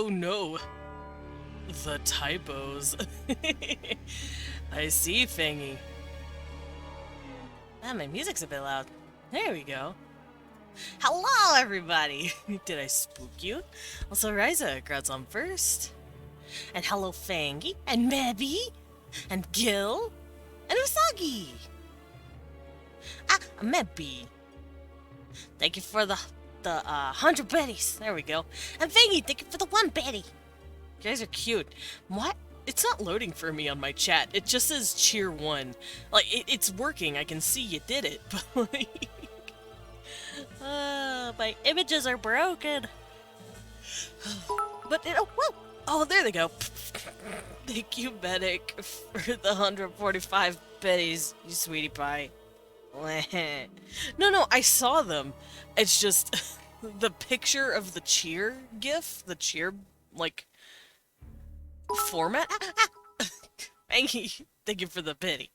Oh no, the typos. I see, Fangy. Ah, my music's a bit loud. There we go. Hello, everybody! Did I spook you? Also, Ryza, grabs on first. And hello, Fangy, and Mebby, and Gil, and Usagi! Ah, Mebby. Thank you for the 100 betties. There we go. And Fangy, thank you for the 1 betty. You guys are cute. What? It's not loading for me on my chat. It just says cheer 1. Like, it's working. I can see you did it. But, like... my images are broken. But, oh, whoa! Oh, there they go. Thank you, Medic, for the 145 betties, you sweetie pie. No, I saw them. It's just the picture of the cheer gif, the cheer, like, format. Thank you for the pity.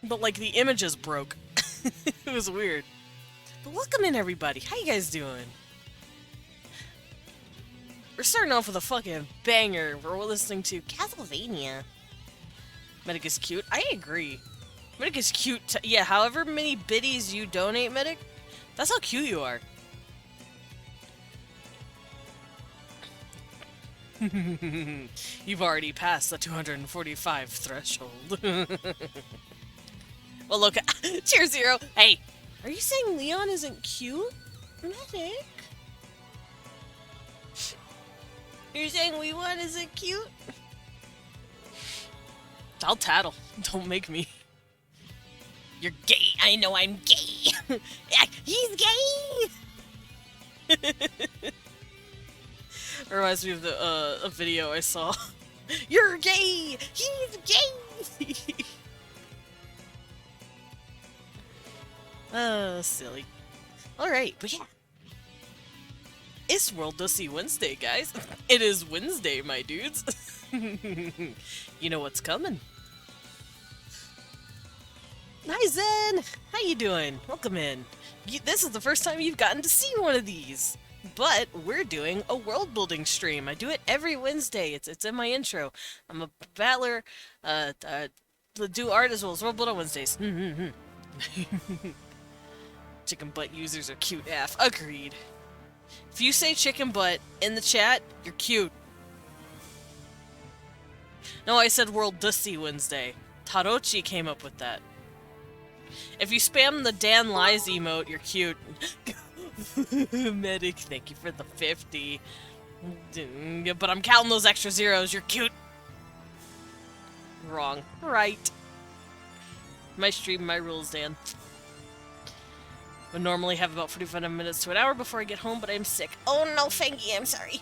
But, like, the images broke. It was weird. But welcome in, everybody. How you guys doing? We're starting off with a fucking banger. We're listening to Castlevania. Medic is cute. I agree. Medic is cute. Yeah, however many biddies you donate, Medic, that's how cute you are. You've already passed the 245 threshold. Well, look. Cheer 0. Hey, are you saying Leon isn't cute? Medic? You're saying Leon isn't cute? I'll tattle. Don't make me. You're gay. I know I'm gay. He's gay. Reminds me of the a video I saw. You're gay. He's gay. Silly. Alright, but yeah. It's Worldbuilding Wednesday, guys. It is Wednesday, my dudes. You know what's coming. Hi, Zen! How you doing? Welcome in. This is the first time you've gotten to see one of these. But we're doing a world building stream. I do it every Wednesday. It's in my intro. I'm a battler, do art as well as world build on Wednesdays. Chicken butt users are cute AF. Agreed. If you say chicken butt in the chat, you're cute. No, I said World Dusty Wednesday. Tarochi came up with that. If you spam the Dan Lies emote, you're cute. Medic, thank you for the 50. But I'm counting those extra zeros, you're cute. Wrong. Right. My stream, my rules, Dan. Would normally have about 45 minutes to an hour before I get home, but I'm sick. Oh no, Fangy, I'm sorry.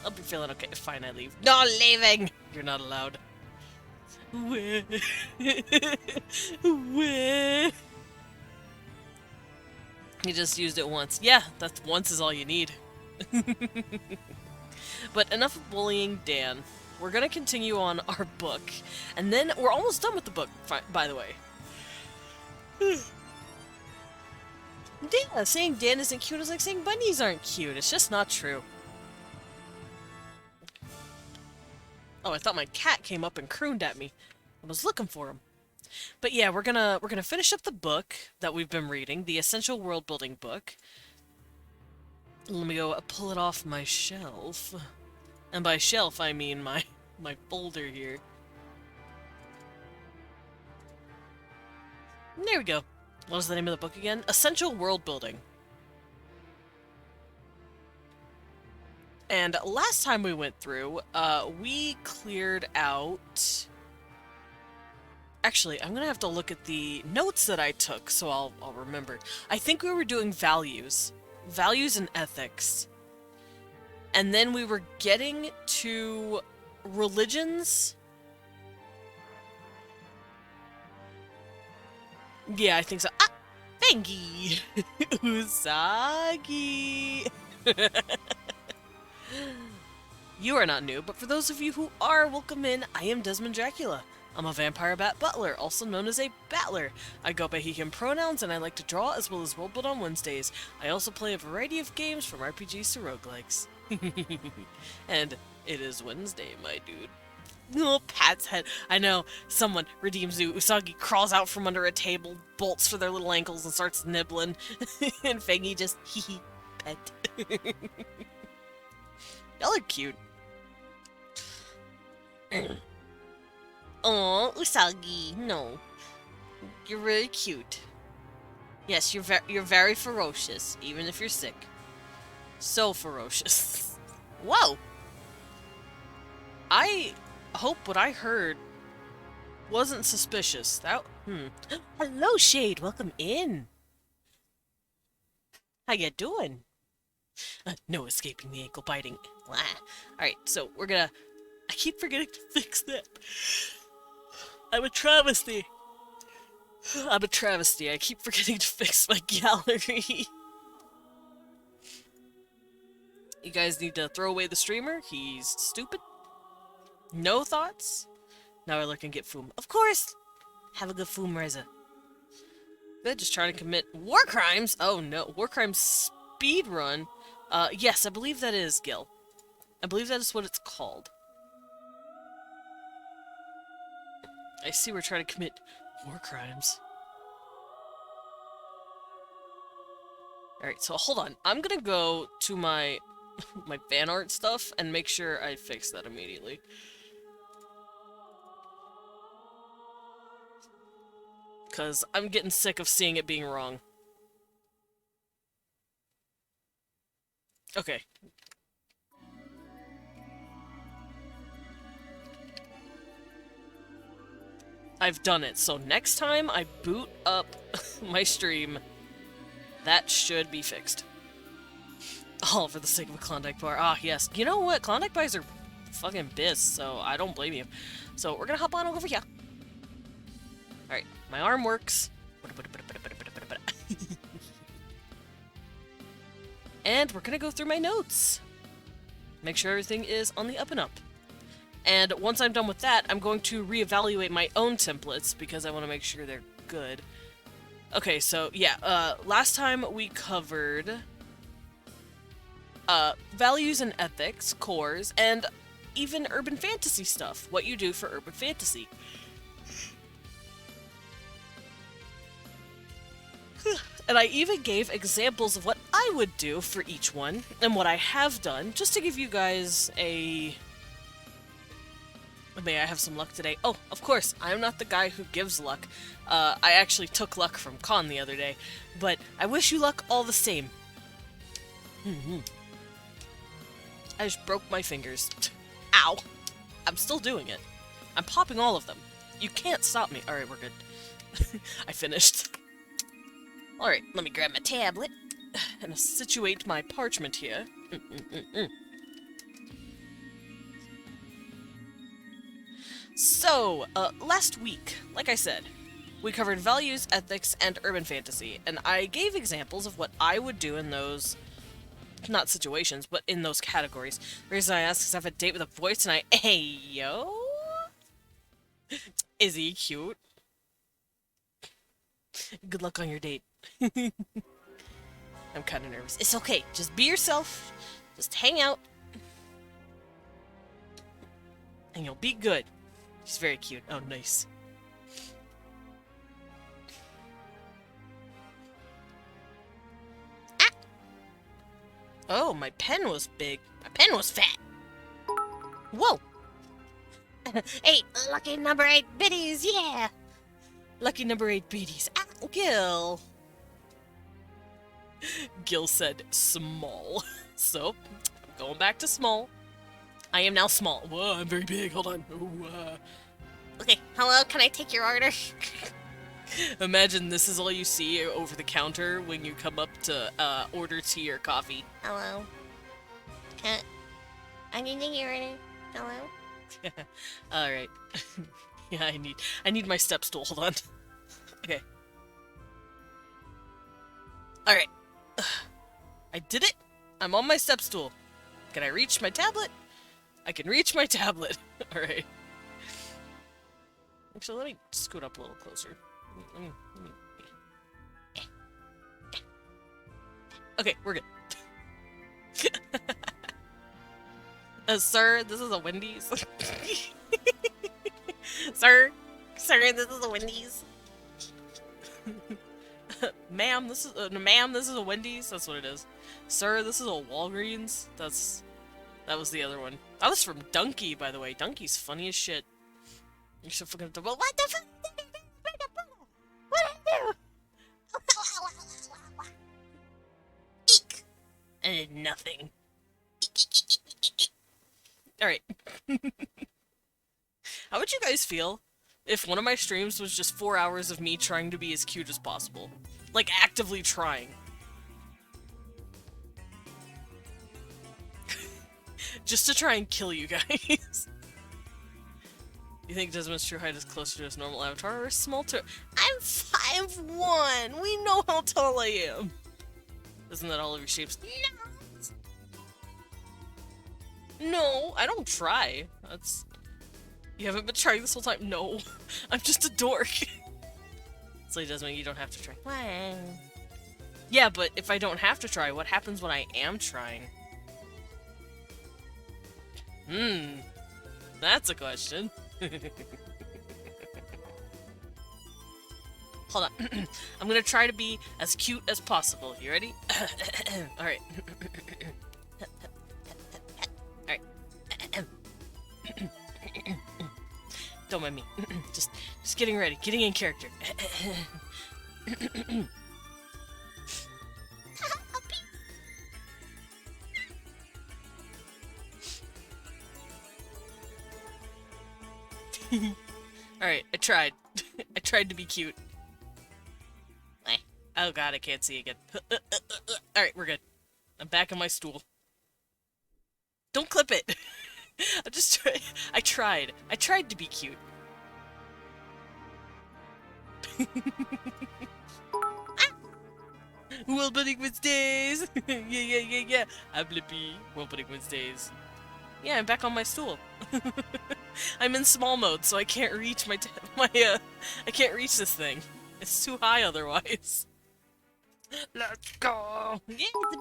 I'll be feeling okay. Fine, I leave. Not leaving! You're not allowed. Where? Where? You just used it once. Yeah, that once is all you need. But enough of bullying Dan. We're gonna continue on our book. And then we're almost done with the book, by the way. Yeah, saying Dan isn't cute is like saying bunnies aren't cute. It's just not true. Oh, I thought my cat came up and crooned at me. I was looking for him. But yeah, we're gonna finish up the book that we've been reading, the Essential World Building book. Let me go pull it off my shelf. And by shelf, I mean my folder here. There we go. What was the name of the book again? Essential World Building. And last time we went through, we cleared out... Actually, I'm gonna have to look at the notes that I took, so I'll remember. I think we were doing values. Values and ethics. And then we were getting to religions. Yeah, I think so. Ah! Fangy! Usagi! You are not new, but for those of you who are, welcome in. I am Desmond Dracula. I'm a vampire bat butler, also known as a battler. I go by he, him pronouns, and I like to draw as well as Worldbuild on Wednesdays. I also play a variety of games from RPGs to roguelikes. And it is Wednesday, my dude. Oh, Pat's head. I know, someone redeems you. Usagi crawls out from under a table, bolts for their little ankles, and starts nibbling. And Fangy just, hee pet. Y'all are cute. Oh, Usagi, no. You're really cute. Yes, you're very ferocious, even if you're sick. So ferocious. Whoa! I hope what I heard wasn't suspicious. Hello, Shade. Welcome in. How you doing? No escaping the ankle biting. Alright, so we're gonna... I keep forgetting to fix that. I'm a travesty. I keep forgetting to fix my gallery. You guys need to throw away the streamer. He's stupid. No thoughts? Now we're looking at Foom. Of course! Have a good Foom, Reza. They're just trying to commit war crimes? Oh no, war crimes speed run. Yes, I believe that is, Gil. I believe that is what it's called. I see we're trying to commit war crimes. Alright, so hold on. I'm gonna go to my my fan art stuff and make sure I fix that immediately. Because I'm getting sick of seeing it being wrong. Okay. I've done it, so next time I boot up my stream, that should be fixed. All for the sake of a Klondike bar. Ah, yes. You know what? Klondike bars are fucking biz, so I don't blame you. So we're gonna hop on over here. Alright, my arm works. And we're gonna go through my notes. Make sure everything is on the up and up. And once I'm done with that, I'm going to reevaluate my own templates because I want to make sure they're good. Okay, so yeah, last time we covered values and ethics, cores, and even urban fantasy stuff. What you do for urban fantasy. And I even gave examples of what I would do for each one, and what I have done, just to give you guys a... May I have some luck today? Oh, of course, I'm not the guy who gives luck. I actually took luck from Con the other day, but I wish you luck all the same. I just broke my fingers. Ow! I'm still doing it. I'm popping all of them. You can't stop me. Alright, we're good. I finished. Alright, let me grab my tablet and situate my parchment here. So, last week, like I said, we covered values, ethics, and urban fantasy, and I gave examples of what I would do in those, not situations, but in those categories. The reason I ask is I have a date with a voice tonight. Hey, yo? Is he cute? Good luck on your date. I'm kind of nervous. It's okay. Just be yourself. Just hang out. And you'll be good. She's very cute. Oh, nice. Ah! Oh, my pen was big. My pen was fat. Whoa! 8 lucky number 8 biddies, yeah! Lucky number 8 biddies. Ah, Gil! Gil said small. So, I'm going back to small. I am now small. Whoa, I'm very big. Hold on. Ooh, Okay, hello, can I take your order? Imagine this is all you see over the counter when you come up to order tea or coffee. Hello. I need to your order. Hello. Alright. Yeah, I need my step stool. Hold on. Okay. Alright. I did it. I'm on my step stool. Can I reach my tablet? I can reach my tablet. Alright. Actually, let me scoot up a little closer. Let me... Okay, we're good. Sir, this is a Wendy's. Sir, this is a Wendy's. Ma'am, this is a Wendy's. That's what it is. Sir, this is a Walgreens. That was the other one. That was from Donkey, by the way. Donkey's funny as shit. You're so fucking dumb. What the fuck? What did I do? Eek! I did nothing. Alright. How would you guys feel if one of my streams was just 4 hours of me trying to be as cute as possible? Like, actively trying. Just to try and kill you guys. You think Desmond's true height is closer to his normal avatar or small to— I'm 5'1". We know how tall I am. Isn't that all of your shapes? No. No, I don't try. That's— You haven't been trying this whole time? No. I'm just a dork. So Desmond, you don't have to try. Why? Yeah, but if I don't have to try, what happens when I am trying? That's a question. Hold on. I'm gonna try to be as cute as possible. You ready? Alright. Alright. Don't mind me. just getting ready. Getting in character. Alright, I tried. I tried to be cute. Oh god, I can't see again. Alright, we're good. I'm back on my stool. Don't clip it! I'm just trying. I tried. I tried to be cute. Worldbuilding Wednesdays! Yeah. I'm Blippi. Worldbuilding Wednesdays. Yeah, I'm back on my stool. I'm in small mode, so I can't reach I can't reach this thing. It's too high otherwise. Let's go! Yeah, it's a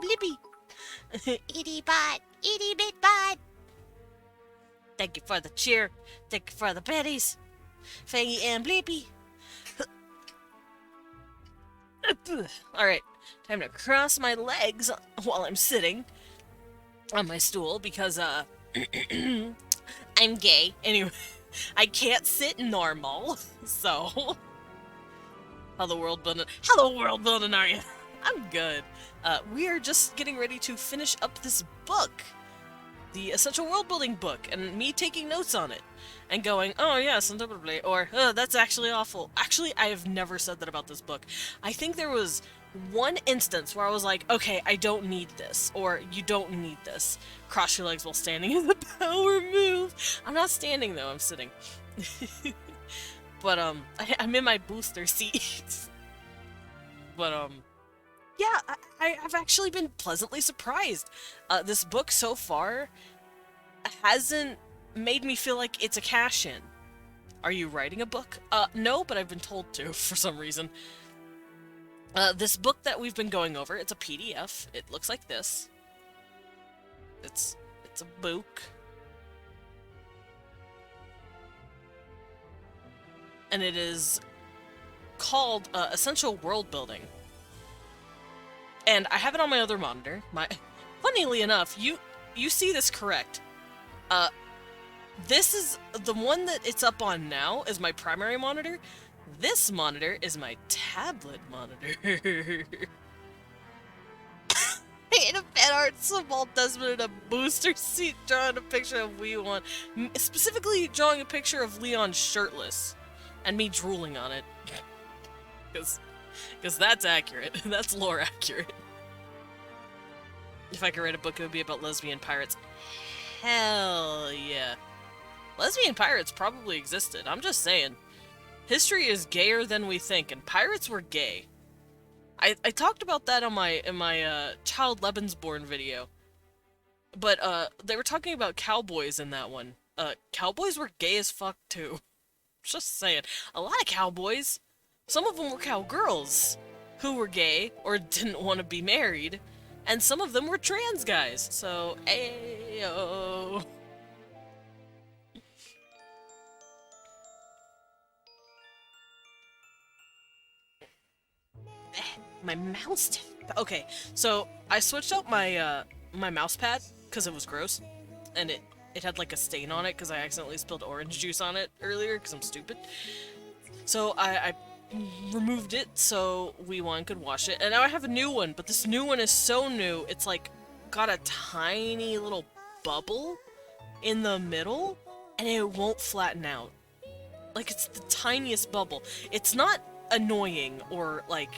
Blippi! Itty bot! Itty bit bot! Thank you for the cheer. Thank you for the petties. Fangy and Blippi. Alright, time to cross my legs while I'm sitting on my stool because, I'm gay. Anyway, I can't sit normal, so... Hello, Worldbuilding, are you? I'm good. We are just getting ready to finish up this book. The Essential Worldbuilding book, and me taking notes on it. And going, oh yes, indubitably, or, oh, that's actually awful. Actually, I have never said that about this book. I think there was one instance where I was like, okay, I don't need this, or you don't need this. Cross your legs while standing is a power move. I'm not standing though, I'm sitting. But, I'm in my booster seat. But, yeah, I've actually been pleasantly surprised. This book so far hasn't made me feel like it's a cash-in. Are you writing a book? No, but I've been told to, for some reason. This book that we've been going over, it's a PDF. It looks like this. It's a book. And it is called Essential Worldbuilding. And I have it on my other monitor. Funnily enough, you see this correct. This is the one that it's up on now is my primary monitor. This monitor is my tablet monitor. In a fan art small Desmond in a booster seat drawing a picture of Leon. Specifically drawing a picture of Leon shirtless. And me drooling on it. Because that's accurate. That's lore accurate. If I could write a book, it would be about lesbian pirates. Hell yeah. Lesbian pirates probably existed. I'm just saying. History is gayer than we think, and pirates were gay. I talked about that in my Child Lebensborn video. But they were talking about cowboys in that one. Cowboys were gay as fuck too. Just saying. A lot of cowboys. Some of them were cowgirls who were gay or didn't want to be married. And some of them were trans guys. So, ayo. My mouse. Okay, so I switched out my mouse pad because it was gross, and it had like a stain on it because I accidentally spilled orange juice on it earlier because I'm stupid. So I removed it so Wee1 could wash it, and now I have a new one. But this new one is so new, it's like got a tiny little bubble in the middle, and it won't flatten out. Like it's the tiniest bubble. It's not annoying or like.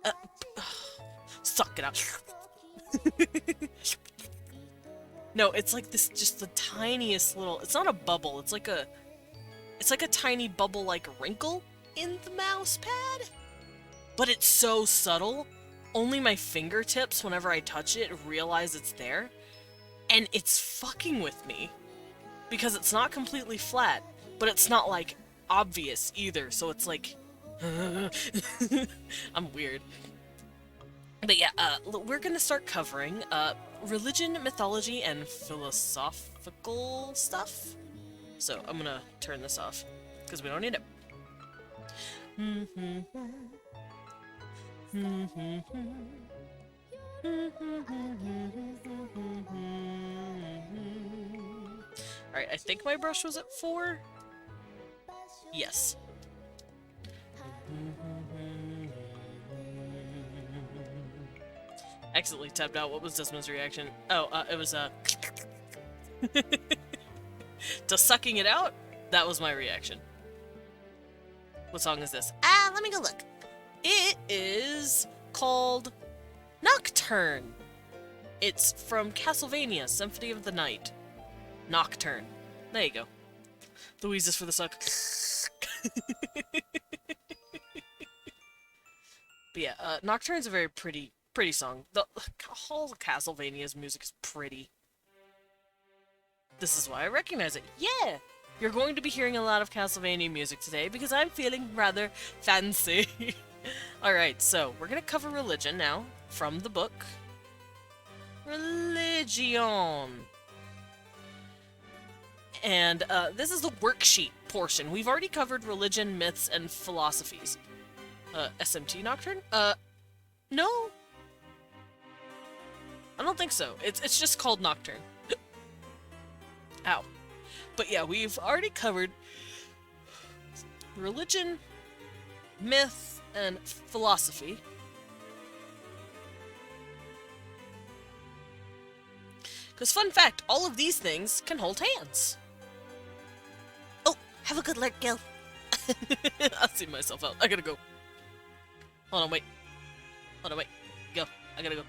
Uh, Suck it up. No, it's like this, just the tiniest little. It's not a bubble. It's like a tiny bubble, like wrinkle in the mouse pad. But it's so subtle. Only my fingertips, whenever I touch it, realize it's there, and it's fucking with me because it's not completely flat, but it's not like obvious either. So it's like. I'm weird. But yeah, we're gonna start covering religion, mythology, and philosophical stuff. So I'm gonna turn this off because we don't need it. Alright, I think my brush was at 4. Yes. Accidentally tapped out. What was Desmond's reaction? Oh, it was to sucking it out. That was my reaction. What song is this? Let me go look. It is called Nocturne. It's from Castlevania Symphony of the Night. Nocturne. There you go. The wheezes for the suck. But yeah, Nocturne's a very pretty song. The whole Castlevania's music is pretty. This is why I recognize it. Yeah! You're going to be hearing a lot of Castlevania music today because I'm feeling rather fancy. Alright, so we're gonna cover religion now from the book. Religion. And this is the worksheet portion. We've already covered religion, myths, and philosophies. SMT Nocturne? No. I don't think so. It's just called Nocturne. Ow. But yeah, we've already covered religion, myth, and philosophy. Because fun fact, all of these things can hold hands. Oh, have a good lurk, Gil. I'll see myself out. I gotta go. Hold on, wait. Hold on, wait. Go. I gotta go.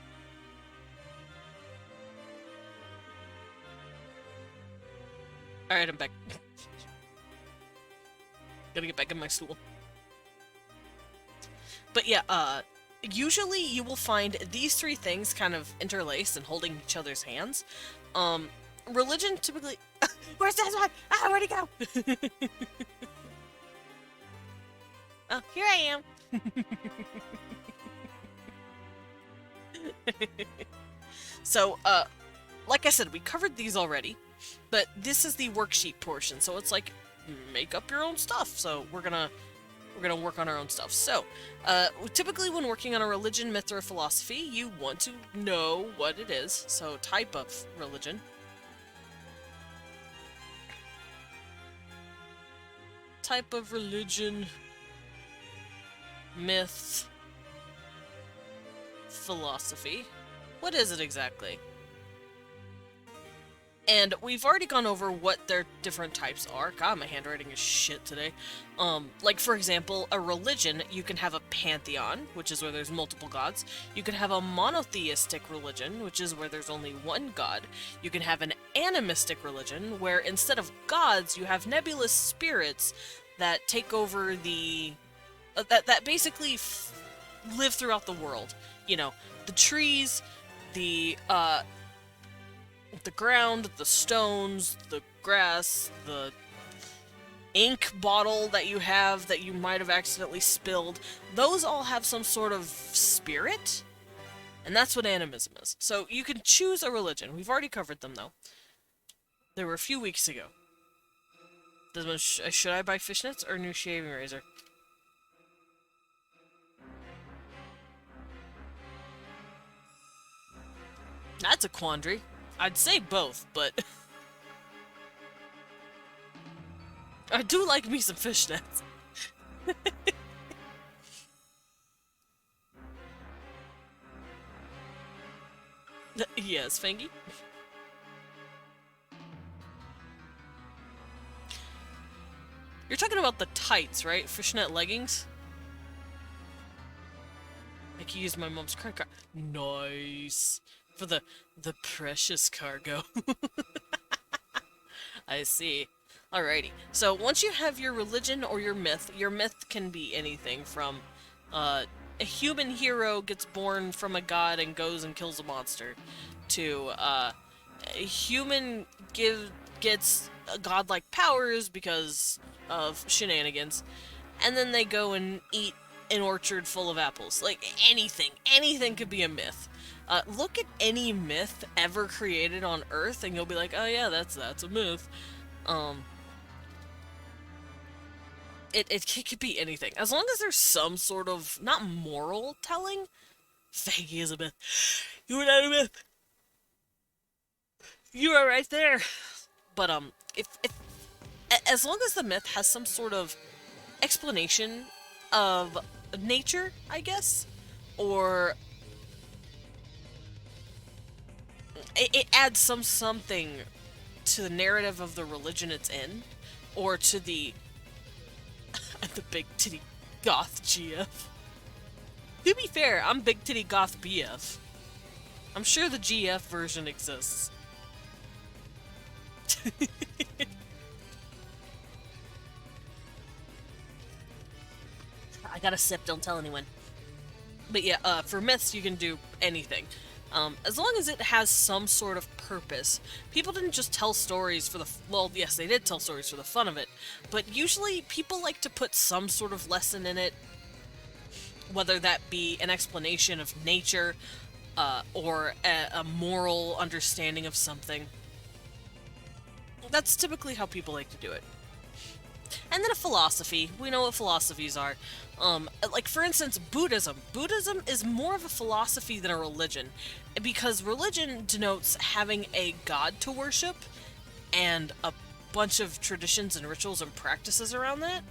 Alright, I'm back. Gotta get back in my stool. But yeah, usually you will find these 3 things kind of interlaced and holding each other's hands. Religion typically... Where's that one? Ah, where'd he go? Oh, here I am. So, like I said, we covered these already, but this is the worksheet portion, so it's like, make up your own stuff. So we're gonna work on our own stuff. So, typically when working on a religion, myth, or philosophy, you want to know what it is. So, type of religion. Type of religion, myth, philosophy. What is it exactly? And we've already gone over what their different types are. God, my handwriting is shit today. Like, for example, a religion, you can have a pantheon, which is where there's multiple gods. You can have a monotheistic religion, which is where there's only one god. You can have an animistic religion, where instead of gods, you have nebulous spirits that take over the... that basically live throughout the world. You know, the trees, the ground, the stones, the grass, the ink bottle that you have that you might have accidentally spilled, those all have some sort of spirit, and that's what animism is. So you can choose a religion. We've already covered them, though. They were a few weeks ago. Should I buy fishnets or a new shaving razor? That's a quandary. I'd say both, but... I do like me some fishnets. Yes, Fangy? You're talking about the tights, right? Fishnet leggings? I can use my mom's credit card. Nice! For the precious cargo. I see. Alrighty. So once you have your religion or your myth can be anything from a human hero gets born from a god and goes and kills a monster, to a human gets godlike powers because of shenanigans, and then they go and eat an orchard full of apples. Like, anything could be a myth. Look at any myth ever created on Earth, and you'll be like, oh yeah, that's a myth. It could be anything. As long as there's some sort of, not moral telling. Faggy is a myth. You are not a myth. You are right there. But, as long as the myth has some sort of explanation of nature, I guess, or it adds something to the narrative of the religion it's in, or to the big titty goth GF. To be fair, I'm big titty goth BF. I'm sure the GF version exists. I got a sip, don't tell anyone. But yeah, for myths, you can do anything. As long as it has some sort of purpose. People didn't just tell stories for the... Well, yes, they did tell stories for the fun of it. But usually, people like to put some sort of lesson in it. Whether that be an explanation of nature, or a moral understanding of something. That's typically how people like to do it. And then a philosophy. We know what philosophies are. Like, for instance, Buddhism. Buddhism is more of a philosophy than a religion, because religion denotes having a god to worship, and a bunch of traditions and rituals and practices around that.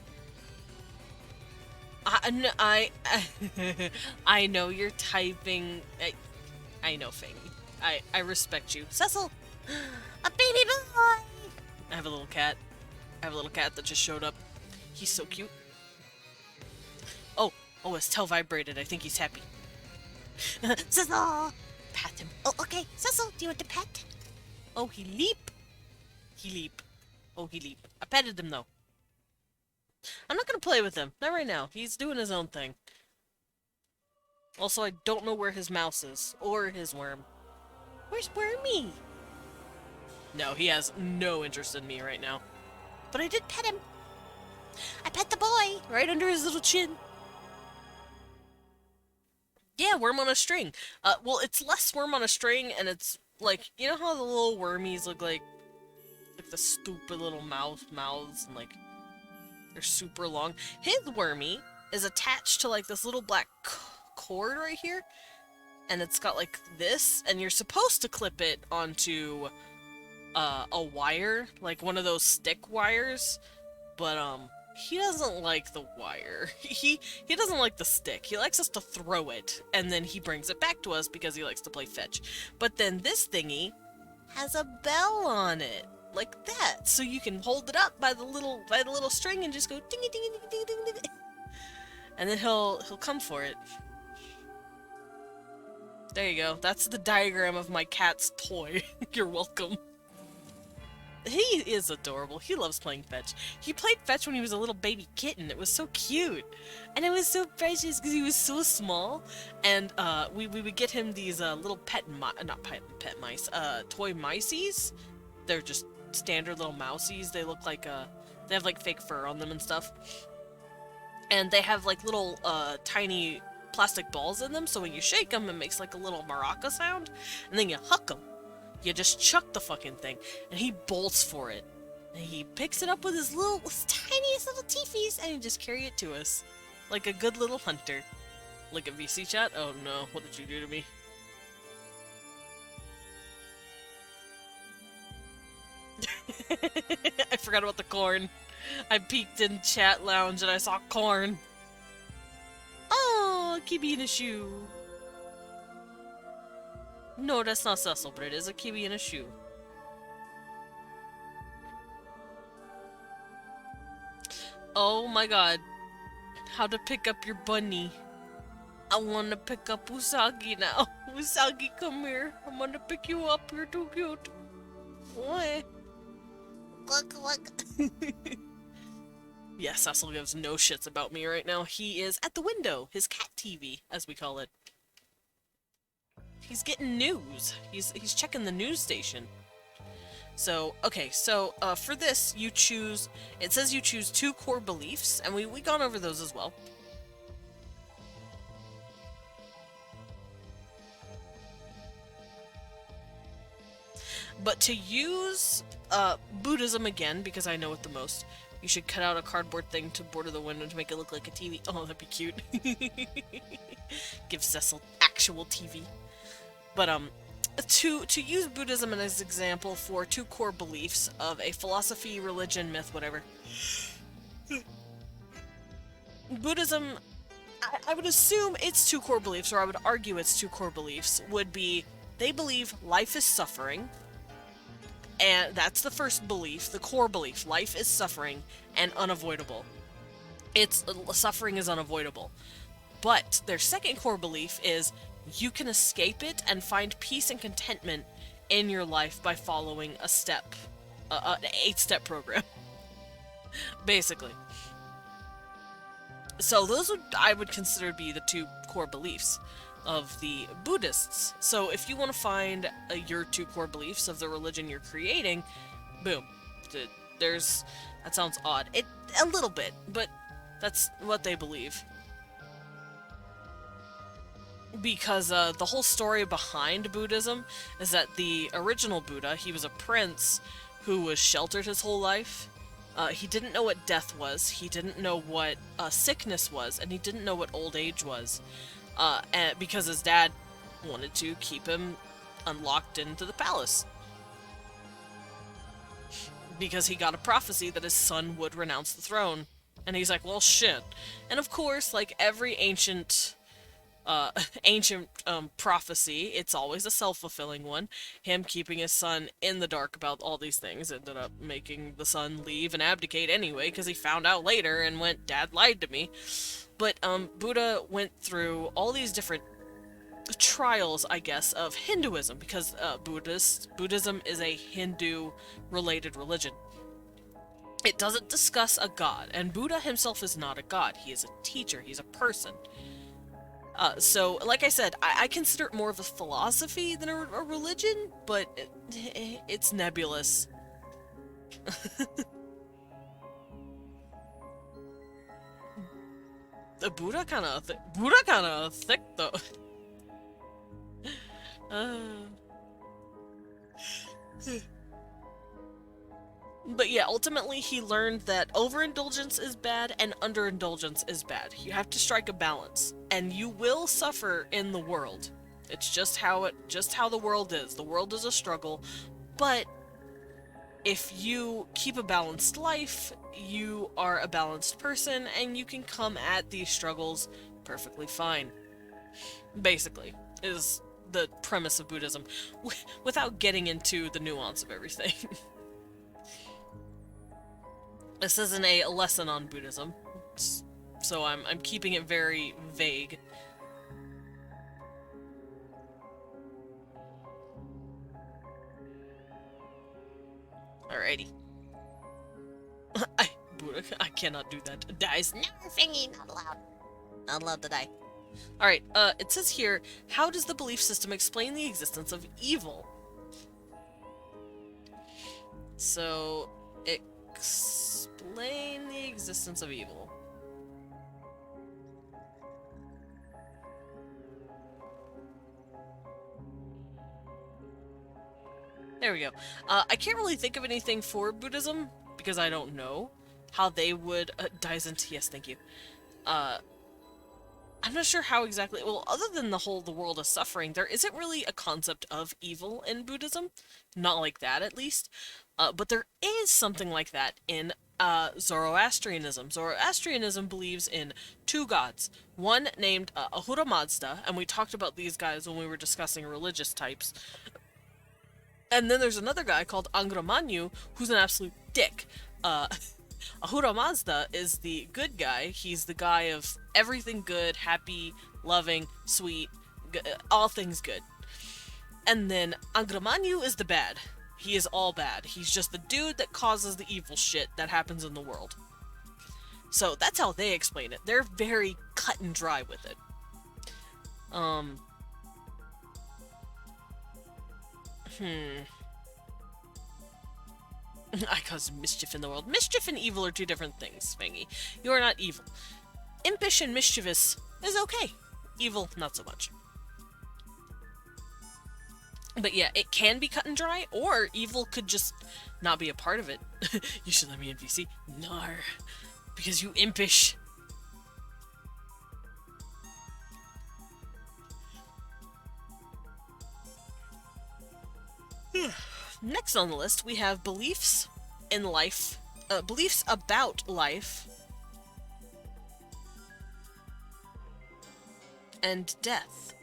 I know you're typing. I know, Fang. I respect you. Cecil! A baby boy! I have a little cat. I have a little cat that just showed up. He's so cute. Oh, his tail vibrated. I think he's happy. Cecil! Pat him. Oh, okay. Cecil, do you want to pet? Oh, he leap. He leap. Oh, he leap. I petted him, though. I'm not gonna play with him. Not right now. He's doing his own thing. Also, I don't know where his mouse is. Or his worm. Where's Wormy? No, he has no interest in me right now. But I did pet him. I pet the boy right under his little chin. Yeah, worm on a string. Well, it's less worm on a string, and it's like, you know how the little wormies look like the stupid little mouths, and like they're super long. His wormy is attached to like this little black cord right here, and it's got like this, and you're supposed to clip it onto a wire, like one of those stick wires, but he doesn't like the wire. He doesn't like the stick. He likes us to throw it, and then he brings it back to us because he likes to play fetch. But then this thingy has a bell on it, like that, so you can hold it up by the little string and just go ding ding ding ding ding ding, and then he'll come for it. There you go. That's the diagram of my cat's toy. You're welcome. He is adorable. He loves playing fetch. He played fetch when he was a little baby kitten. It was so cute. And it was so precious because he was so small. And we would get him these little toy miceies. They're just standard little mousies. They look like They have, like, fake fur on them and stuff. And they have, like, little, tiny plastic balls in them, so when you shake them, it makes, like, a little maraca sound, and then you huck them. You just chuck the fucking thing, and he bolts for it. And he picks it up with his tiniest little teefies, and he just carry it to us. Like a good little hunter. Like a VC chat? Oh no, what did you do to me? I forgot about the corn. I peeked in chat lounge and I saw corn. Oh, a kiwi in a shoe. No, that's not Cecil, but it is a kiwi in a shoe. Oh my god. How to pick up your bunny. I wanna pick up Usagi now. Usagi, come here. I'm gonna pick you up. You're too cute. What? Look. Yeah, Cecil gives no shits about me right now. He is at the window. His cat TV, as we call it. He's getting news. He's checking the news station. So, okay, so for this, you choose, it says you choose 2 core beliefs, and we gone over those as well. But to use Buddhism again, because I know it the most, you should cut out a cardboard thing to border the window to make it look like a TV. Oh, that'd be cute. Give Cecil actual TV. But, to use Buddhism as an example for 2 core beliefs of a philosophy, religion, myth, whatever. Buddhism, I would assume its 2 core beliefs, or I would argue its 2 core beliefs, would be they believe life is suffering. And that's the first belief, the core belief. Life is suffering and unavoidable. Suffering is unavoidable. But their second core belief is you can escape it and find peace and contentment in your life by following a step, an 8-step program. Basically. So those I would consider to be the 2 core beliefs of the Buddhists. So if you want to find your 2 core beliefs of the religion you're creating, boom. That sounds odd. A little bit, but that's what they believe. Because the whole story behind Buddhism is that the original Buddha, he was a prince who was sheltered his whole life. He didn't know what death was, he didn't know what sickness was, and he didn't know what old age was. And because his dad wanted to keep him unlocked into the palace. Because he got a prophecy that his son would renounce the throne. And he's like, well, shit. And of course, like every ancient prophecy, it's always a self-fulfilling one. Him keeping his son in the dark about all these things ended up making the son leave and abdicate anyway, because he found out later and went, Dad lied to me. But Buddha went through all these different trials, I guess, of Hinduism, because Buddhism is a Hindu-related religion. It doesn't discuss a god, and Buddha himself is not a god. He is a teacher. He's a person. So, like I said, I consider it more of a philosophy than a religion, but it's nebulous. The Buddha kind of thick though. But yeah, ultimately he learned that overindulgence is bad and underindulgence is bad. You have to strike a balance, and you will suffer in the world. It's just how the world is. The world is a struggle, but if you keep a balanced life, you are a balanced person, and you can come at these struggles perfectly fine. Basically, is the premise of Buddhism, without getting into the nuance of everything. This isn't a lesson on Buddhism, so I'm keeping it very vague. Alrighty. Buddha, I cannot do that. Dies. No, thingy, not allowed. Not allowed to die. Alright, it says here, how does the belief system explain the existence of evil? So, it explain the existence of evil. There we go. I can't really think of anything for Buddhism because I don't know how they would dies into yes, thank you. I'm not sure how exactly. Well, other than the world is suffering, there isn't really a concept of evil in Buddhism, not like that at least. But there is something like that in Zoroastrianism. Zoroastrianism believes in two gods, one named Ahura Mazda, and we talked about these guys when we were discussing religious types. And then there's another guy called Angra Mainyu, who's an absolute dick. Ahura Mazda is the good guy. He's the guy of everything good, happy, loving, sweet, all things good. And then Angra Mainyu is the bad. He is all bad. He's just the dude that causes the evil shit that happens in the world. So that's how they explain it. They're very cut and dry with it. I cause mischief in the world. Mischief and evil are two different things, Fangy. You are not evil. Impish and mischievous is okay. Evil, not so much. But yeah, it can be cut and dry, or evil could just not be a part of it. You should let me in, VC. Nar. Because you impish. Next on the list, we have beliefs in life, beliefs about life and death.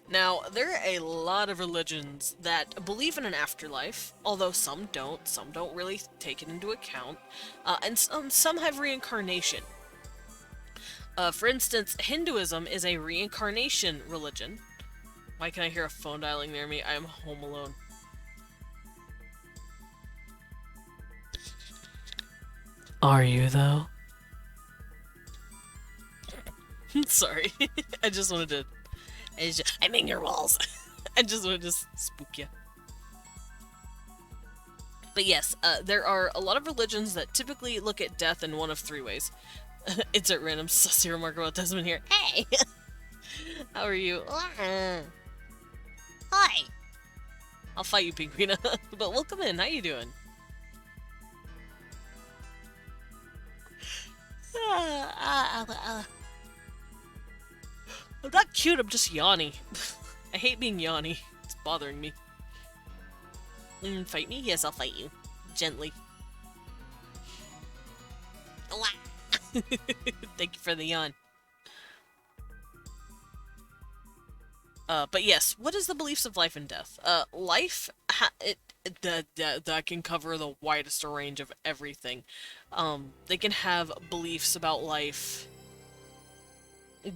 Now, there are a lot of religions that believe in an afterlife, although some don't really take it into account, and some have reincarnation. For instance, Hinduism is a reincarnation religion. Why can I hear a phone dialing near me? I am home alone. Are you, though? Sorry. I just wanted to... I'm in your walls. I just wanted to spook you. But yes, there are a lot of religions that typically look at death in one of three ways. Insert random sussy remark about Desmond here. Hey! How are you? Hi. I'll fight you, Pinguina. But welcome in. How you doing? I'm not cute. I'm just yawny. I hate being yawny. It's bothering me. Fight me? Yes, I'll fight you. Gently. Thank you for the yawn. But yes, what is the beliefs of life and death? Life, that can cover the widest range of everything. They can have beliefs about life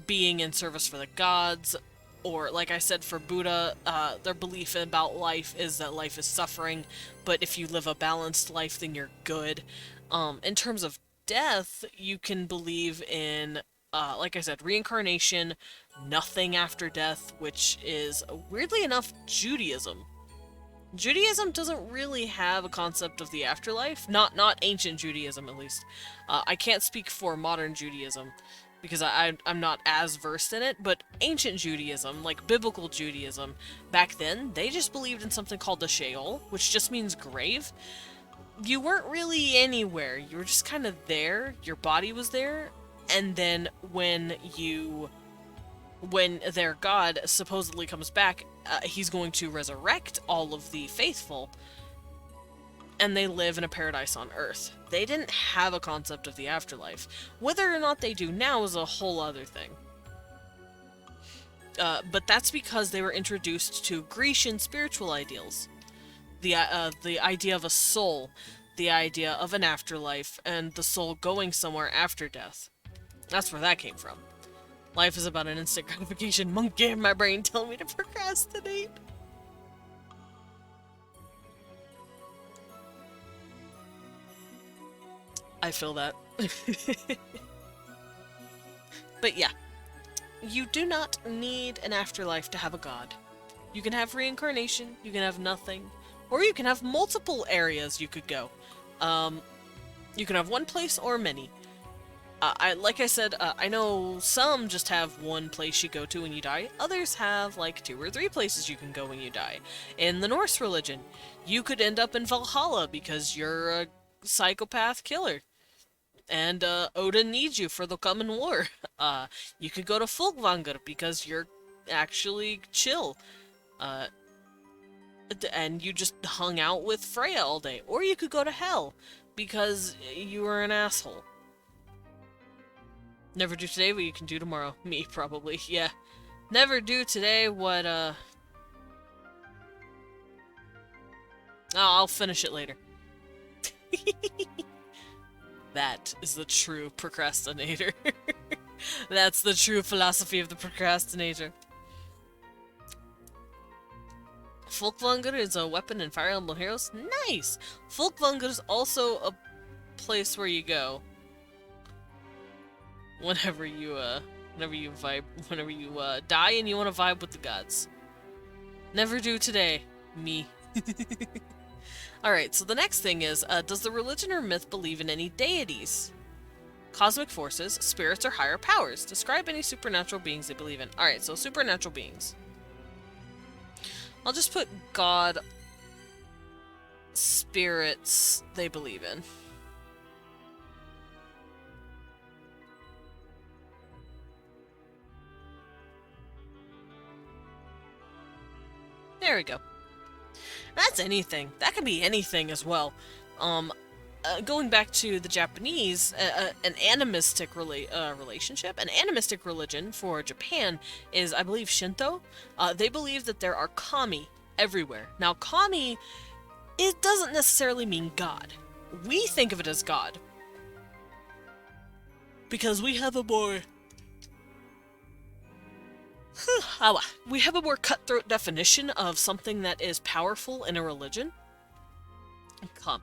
being in service for the gods, or like I said for Buddha, their belief about life is that life is suffering, but if you live a balanced life, then you're good. In terms of death, you can believe in, like I said, reincarnation, nothing after death, which is, weirdly enough, Judaism. Judaism doesn't really have a concept of the afterlife. Not ancient Judaism, at least. I can't speak for modern Judaism, because I'm not as versed in it, but ancient Judaism, like biblical Judaism, back then, they just believed in something called the Sheol, which just means grave. You weren't really anywhere. You were just kind of there. Your body was there. And then when their god supposedly comes back, he's going to resurrect all of the faithful, and they live in a paradise on Earth. They didn't have a concept of the afterlife. Whether or not they do now is a whole other thing. But that's because they were introduced to Grecian spiritual ideals. The idea of a soul, the idea of an afterlife, and the soul going somewhere after death. That's where that came from. Life is about an instant gratification monkey in my brain telling me to procrastinate. I feel that. But yeah, you do not need an afterlife to have a god. You can have reincarnation, you can have nothing, Or you can have multiple areas you could go. You can have one place or many. Like I said, I know some just have one place you go to when you die. Others have like 2 or 3 places you can go when you die. In the Norse religion, you could end up in Valhalla because you're a psychopath killer. And Odin needs you for the coming war. You could go to Folkvanger because you're actually chill. And you just hung out with Freya all day. Or you could go to Hell because you were an asshole. Never do today what you can do tomorrow. Me, probably. Yeah. Never do today what, I'll finish it later. That is the true procrastinator. That's the true philosophy of the procrastinator. Folkvanger is a weapon in Fire Emblem Heroes. Nice! Folkvanger is also a place where you go whenever you die and you want to vibe with the gods. Never do today. Me. Alright, so the next thing is, does the religion or myth believe in any deities? Cosmic forces, spirits, or higher powers. Describe any supernatural beings they believe in. Alright, so supernatural beings. I'll just put God, spirits they believe in. There we go. That's anything. That can be anything as well. Going back to the Japanese, an animistic relationship, an animistic religion for Japan is, I believe, Shinto. They believe that there are kami everywhere. Now, kami, it doesn't necessarily mean God. We think of it as God because we have a more cutthroat definition of something that is powerful in a religion.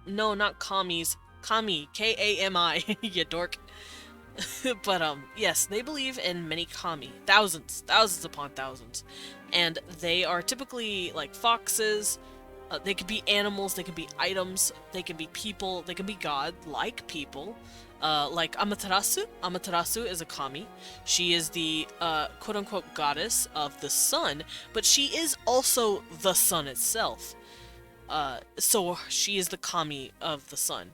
No, not commies. Kami. K-A-M-I. You dork. But, yes, they believe in many kami. Thousands upon thousands. And they are typically, like, foxes. They could be animals, they could be items, they can be people, they can be god-like people. Like Amaterasu. Amaterasu is a kami. She is the, quote-unquote goddess of the sun, but she is also the sun itself. So she is the kami of the sun.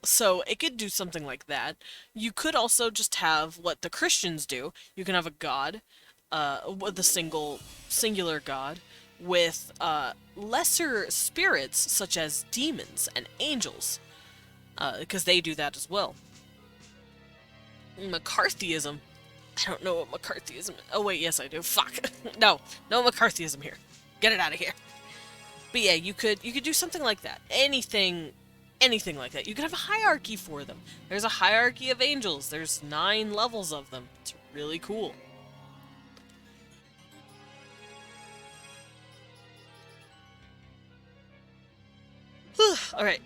So it could do something like that. You could also just have what the Christians do. You can have a god, with a singular god, with lesser spirits such as demons and angels, because they do that as well. McCarthyism. I don't know what McCarthyism is. Oh wait, yes I do. Fuck. No McCarthyism here. Get it out of here. But yeah, you could do something like that. Anything like that. You could have a hierarchy for them. There's a hierarchy of angels. There's 9 levels of them. It's really cool. Alright.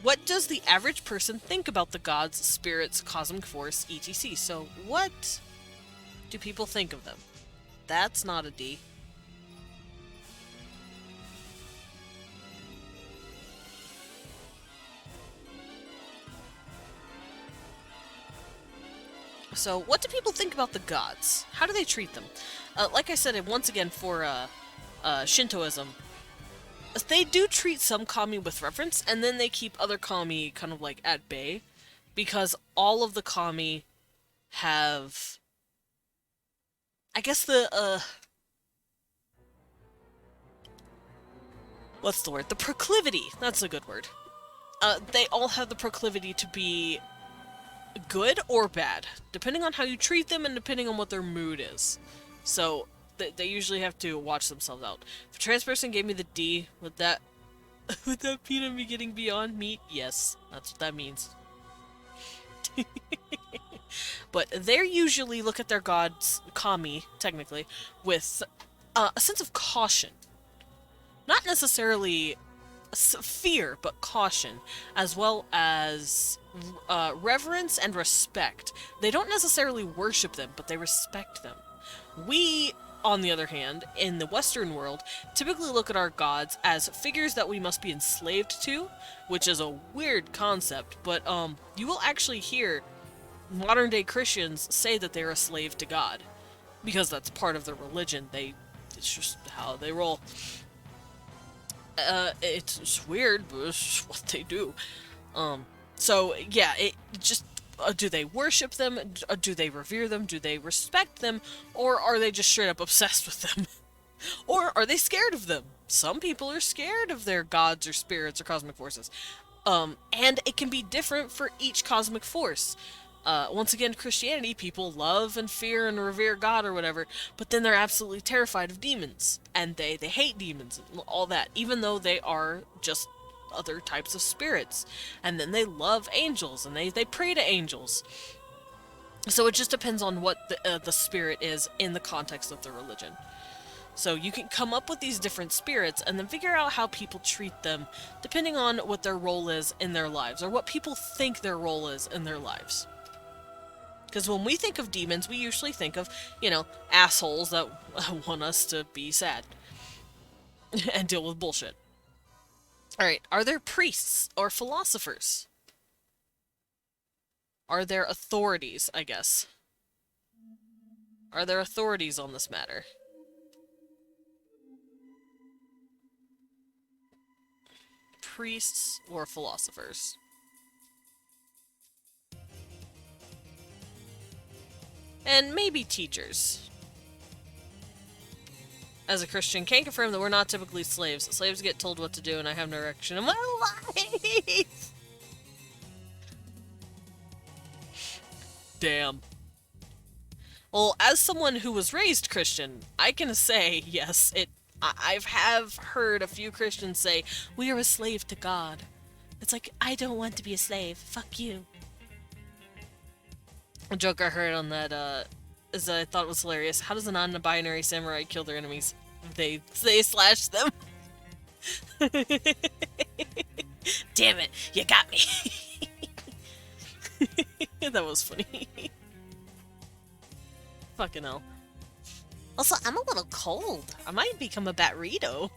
What does the average person think about the gods, spirits, cosmic force, etc.? So, what do people think of them? That's not a D. So, what do people think about the gods? How do they treat them? Like I said, once again, for Shintoism, they do treat some kami with reverence, and then they keep other kami kind of like at bay, because all of the kami have, I guess what's the word? The proclivity. That's a good word. They all have the proclivity to be good or bad, depending on how you treat them and depending on what their mood is. So, they usually have to watch themselves out. If a trans person gave me the D, would that mean me getting beyond meat? Yes, that's what that means. But they usually look at their gods, kami, technically, with a sense of caution. Not necessarily fear, but caution, as well as reverence and respect. They don't necessarily worship them, but they respect them. We on the other hand, in the Western world, typically look at our gods as figures that we must be enslaved to, which is a weird concept, but you will actually hear modern day Christians say that they're a slave to God, because that's part of their religion. It's just how they roll. It's weird, but it's what they do. So yeah, it just do they worship them? Do they revere them? Do they respect them? Or are they just straight up obsessed with them? Or are they scared of them? Some people are scared of their gods or spirits or cosmic forces. And it can be different for each cosmic force. Once again, Christianity, people love and fear and revere God or whatever, but then they're absolutely terrified of demons. And they hate demons and all that, even though they are just other types of spirits. And then they love angels, and they pray to angels. So it just depends on what the spirit is in the context of the religion. So you can come up with these different spirits and then figure out how people treat them depending on what their role is in their lives, or what people think their role is in their lives. Because when we think of demons, we usually think of, assholes that want us to be sad and deal with bullshit. Alright, are there priests or philosophers? Are there authorities, I guess? Are there authorities on this matter? Priests or philosophers? And maybe teachers. As a Christian, can confirm that we're not typically slaves. Slaves get told what to do, and I have no direction in my life! Damn. Well, as someone who was raised Christian, I can say, yes, I've heard a few Christians say, we are a slave to God. It's like, I don't want to be a slave. Fuck you. A joke I heard on that, is that I thought was hilarious. How does a non-binary samurai kill their enemies? They slash them. Damn it, you got me. That was funny. Fucking hell. Also, I'm a little cold. I might become a Batrito.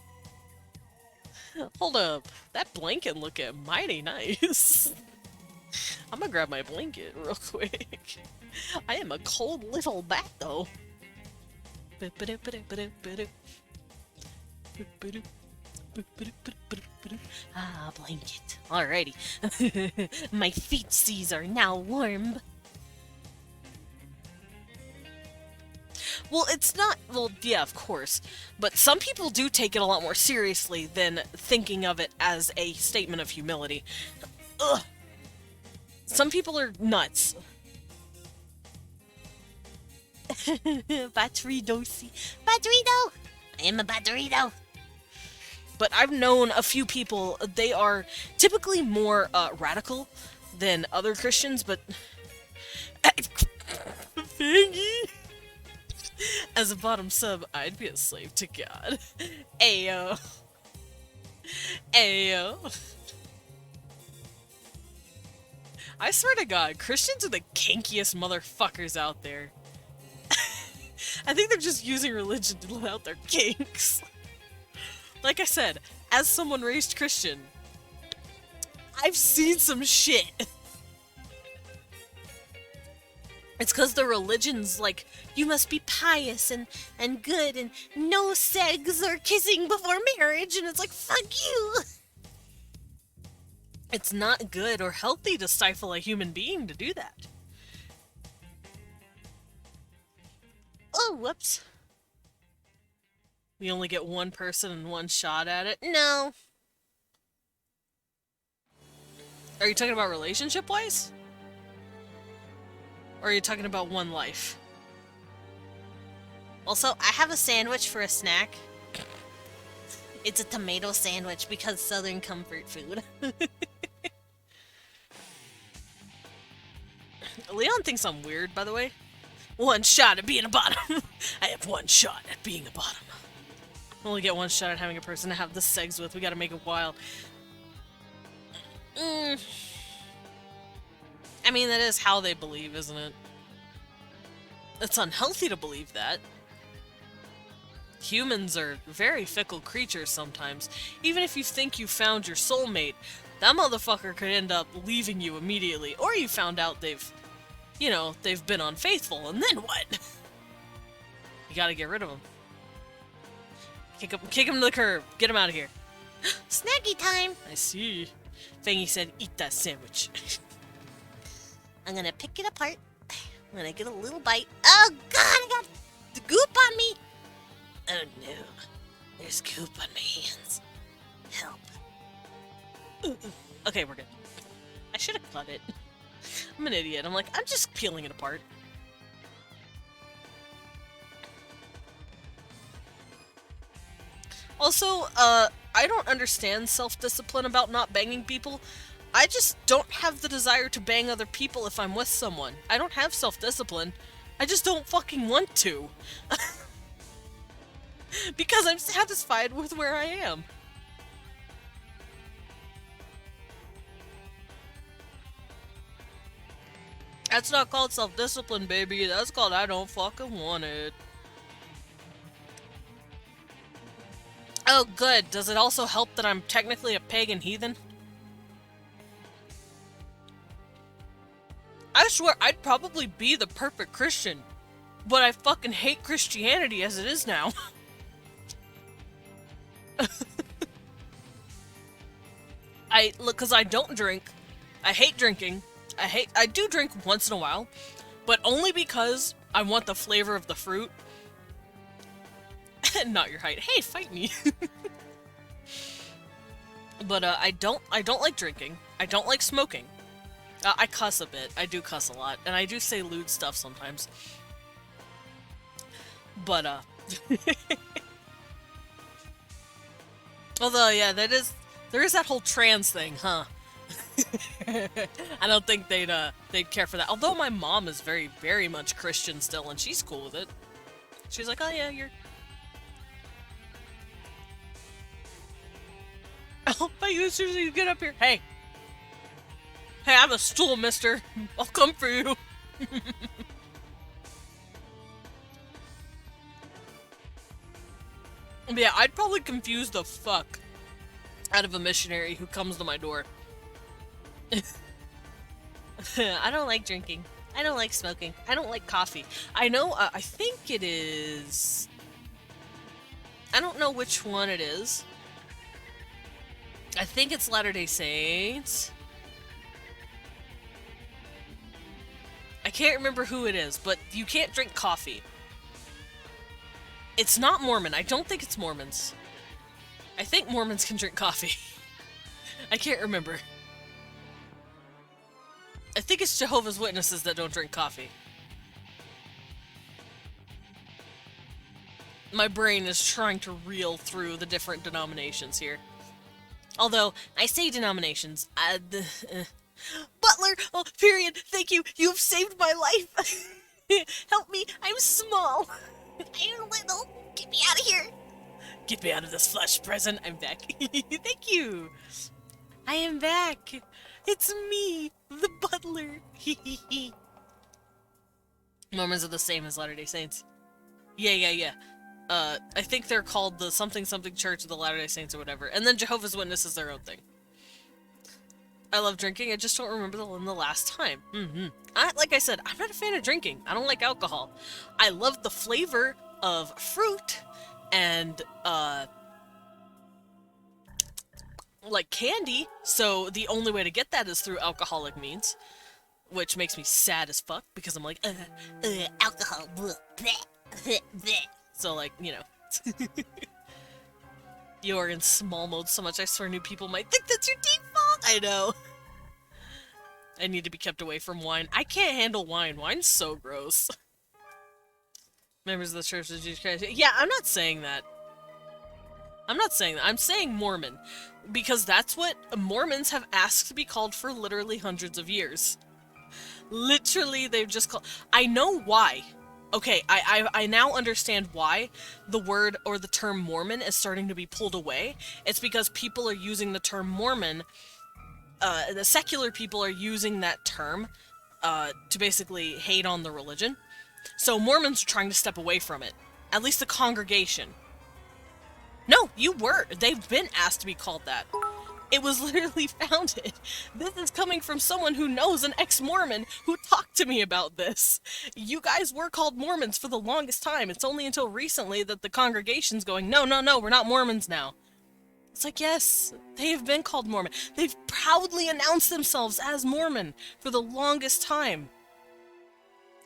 Hold up. That blanket looking mighty nice. I'm gonna grab my blanket real quick. I am a cold little bat, though. Ah, blanket. Alrighty. My feetsies are now warm. Well, it's not... Well, yeah, of course. But some people do take it a lot more seriously than thinking of it as a statement of humility. Ugh. Some people are nuts. Batrito. Batrito! I am a Batrito! But I've known a few people, they are typically more radical than other Christians, but... Figgy! As a bottom sub, I'd be a slave to God. Ayo. Ayo. I swear to God, Christians are the kinkiest motherfuckers out there. I think they're just using religion to let out their kinks. Like I said, as someone raised Christian, I've seen some shit. It's because the religion's like, you must be pious and good and no sex or kissing before marriage, and it's like, fuck you! It's not good or healthy to stifle a human being to do that. Oh, whoops. We only get one person and one shot at it? No. Are you talking about relationship-wise? Or are you talking about one life? Also, I have a sandwich for a snack. It's a tomato sandwich because Southern comfort food. Leon thinks I'm weird, by the way. One shot at being a bottom. I have one shot at being a bottom. I only get one shot at having a person to have the segs with. We gotta make it wild. I mean, that is how they believe, isn't it? It's unhealthy to believe that. Humans are very fickle creatures sometimes. Even if you think you found your soulmate, that motherfucker could end up leaving you immediately. Or you found out they've been unfaithful, and then what? You gotta get rid of them. Kick him to the curb. Get him out of here. Snacky time! I see. Fangy said, eat that sandwich. I'm gonna pick it apart. I'm gonna get a little bite. Oh god, I got the goop on me! Oh no, there's goop on my hands. Help. Okay, we're good. I should have cut it. I'm an idiot. I'm like, I'm just peeling it apart. Also, I don't understand self-discipline about not banging people. I just don't have the desire to bang other people if I'm with someone. I don't have self-discipline. I just don't fucking want to. Because I'm satisfied with where I am. That's not called self-discipline, baby. That's called I don't fucking want it. Oh, good. Does it also help that I'm technically a pagan heathen? I swear, I'd probably be the perfect Christian. But I fucking hate Christianity as it is now. Because I don't drink. I hate drinking. I do drink once in a while. But only because I want the flavor of the fruit. Not your height. Hey, fight me. But I don't like drinking. I don't like smoking. I cuss a bit. I do cuss a lot, and I do say lewd stuff sometimes. But although yeah, there is that whole trans thing, huh? I don't think they'd care for that. Although my mom is very, very much Christian still, and she's cool with it. She's like, oh yeah, you're. I'll fight you as soon as you get up here. Hey! Hey, I have a stool, mister. I'll come for you. Yeah, I'd probably confuse the fuck out of a missionary who comes to my door. I don't like drinking. I don't like smoking. I don't like coffee. I know, I think it is... I don't know which one it is. I think it's Latter-day Saints. I can't remember who it is, but you can't drink coffee. It's not Mormon. I don't think it's Mormons. I think Mormons can drink coffee. I can't remember. I think it's Jehovah's Witnesses that don't drink coffee. My brain is trying to reel through the different denominations here. Although, I say denominations, Butler! Oh, period! Thank you! You have saved my life! Help me! I'm small! I'm little! Get me out of here! Get me out of this flesh present! I'm back. Thank you! I am back! It's me! The Butler! Mormons are the same as Latter-day Saints. Yeah. I think they're called the something church of the Latter-day Saints or whatever. And then Jehovah's Witness is their own thing. I love drinking, I just don't remember the last time. Like I said, I'm not a fan of drinking. I don't like alcohol. I love the flavor of fruit and, like candy, so the only way to get that is through alcoholic means. Which makes me sad as fuck, because I'm like, alcohol, bleh, bleh, bleh. So, like, you know. You're in small mode so much, I swear new people might think that's your default! I know. I need to be kept away from wine. I can't handle wine. Wine's so gross. Members of the Church of Jesus Christ. Yeah, I'm not saying that. I'm not saying that. I'm saying Mormon. Because that's what Mormons have asked to be called for literally hundreds of years. Literally, they've just called... I know why. Okay, I now understand why the word or the term Mormon is starting to be pulled away. It's because people are using the term Mormon, the secular people are using that term to basically hate on the religion. So Mormons are trying to step away from it. At least the congregation. They've been asked to be called that. It was literally founded. This is coming from someone who knows an ex-Mormon who talked to me about this. You guys were called Mormons for the longest time. It's only until recently that the congregation's going, no, no, no, we're not Mormons now. It's like, yes, they have been called Mormon. They've proudly announced themselves as Mormon for the longest time.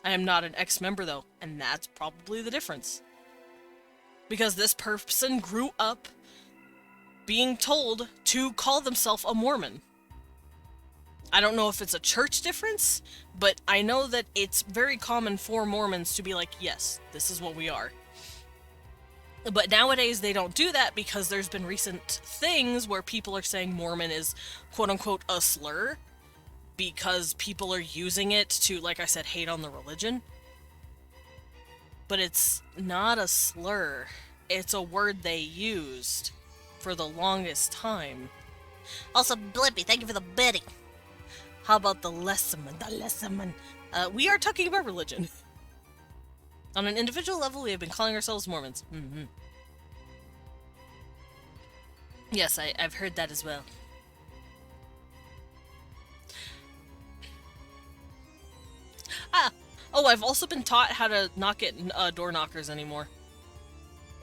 I am not an ex-member, though, and that's probably the difference. Because this person grew up being told to call themselves a Mormon. I don't know if it's a church difference, but I know that it's very common for Mormons to be like, yes, this is what we are. But nowadays they don't do that because there's been recent things where people are saying Mormon is quote-unquote a slur because people are using it to, like I said, hate on the religion. But it's not a slur. It's a word they used for the longest time. Also, Blippy, thank you for the bidding. How about the lesson? We are talking about religion. On an individual level, we have been calling ourselves Mormons. Mm-hmm. Yes, I've heard that as well. Oh, I've also been taught how to not get door knockers anymore.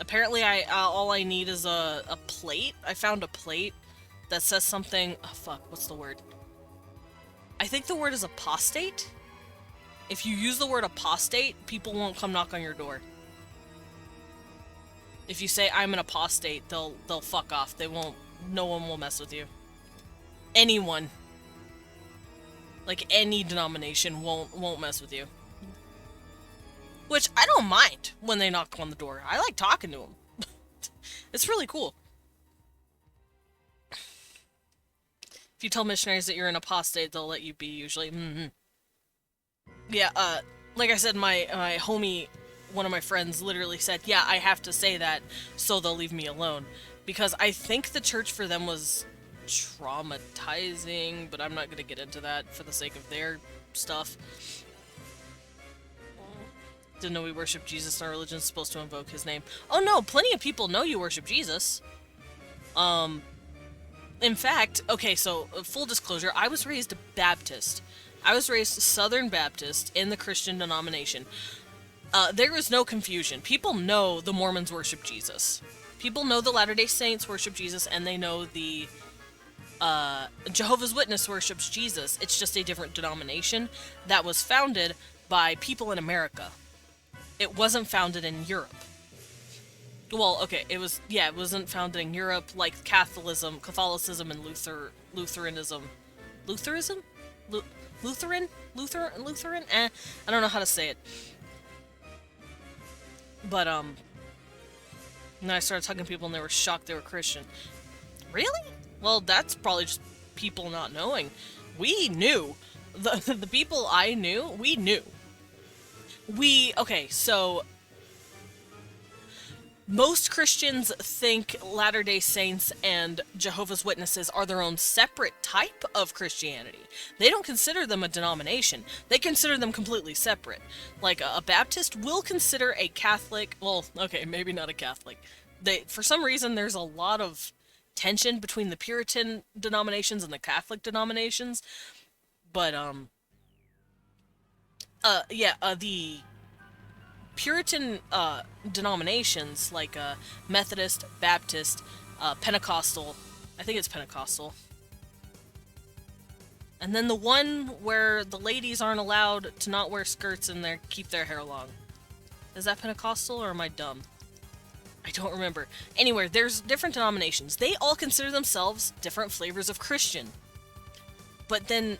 Apparently, all I need is a plate. I found a plate that says something... Oh, fuck, what's the word? I think the word is apostate. If you use the word apostate, people won't come knock on your door. If you say, I'm an apostate, they'll fuck off. They won't... No one will mess with you. Anyone. Like, any denomination won't mess with you. Which, I don't mind when they knock on the door. I like talking to them. It's really cool. If you tell missionaries that you're an apostate, they'll let you be, usually. Mm-hmm. Yeah, like I said, my homie, one of my friends, literally said, yeah, I have to say that so they'll leave me alone. Because I think the church for them was traumatizing, but I'm not going to get into that for the sake of their stuff. Didn't know we worship Jesus and our religion's supposed to invoke his name. Oh no, plenty of people know you worship Jesus. In fact, okay, so full disclosure, I was raised Baptist. I was raised Southern Baptist in the Christian denomination. There is no confusion. People know the Mormons worship Jesus. People know the Latter-day Saints worship Jesus, and they know the Jehovah's Witness worships Jesus. It's just a different denomination that was founded by people in America. It wasn't founded in Europe. Well, okay, it wasn't founded in Europe like Catholicism and Lutheranism. Lutheranism? Lutheran? I don't know how to say it. But, then I started talking to people and they were shocked they were Christian. Really? Well, that's probably just people not knowing. We knew. The people I knew, we knew. Okay, so most Christians think Latter-day Saints and Jehovah's Witnesses are their own separate type of Christianity. They don't consider them a denomination. They consider them completely separate. Like, a Baptist will consider a Catholic... Well, okay, maybe not a Catholic. For some reason, there's a lot of tension between the Puritan denominations and the Catholic denominations. But, the Puritan denominations, like Methodist, Baptist, Pentecostal, I think it's Pentecostal, and then the one where the ladies aren't allowed to not wear skirts and keep their hair long. Is that Pentecostal, or am I dumb? I don't remember. Anyway, there's different denominations. They all consider themselves different flavors of Christian. But then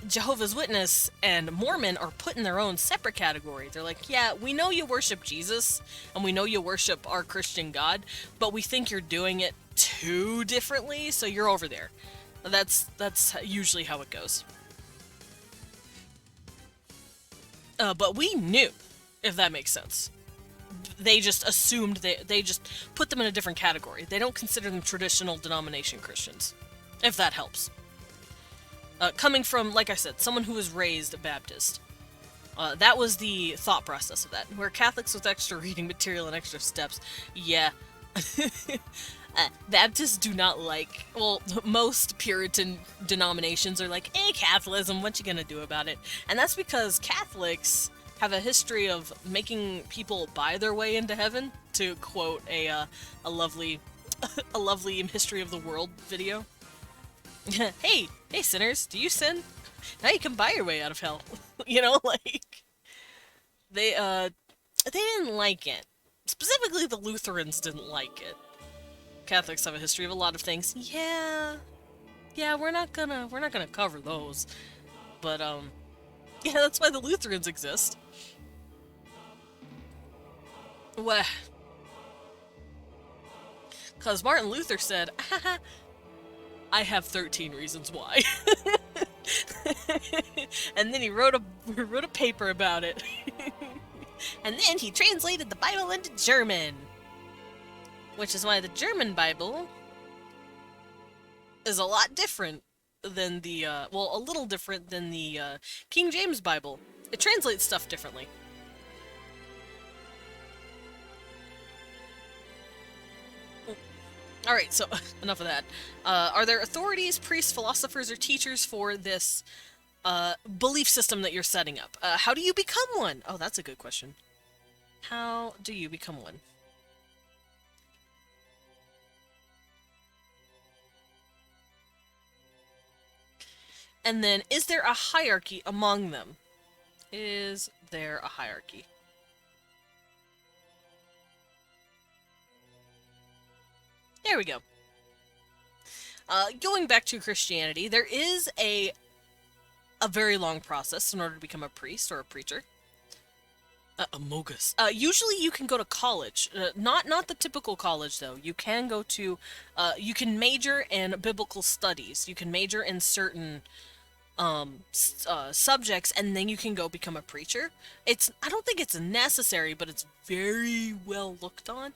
Jehovah's Witness and Mormon are put in their own separate category. They're like, yeah, we know you worship Jesus, and we know you worship our Christian God, but we think you're doing it too differently, so you're over there. That's usually how it goes. But we knew, if that makes sense. They just assumed they just put them in a different category. They don't consider them traditional denomination Christians, if that helps. Coming from, like I said, someone who was raised Baptist. That was the thought process of that. We're Catholics with extra reading material and extra steps. Yeah. Baptists do not like, well, most Puritan denominations are like, hey, Catholicism, what you gonna do about it? And that's because Catholics have a history of making people buy their way into heaven, to quote a lovely, a lovely History of the World video. Hey, sinners, do you sin? Now you can buy your way out of hell. You know, like, they didn't like it. Specifically, the Lutherans didn't like it. Catholics have a history of a lot of things. Yeah, we're not gonna cover those. But yeah, that's why the Lutherans exist. What? Because Martin Luther said, I have 13 reasons why. And then he wrote a paper about it. And then he translated the Bible into German. Which is why the German Bible is a lot different than the, well, a little different than the King James Bible. It translates stuff differently. Alright, so, enough of that. Are there authorities, priests, philosophers, or teachers for this belief system that you're setting up? How do you become one? Oh, that's a good question. How do you become one? And then, is there a hierarchy among them? Is there a hierarchy? There we go. Going back to Christianity, there is a very long process in order to become a priest or a preacher. A mogus. Usually you can go to college. Not the typical college, though. You can go to... you can major in biblical studies. You can major in certain subjects, and then you can go become a preacher. I don't think it's necessary, but it's very well looked on.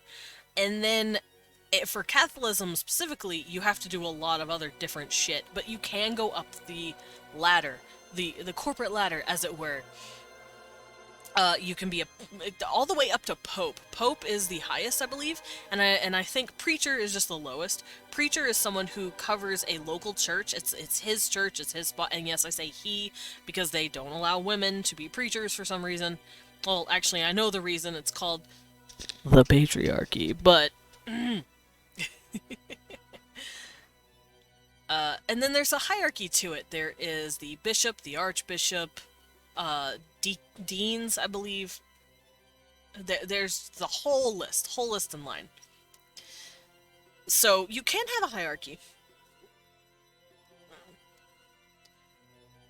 And then... for Catholicism specifically, you have to do a lot of other different shit, but you can go up the ladder, the corporate ladder, as it were. You can be all the way up to Pope. Pope is the highest, I believe, and I think Preacher is just the lowest. Preacher is someone who covers a local church. It's his church, it's his spot, and yes, I say he because they don't allow women to be preachers for some reason. Well, actually, I know the reason. It's called the patriarchy, but... and then there's a hierarchy to it. There is the bishop, the archbishop, deans, I believe. There's the whole list in line. So you can have a hierarchy.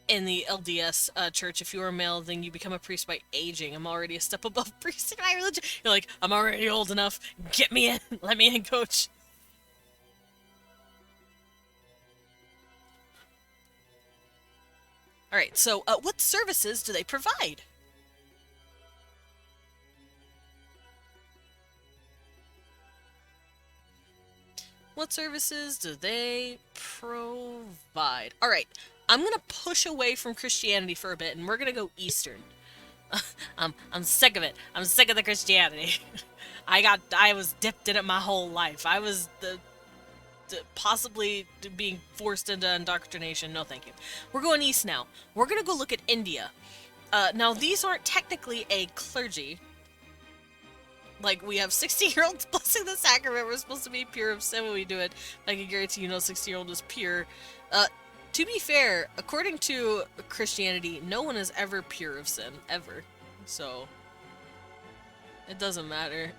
In the LDS church, if you are a male, then you become a priest by aging. I'm already a step above priest in my religion. You're like, I'm already old enough. Get me in. Let me in, coach. Alright, so what services do they provide? What services do they provide? Alright, I'm gonna push away from Christianity for a bit, and we're gonna go Eastern. I'm sick of it. I'm sick of the Christianity. I was dipped in it my whole life. I was possibly being forced into indoctrination. No, thank you. We're going east now. We're gonna go look at India. Now, these aren't technically a clergy. Like, we have 60-year-olds blessing the sacrament. We're supposed to be pure of sin when we do it. I can guarantee you no 60-year-old is pure. To be fair, according to Christianity, no one is ever pure of sin. Ever. So, it doesn't matter.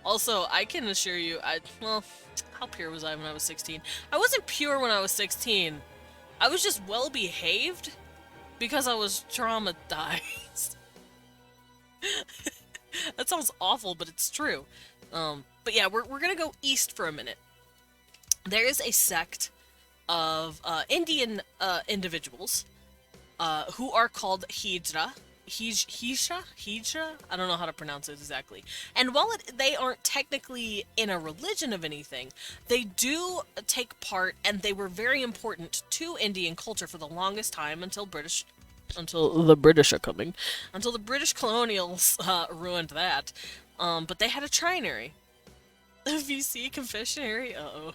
Also, I can assure you, well, how pure was I when I was 16? I wasn't pure when I was 16. I was just well-behaved because I was traumatized. That sounds awful, but it's true. But yeah, we're gonna go east for a minute. There is a sect of Indian individuals who are called Hijra. Hijra? I don't know how to pronounce it exactly. And while they aren't technically in a religion of anything, they do take part, and they were very important to Indian culture for the longest time until the British are coming. Until the British colonials ruined that. But they had a trinary. VC confessionary? Uh-oh.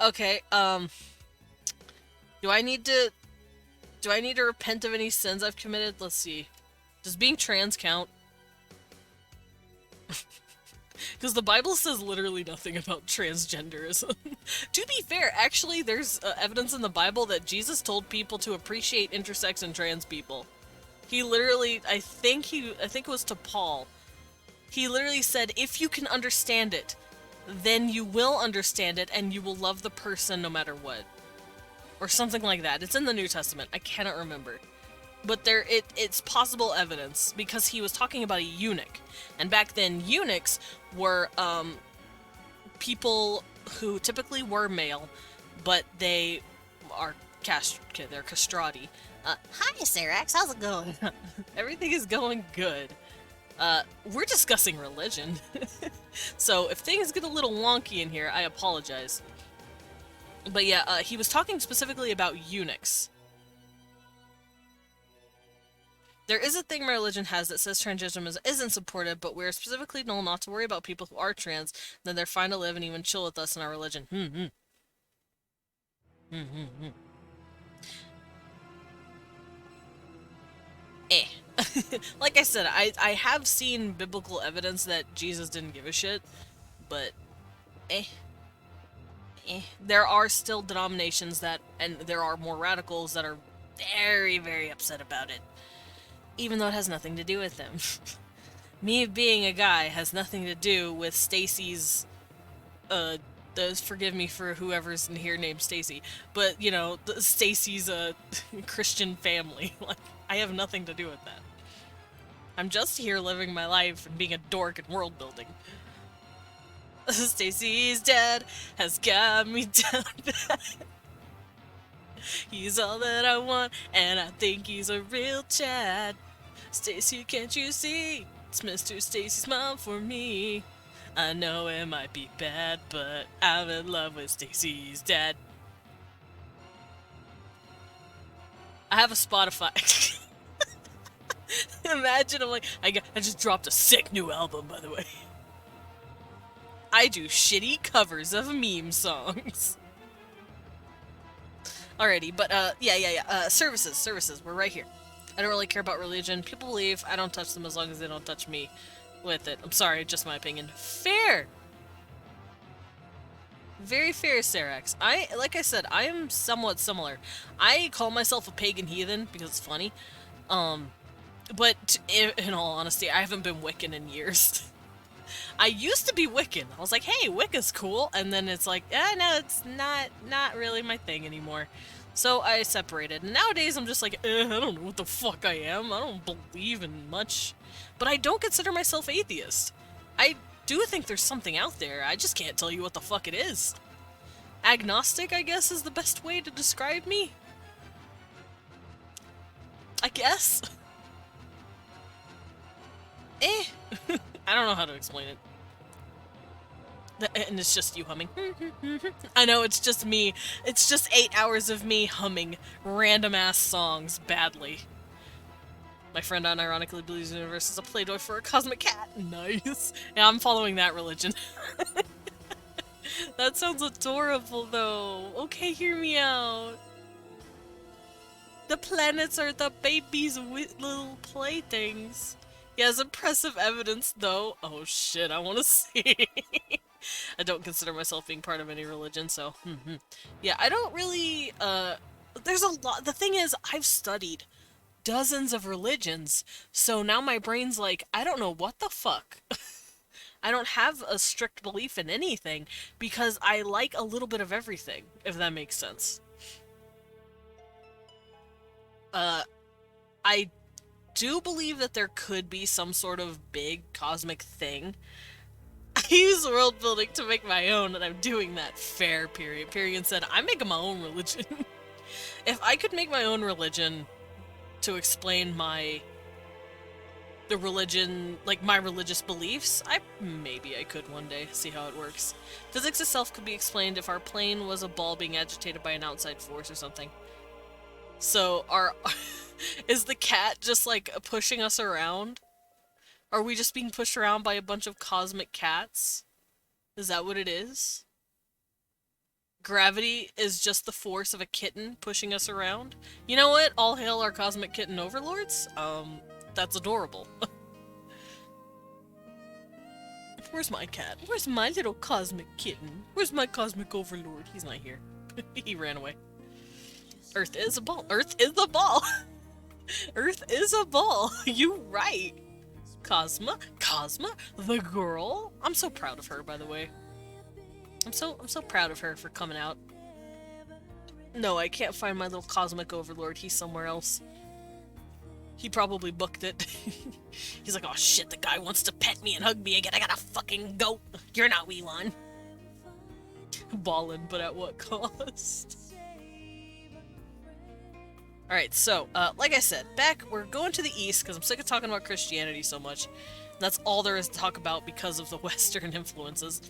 Okay, do I need to... Do I need to repent of any sins I've committed? Let's see. Does being trans count? Because the Bible says literally nothing about transgenderism. To be fair, actually, there's evidence in the Bible that Jesus told people to appreciate intersex and trans people. He literally, I think it was to Paul. He literally said, if you can understand it, then you will understand it and you will love the person no matter what. Or something like that. It's in the New Testament. I cannot remember. But it's possible evidence because he was talking about a eunuch. And back then, eunuchs were people who typically were male, but they are they're castrati. Hi, Sarax. How's it going? Everything is going good. We're discussing religion. So if things get a little wonky in here, I apologize. But yeah, he was talking specifically about eunuchs. There is a thing my religion has that says transgenderism isn't supported, but we're specifically told not to worry about people who are trans, then they're fine to live and even chill with us in our religion. Like I said, I have seen biblical evidence that Jesus didn't give a shit, but there are still denominations that, and there are more radicals that are very, very upset about it. Even though it has nothing to do with them. Me being a guy has nothing to do with Stacy's, forgive me for whoever's in here named Stacy, but, you know, Stacy's, Christian family. Like, I have nothing to do with that. I'm just here living my life and being a dork and world building. Stacy's dad has got me down bad. He's all that I want, and I think he's a real Chad. Stacy, can't you see? It's Mr. Stacy's mom for me. I know it might be bad, but I'm in love with Stacy's dad. I have a Spotify. Imagine I'm like, I just dropped a sick new album, by the way. I do shitty covers of meme songs. Alrighty, but services, we're right here. I don't really care about religion. People believe, I don't touch them as long as they don't touch me with it. I'm sorry, just my opinion. Fair! Very fair, Sarax. Like I said, I am somewhat similar. I call myself a pagan heathen because it's funny. But in all honesty, I haven't been Wiccan in years. I used to be Wiccan. I was like, hey, Wicca's cool. And then it's like, no, it's not really my thing anymore. So I separated. And nowadays I'm just like, I don't know what the fuck I am. I don't believe in much. But I don't consider myself atheist. I do think there's something out there. I just can't tell you what the fuck it is. Agnostic, I guess, is the best way to describe me. I guess. I don't know how to explain it. And it's just you humming. I know, it's just me. It's just 8 hours of me humming random-ass songs badly. My friend unironically believes the universe is a Playboy for a cosmic cat. Nice. Yeah, I'm following that religion. That sounds adorable, though. Okay, hear me out. The planets are the baby's little playthings. He has impressive evidence, though. Oh shit, I want to see. I don't consider myself being part of any religion, so... Yeah, I don't really, there's a lot... The thing is, I've studied dozens of religions, so now my brain's like, I don't know what the fuck. I don't have a strict belief in anything, because I like a little bit of everything, if that makes sense. I do believe that there could be some sort of big cosmic thing. I use world building to make my own, and I'm doing that. Fair, period. Period said, I'm making my own religion. If I could make my own religion to explain the religion, like my religious beliefs, maybe I could one day, see how it works. Physics itself could be explained if our plane was a ball being agitated by an outside force or something. So, is the cat just, like, pushing us around? Are we just being pushed around by a bunch of cosmic cats? Is that what it is? Gravity is just the force of a kitten pushing us around? You know what? All hail our cosmic kitten overlords? That's adorable. Where's my cat? Where's my little cosmic kitten? Where's my cosmic overlord? He's not here. He ran away. Earth is a ball. Earth is a ball. Earth is a ball. You right. Cosma, the girl. I'm so proud of her, by the way. I'm so proud of her for coming out. No, I can't find my little cosmic overlord. He's somewhere else. He probably booked it. He's like, oh shit, the guy wants to pet me and hug me again. I gotta fucking go. You're not wee one. Ballin', but at what cost? Alright, so, like I said, we're going to the east because I'm sick of talking about Christianity so much. That's all there is to talk about because of the Western influences.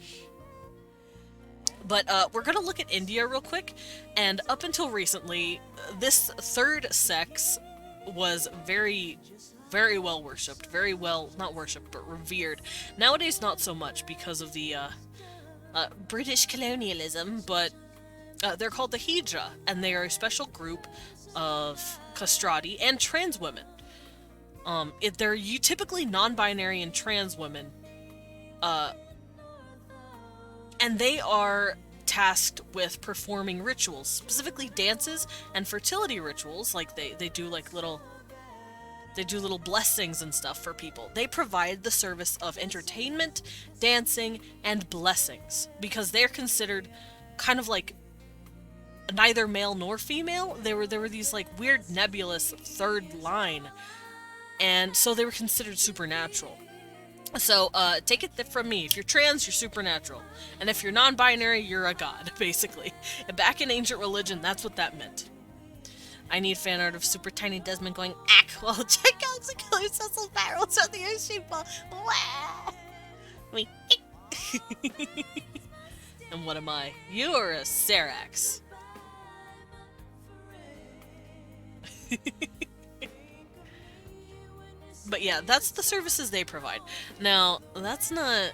But we're going to look at India real quick, and up until recently, this third sex was very, very well worshipped. Very well, not worshipped, but revered. Nowadays, not so much because of the British colonialism, but they're called the Hijra, and they are a special group of castrati and trans women. They're typically non-binary and trans women, and they are tasked with performing rituals, specifically dances and fertility rituals. Like they do like little blessings and stuff for people. They provide the service of entertainment, dancing, and blessings because they're considered kind of like neither male nor female. There were these like weird nebulous third line, and so they were considered supernatural. So, take it from me. If you're trans, you're supernatural. And if you're non-binary, you're a god, basically. And back in ancient religion, that's what that meant. I need fan art of super tiny Desmond going, ack, while check out the killer Cecil barrels on the ocean ball. Wah! Me. And what am I? You are a Serax. But yeah, that's the services they provide. Now, that's not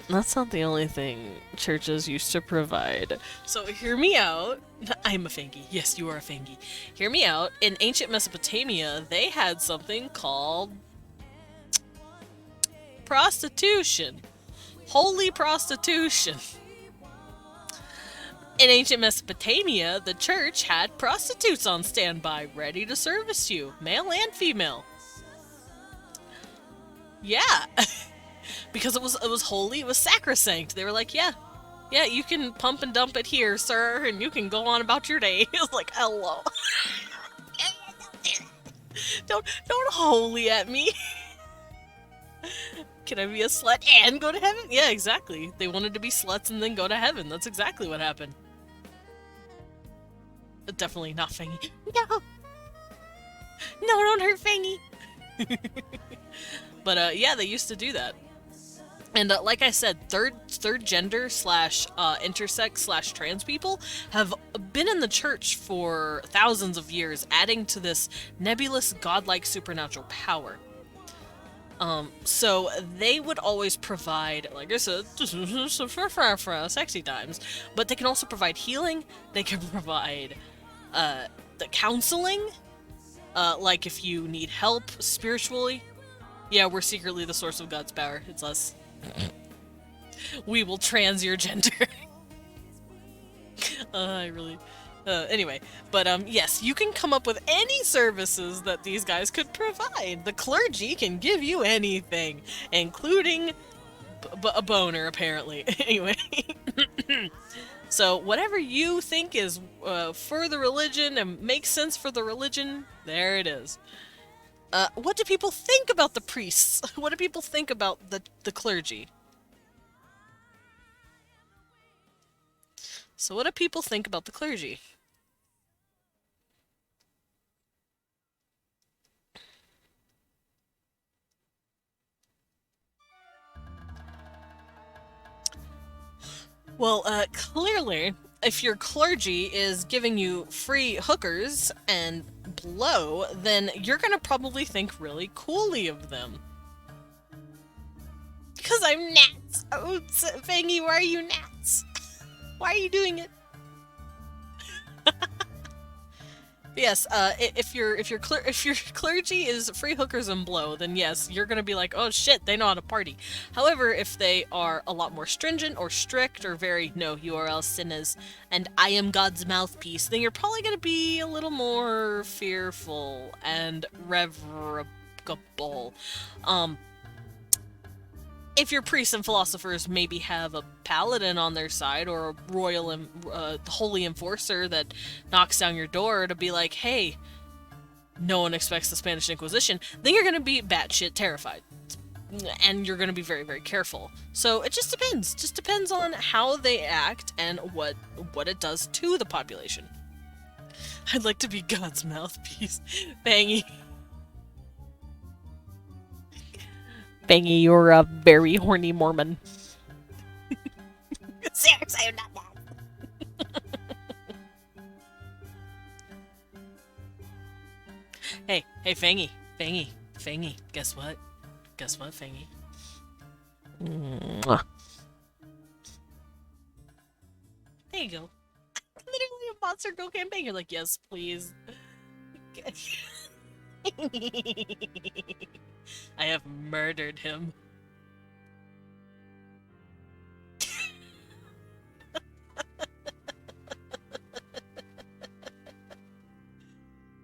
the only thing churches used to provide. So hear me out. I'm a Fangi. Yes, you are a Fangi. Hear me out. In ancient Mesopotamia, they had something called prostitution. Holy prostitution. In ancient Mesopotamia, the church had prostitutes on standby, ready to service you, male and female. Yeah, because it was holy, it was sacrosanct. They were like, yeah, you can pump and dump it here, sir, and you can go on about your day. It was like, hello. Don't holy at me. Can I be a slut and go to heaven? Yeah, exactly. They wanted to be sluts and then go to heaven. That's exactly what happened. Definitely not Fangy. No, don't hurt Fangy. But yeah, they used to do that. And like I said, third gender / intersex / trans people have been in the church for thousands of years, adding to this nebulous godlike supernatural power. So they would always provide, like I said, sexy times, but they can also provide healing. They can provide the counseling, like if you need help spiritually. Yeah, we're secretly the source of God's power. It's us. We will trans your gender. Anyway, but yes, you can come up with any services that these guys could provide. The clergy can give you anything, including a boner, apparently. Anyway. So whatever you think is for the religion and makes sense for the religion, there it is. What do people think about the priests? What do people think about the clergy? So what do people think about the clergy? Well, clearly, if your clergy is giving you free hookers and blow, then you're gonna probably think really coolly of them. Because I'm Nats. Oh, Fangy, why are you Nats? Why are you doing it? Yes, if your clergy is free hookers and blow, then yes, you're gonna be like, oh shit, they know how to party. However, if they are a lot more stringent or strict or very no, you are all sinners and I am God's mouthpiece, then you're probably gonna be a little more fearful and reverable. If your priests and philosophers maybe have a paladin on their side or a royal holy enforcer that knocks down your door to be like, hey, no one expects the Spanish Inquisition, then you're going to be batshit terrified. And you're going to be very, very careful. So it just depends. Just depends on how they act and what it does to the population. I'd like to be God's mouthpiece. Bangy. Bangy, you're a very horny Mormon. Seriously, I'm not that. Hey, Fangy, guess what? Guess what, Fangy? Mwah. There you go. Literally a Monster Girl campaign. You're like, yes, please. I have murdered him.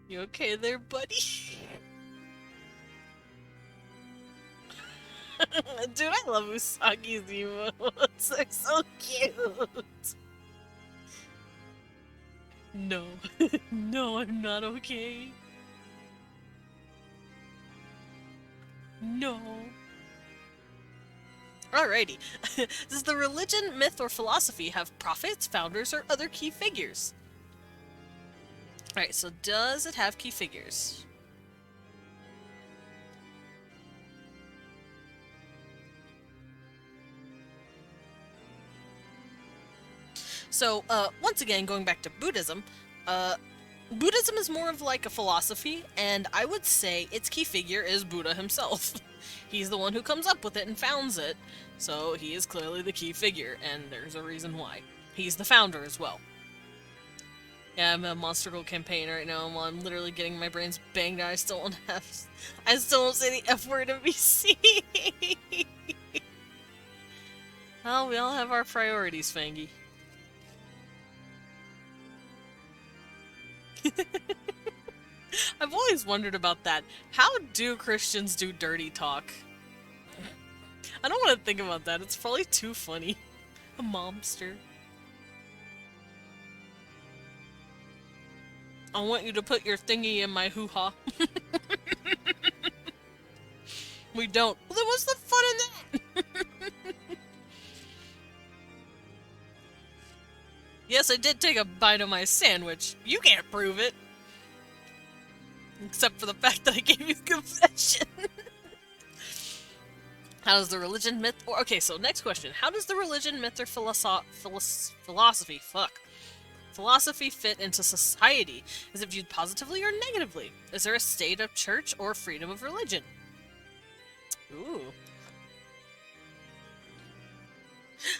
You okay there, buddy? Dude, I love Usagi's emotes. They're so cute. No. No, I'm not okay. No. Alrighty. Does the religion, myth, or philosophy have prophets, founders, or other key figures? Alright, so does it have key figures? So, once again, going back to Buddhism, Buddhism is more of like a philosophy, and I would say its key figure is Buddha himself. He's the one who comes up with it and founds it, so he is clearly the key figure, and there's a reason why. He's the founder as well. Yeah, I'm a Monster Girl campaign right now, while I'm literally getting my brains banged out. I still won't say the F word in VC. Well, we all have our priorities, Fangy. I've always wondered about that. How do Christians do dirty talk? I don't want to think about that. It's probably too funny. A momster. I want you to put your thingy in my hoo-ha. We don't. Well, then what's the fun in that? Yes, I did take a bite of my sandwich. You can't prove it. Except for the fact that I gave you confession. How does the religion, myth, or... Okay, so next question. How does the religion, myth, or philosophy fit into society? Is it viewed positively or negatively? Is there a state of church or freedom of religion? Ooh.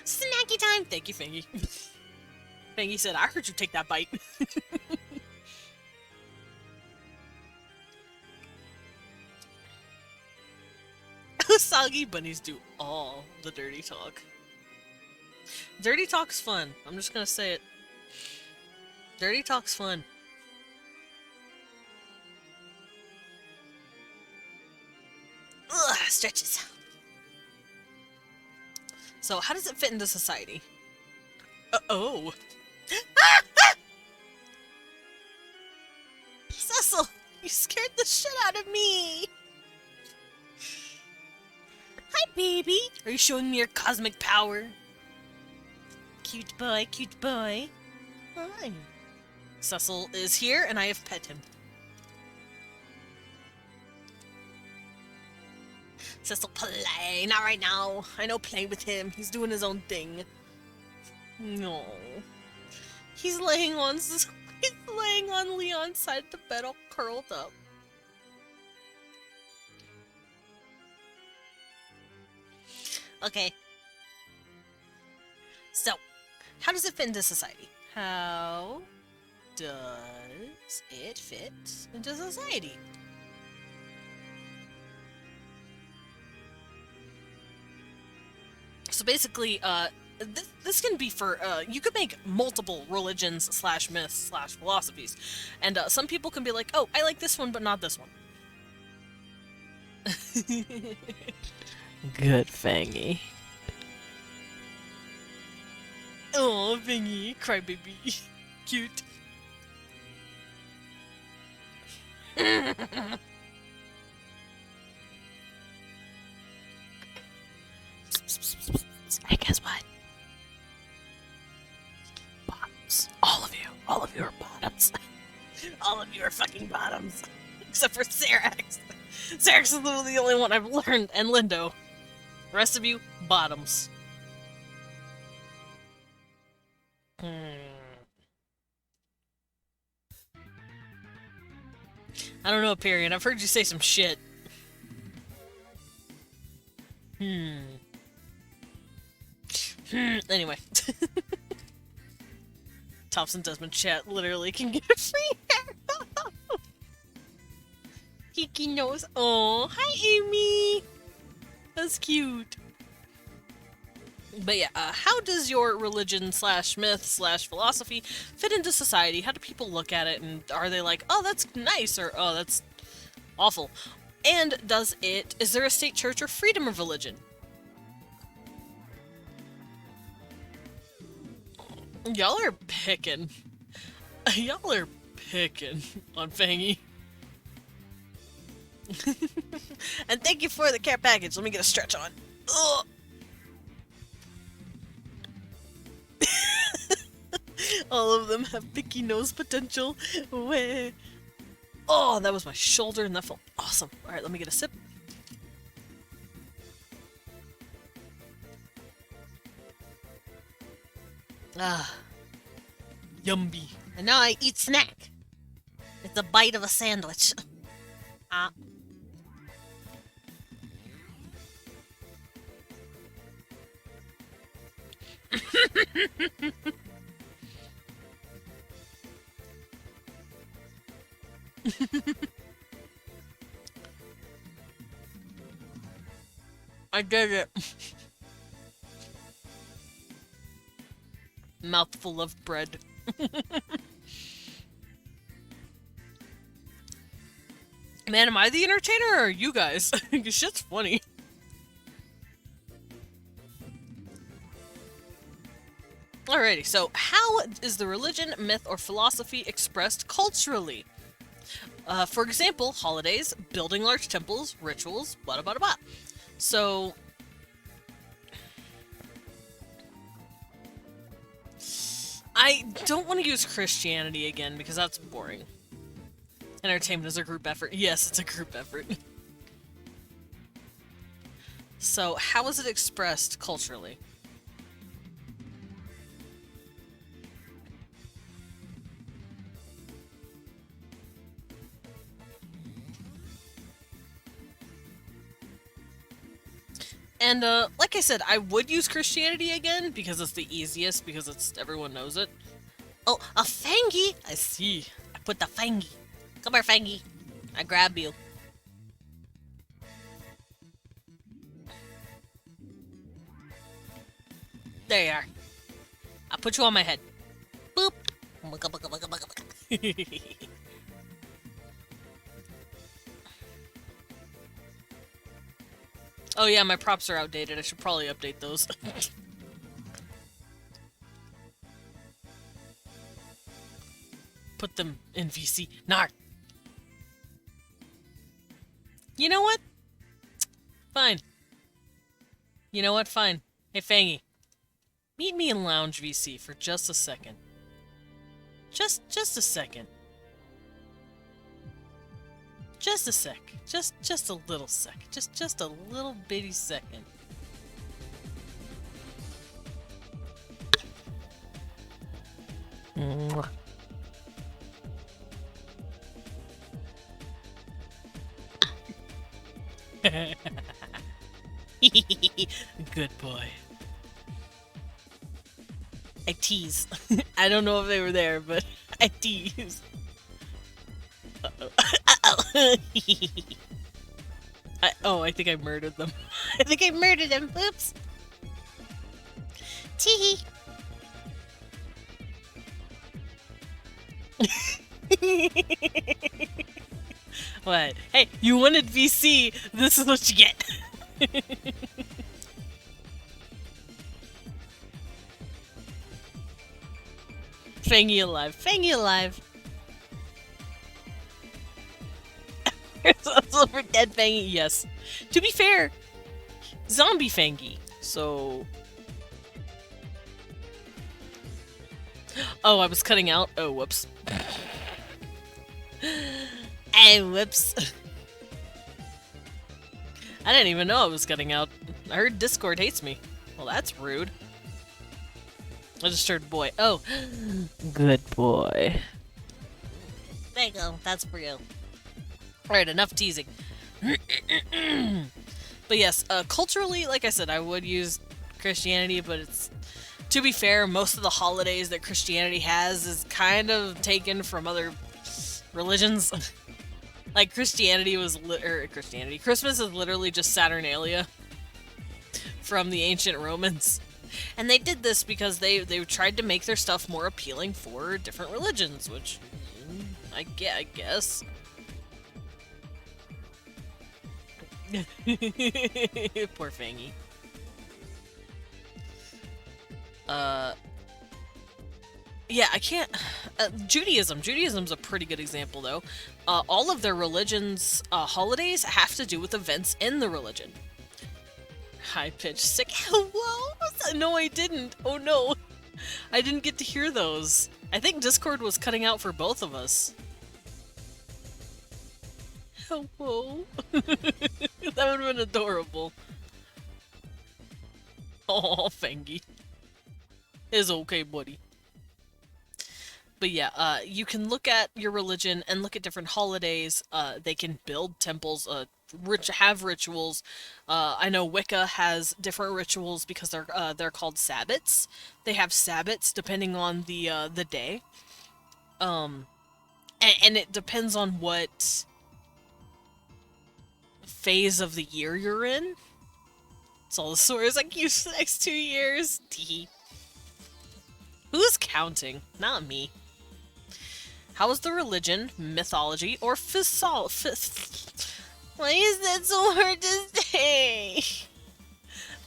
Snacky time! Thank you, Fangy. Fangy said, I heard you take that bite. Soggy bunnies do all the dirty talk. Dirty talk's fun. I'm just gonna say it. Dirty talk's fun. Ugh, stretches. So, how does it fit into society? Oh. Cecil, you scared the shit out of me. Hi, baby. Are you showing me your cosmic power? Cute boy, cute boy. Hi. Cecil is here, and I have pet him. Cecil, play. Not right now. I know, play with him. He's doing his own thing. No. He's laying on Leon's side of the bed, all curled up. Okay. So, how does it fit into society? How does it fit into society? So basically, this can be for, you could make multiple religions slash myths slash philosophies. And some people can be like, oh, I like this one, but not this one. Good, Fangy. Oh, Fangy, crybaby. Cute. Hey, guess what? Bottoms. All of you are bottoms. All of you are fucking bottoms. Except for Sarax. Sarax is literally the only one I've learned, and Lindo. The rest of you, bottoms. I don't know, Period. I've heard you say some shit. Anyway. Thompson Desmond chat literally can get a free hair. Kiki knows. Oh, hi, Amy. That's cute. But yeah, how does your religion slash myth slash philosophy fit into society? How do people look at it, and are they like, oh, that's nice, or oh, that's awful? And is there a state church or freedom of religion? Y'all are picking. Y'all are picking on Fangy. And thank you for the care package. Let me get a stretch on. Ugh. All of them have picky nose potential. Where? Oh, that was my shoulder and that felt awesome. Alright, let me get a sip. Ah. Yummy. And now I eat snack. It's a bite of a sandwich. Ah. I did it. Mouthful of bread. Man, am I the entertainer or are you guys? Shit's funny. Alrighty, so how is the religion, myth, or philosophy expressed culturally? For example, holidays, building large temples, rituals, blah blah blah blah. So, I don't want to use Christianity again because that's boring. Entertainment is a group effort. Yes, it's a group effort. So, how is it expressed culturally? And, like I said, I would use Christianity again, because it's the easiest, because everyone knows it. Oh, a Fangy! I see. I put the Fangy. Come here, Fangy. I grab you. There you are. I'll put you on my head. Boop. Oh yeah, my props are outdated. I should probably update those. Put them in VC. Nar. You know what? Fine. You know what? Fine. Hey, Fangy. Meet me in Lounge VC for just a second. Just a second. Just a sec. Just a little sec. Just a little bitty second. Mwah. Good boy. I tease. I don't know if they were there, but I tease. Uh-oh. Uh-oh. I think I murdered them. I think I murdered him. Oops. Tee. What? Hey, you wanted VC. This is what you get. Fangy alive. Fangy alive. There's also for dead Fangy, yes. To be fair, zombie Fangy. So... Oh, I was cutting out? Oh, whoops. Oh, whoops. I didn't even know I was cutting out. I heard Discord hates me. Well, that's rude. I just heard boy. Oh. Good boy. There you go. That's for you. Alright, enough teasing. But yes, culturally, like I said, I would use Christianity, but it's... To be fair, most of the holidays that Christianity has is kind of taken from other religions. Like, Christmas is literally just Saturnalia from the ancient Romans. And they did this because they tried to make their stuff more appealing for different religions, which I guess. Poor Fangy. Yeah, I can't... Judaism. Judaism's a pretty good example, though. All of their religions' holidays have to do with events in the religion. High-pitched sick... Whoa! No, I didn't. Oh, no. I didn't get to hear those. I think Discord was cutting out for both of us. Whoa. That would have been adorable. Oh, Fangy. It's okay, buddy. But yeah, you can look at your religion and look at different holidays. They can build temples, have rituals. I know Wicca has different rituals because they're called Sabbats. They have Sabbats depending on the day. And it depends on what phase of the year you're in. It's all the swears I use the next 2 years. Tee. Who's counting? Not me. How is the religion, mythology, or why is that so hard to say?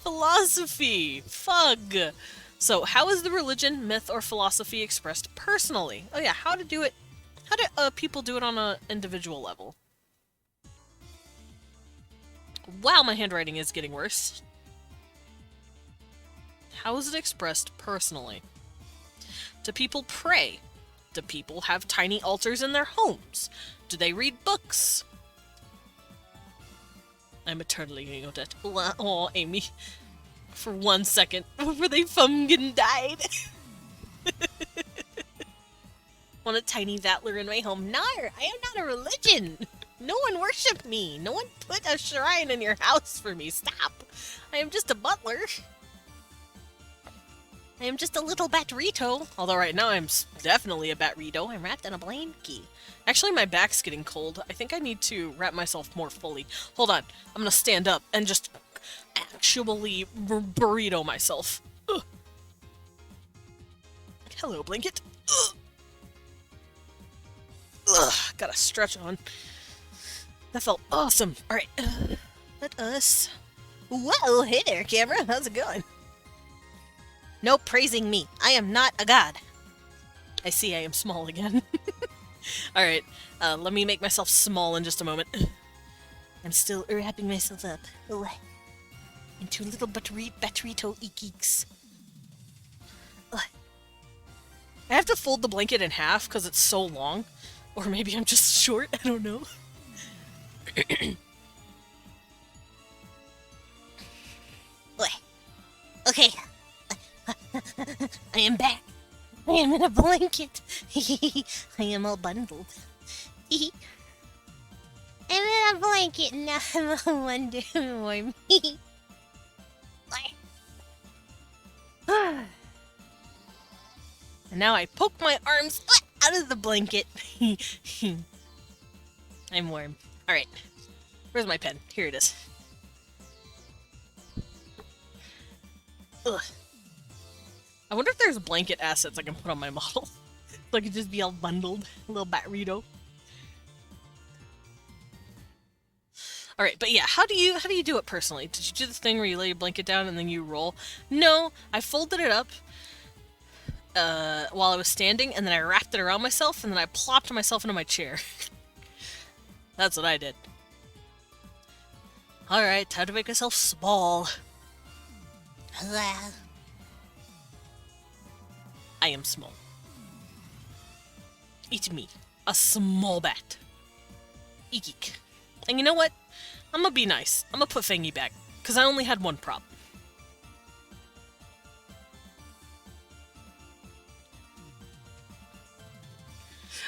Philosophy. Fug. So, how is the religion, myth, or philosophy expressed personally? Oh yeah, how do people do it on an individual level? Wow, my handwriting is getting worse. How is it expressed personally? Do people pray? Do people have tiny altars in their homes? Do they read books? I'm eternally gonna go dead. Oh, Amy. For 1 second, before they fucking died. Want a tiny Vatler in my home? No, I am not a religion. No one worshiped me. No one put a shrine in your house for me. Stop. I am just a butler. I am just a little Batrito. Although right now I'm definitely a Batrito. I'm wrapped in a blankie. Actually, my back's getting cold. I think I need to wrap myself more fully. Hold on. I'm gonna stand up and just actually burrito myself. Ugh. Hello, blanket. Ugh. Ugh, got a stretch on. That felt awesome. Alright, let us... Whoa, hey there, camera. How's it going? No praising me. I am not a god. I see I am small again. Alright, let me make myself small in just a moment. I'm still wrapping myself up. Oh, into little Batrito geeks. I have to fold the blanket in half because it's so long. Or maybe I'm just short, I don't know. Okay. I am back. I am in a blanket. I am all bundled. I'm in a blanket and now I'm a Wonder Woman. And now I poke my arms out of the blanket. I'm warm. Alright. Where's my pen? Here it is. Ugh. I wonder if there's blanket assets I can put on my model. So I could just be all bundled. A little Batrito. Alright, but yeah, how do you do it personally? Did you do the thing where you lay your blanket down and then you roll? No, I folded it up while I was standing, and then I wrapped it around myself, and then I plopped myself into my chair. That's what I did. Alright, time to make myself small. I am small. Eat me. A small bat. Eek. And you know what? I'm gonna be nice. I'm gonna put Fangy back, because I only had one problem.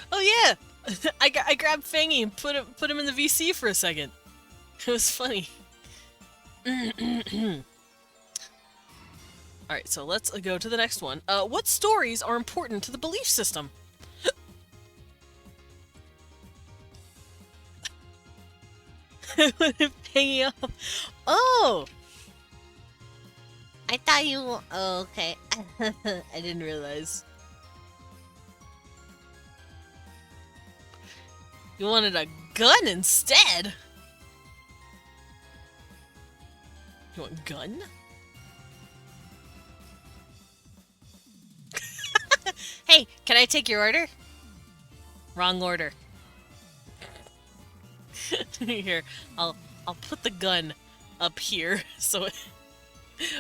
Oh yeah! I grabbed Fangy and put him in the VC for a second. It was funny. Alright, so let's go to the next one. What stories are important to the belief system? Hanging up. Oh! I thought you... Oh, okay. I didn't realize. You wanted a gun instead? You want gun? Hey, can I take your order? Wrong order. Here, I'll put the gun up here, so it...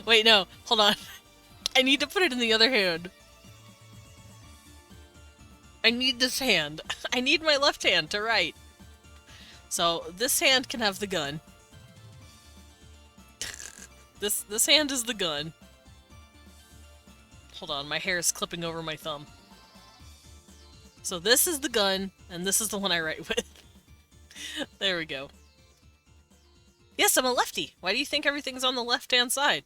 Wait, no, hold on. I need to put it in the other hand. I need this hand. I need my left hand to write. So, this hand can have the gun. This hand is the gun. Hold on, my hair is clipping over my thumb. So this is the gun, and this is the one I write with. There we go. Yes, I'm a lefty. Why do you think everything's on the left-hand side?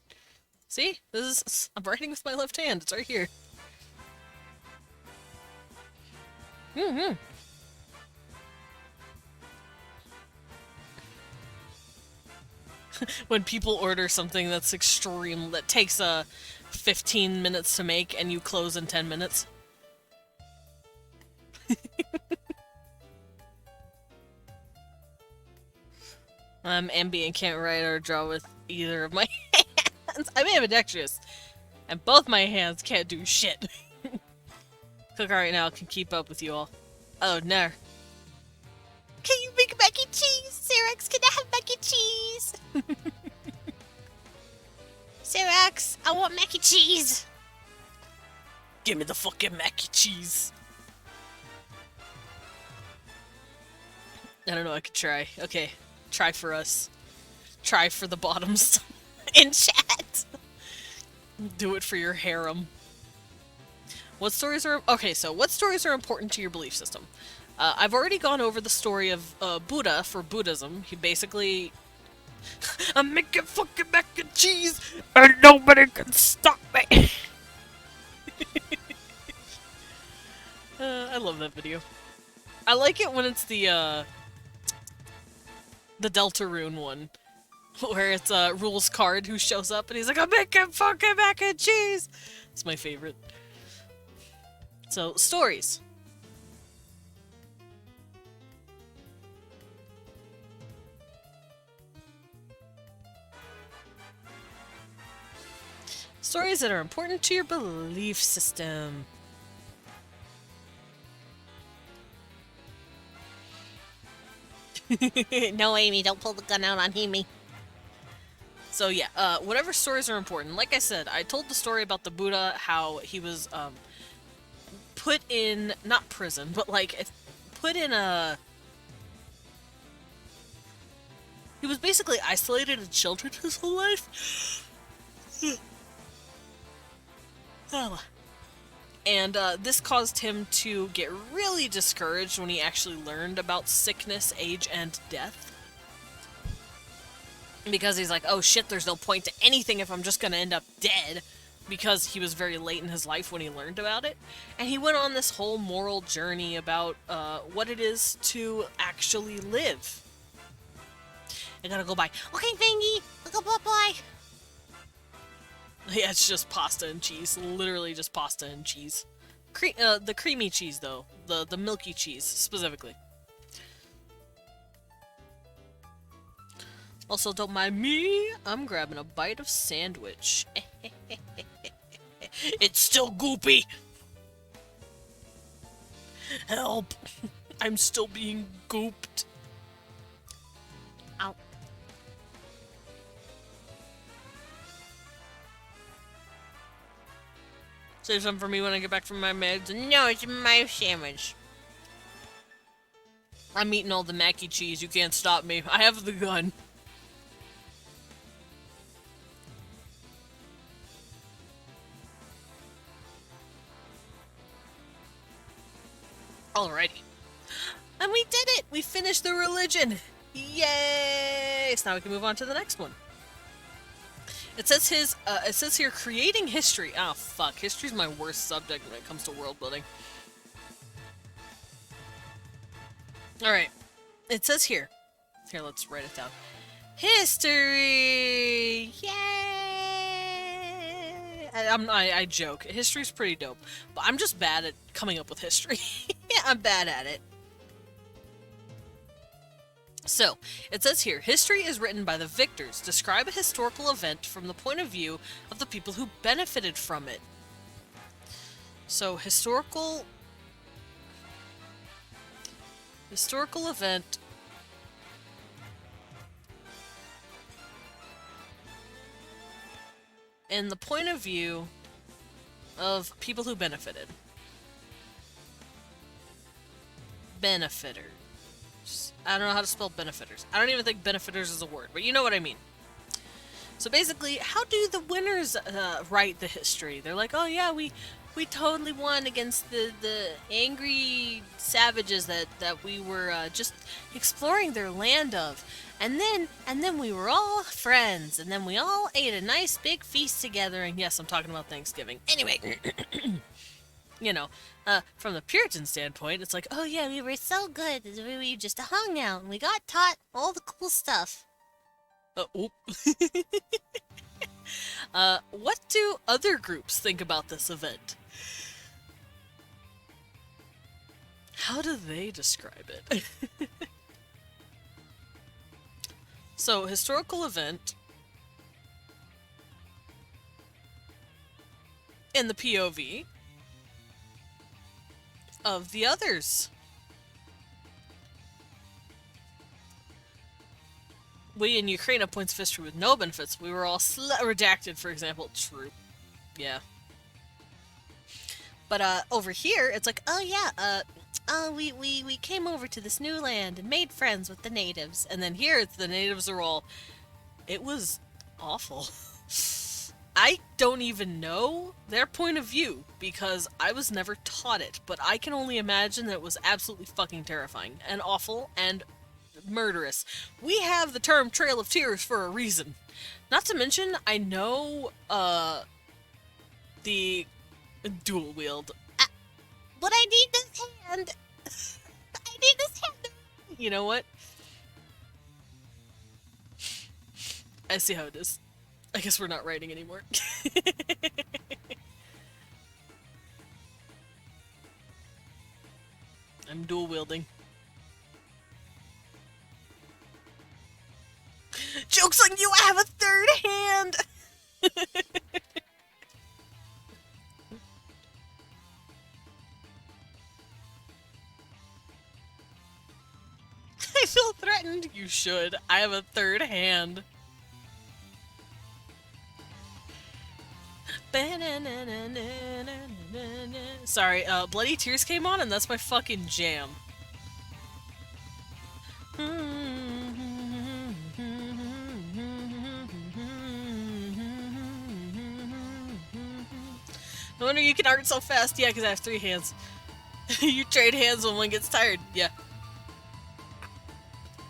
See? I'm writing with my left hand. It's right here. Mm-hmm. When people order something that's extreme, that takes 15 minutes to make, and you close in 10 minutes. I'm ambient, can't write or draw with either of my hands. I'm ambidextrous, and both my hands can't do shit. Cook right now can keep up with you all. Oh, no. Can you make mac and cheese? Cyrax, can I have mac and cheese? Cyrax, I want mac and cheese. Give me the fucking mac and cheese. I don't know, I could try. Okay, try for us. Try for the bottoms in chat. Do it for your harem. What stories are... Okay, so what stories are important to your belief system? I've already gone over the story of Buddha for Buddhism. He basically... I'm making fucking mac and cheese, and nobody can stop me! I love that video. I like it when it's the Deltarune one. Where it's Rule's card who shows up and he's like, I'm making fucking mac and cheese! It's my favorite. So, stories. Stories that are important to your belief system. No, Amy, don't pull the gun out on Amy. So yeah, whatever stories are important. Like I said, I told the story about the Buddha, how he was put in, not prison, but like put in a... He was basically isolated in children his whole life. And this caused him to get really discouraged when he actually learned about sickness, age, and death. Because he's like, oh shit, there's no point to anything if I'm just gonna end up dead. because he was very late in his life when he learned about it. And he went on this whole moral journey about what it is to actually live. I gotta go by. Okay, Fangy, look up, bye. Yeah, it's just pasta and cheese. Literally just pasta and cheese. The creamy cheese, though. The milky cheese, specifically. Also, don't mind me. I'm grabbing a bite of sandwich. It's still goopy! Help! I'm still being gooped. Ow. Save some for me when I get back from my meds. No, it's my sandwich. I'm eating all the mac and cheese. You can't stop me. I have the gun. Alrighty. And we did it! We finished the religion! Yay! So now we can move on to the next one. It says here, creating history. Oh, fuck. History's my worst subject when it comes to world building. Alright. It says here. Here, let's write it down. History! Yay! I joke. History's pretty dope. But I'm just bad at coming up with history. Yeah, I'm bad at it. So, it says here, history is written by the victors. Describe a historical event from the point of view of the people who benefited from it. So, historical event in the point of view of people who benefited. Benefitters. I don't know how to spell benefiters. I don't even think benefiters is a word, but you know what I mean. So basically, how do the winners write the history? They're like, oh yeah, we totally won against the angry savages that we were just exploring their land of. And then we were all friends, and then we all ate a nice big feast together, and yes, I'm talking about Thanksgiving. Anyway, you know, from the Puritan standpoint, it's like, oh yeah, we were so good, we just hung out, and we got taught all the cool stuff. Oop. What do other groups think about this event? How do they describe it? So, historical event in the POV of the others. We in Ukraine have points of history with no benefits. We were all redacted, for example. True. Yeah. But over here, it's like, oh yeah, we came over to this new land and made friends with the natives. And then here, it's the natives are all... It was awful. I don't even know their point of view, because I was never taught it. But I can only imagine that it was absolutely fucking terrifying, and awful, and murderous. We have the term Trail of Tears for a reason. Not to mention, I know, the dual wield. But I need this hand. I need this hand. You know what? I see how it is. I guess we're not writing anymore. I'm dual wielding. Joke's on you, I have a third hand! I feel threatened. You should. I have a third hand. Sorry, Bloody Tears came on and that's my fucking jam. No wonder you can art so fast. Yeah, because I have 3 hands. You trade hands when one gets tired. Yeah.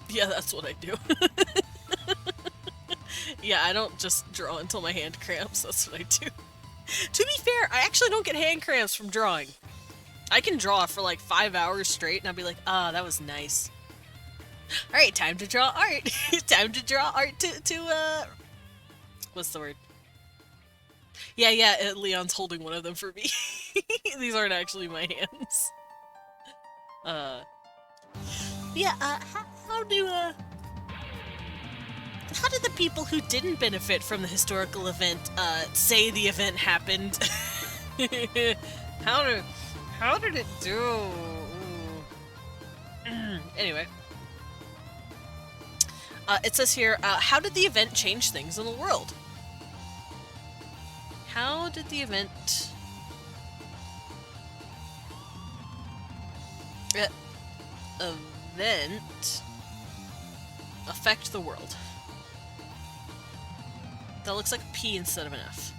Yeah, that's what I do. Yeah, I don't just draw until my hand cramps. That's what I do. To be fair, I actually don't get hand cramps from drawing. I can draw for like 5 hours straight and I'll be like, ah, that was nice. Alright, time to draw art. Time to draw art to what's the word? Yeah, Leon's holding one of them for me. These aren't actually my hands. Yeah, how do the people who didn't benefit from the historical event, say the event happened? How did it do? Anyway. It says here, how did the event change things in the world? How did the event... event affect the world? That looks like a P instead of an F.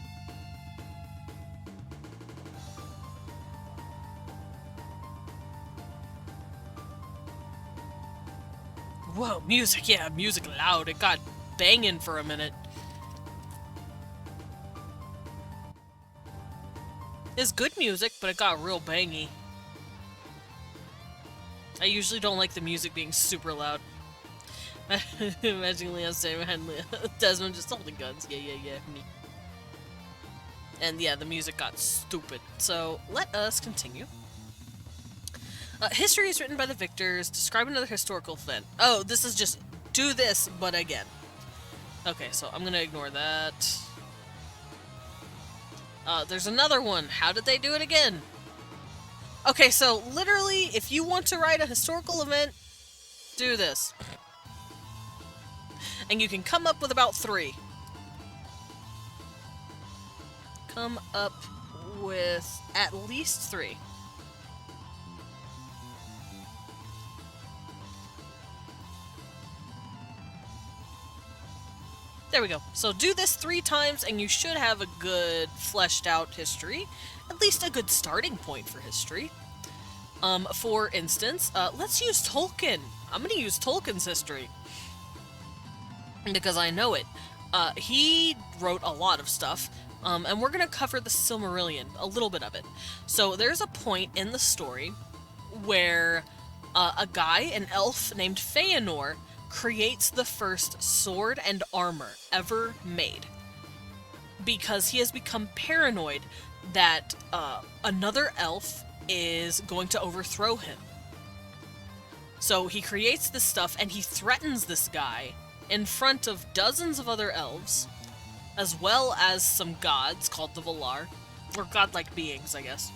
Whoa, music, yeah, music loud. It got banging for a minute. It's good music, but it got real bangy. I usually don't like the music being super loud. Imagine Leon standing behind Desmond just holding guns. Yeah, me. And yeah, the music got stupid. So, let us continue. History is written by the victors. Describe another historical event. Oh, this is just do this, but again. Okay, so I'm gonna ignore that. There's another one. How did they do it again? Okay, so literally, if you want to write a historical event, do this. And you can come up with about 3. Come up with at least 3. There we go. So do this 3 times and you should have a good fleshed out history. At least a good starting point for history. For instance, let's use Tolkien. I'm gonna use Tolkien's history. Because I know it. He wrote a lot of stuff. And we're gonna cover the Silmarillion, a little bit of it. So there's a point in the story where a guy, an elf named Feanor, creates the first sword and armor ever made. Because he has become paranoid that another elf is going to overthrow him. So he creates this stuff and he threatens this guy in front of dozens of other elves, as well as some gods called the Valar, or godlike beings, I guess.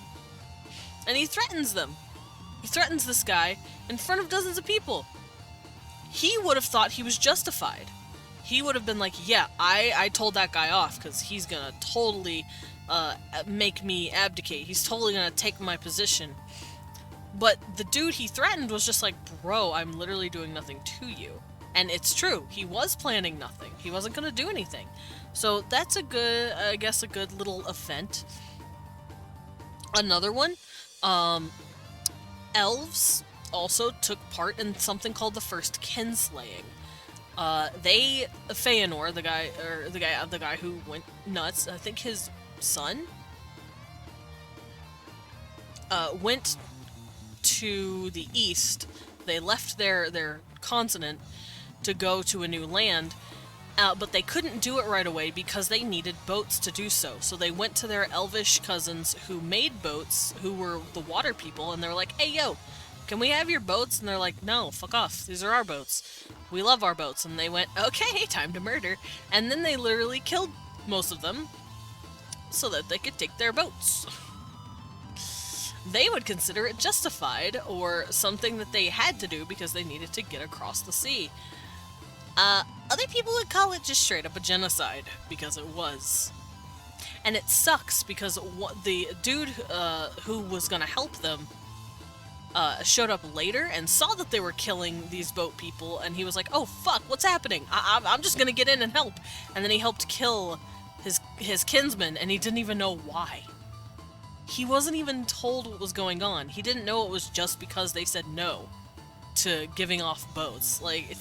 And he threatens them. He threatens this guy in front of dozens of people. He would have thought he was justified. He would have been like, yeah, I told that guy off because he's gonna totally make me abdicate. He's totally gonna take my position. But the dude he threatened was just like, bro, I'm literally doing nothing to you. And it's true. He was planning nothing. He wasn't gonna do anything. So that's a good, I guess, a good little event. Another one, elves also took part in something called the first kinslaying. Feanor, the guy who went nuts, I think his son, went to the east. They left their continent to go to a new land, but they couldn't do it right away because they needed boats to do so. So they went to their elvish cousins who made boats, who were the water people, and they were like, hey, yo, can we have your boats? And they're like, no, fuck off. These are our boats. We love our boats. And they went, okay, time to murder. And then they literally killed most of them so that they could take their boats. They would consider it justified or something that they had to do because they needed to get across the sea. Other people would call it just straight up a genocide, because it was. And it sucks because the dude who was gonna help them showed up later and saw that they were killing these boat people, and he was like, oh fuck, what's happening? I'm just gonna get in and help. And then he helped kill his kinsman, and he didn't even know why. He wasn't even told what was going on. He didn't know it was just because they said no to giving off boats. Like, it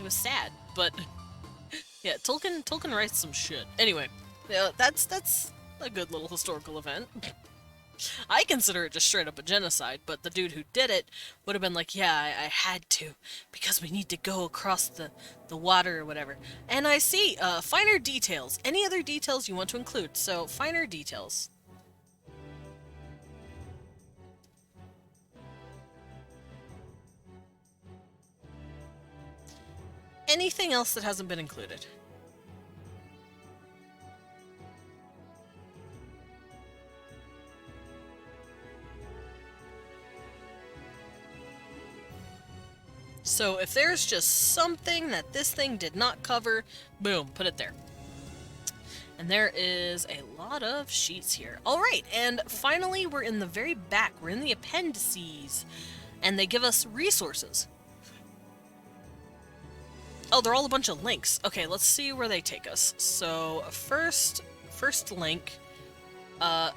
was sad, but yeah, Tolkien writes some shit. Anyway, Yeah, that's a good little historical event. I consider it just straight up a genocide, but the dude who did it would have been like, yeah, I had to, because we need to go across the water or whatever. And I see, finer details. Any other details you want to include? So, finer details. Anything else that hasn't been included? So if there's just something that this thing did not cover, boom, put it there. And there is a lot of sheets here. Alright, and finally we're in the very back. We're in the appendices. And they give us resources. Oh, they're all a bunch of links. Okay, let's see where they take us. So, first link, let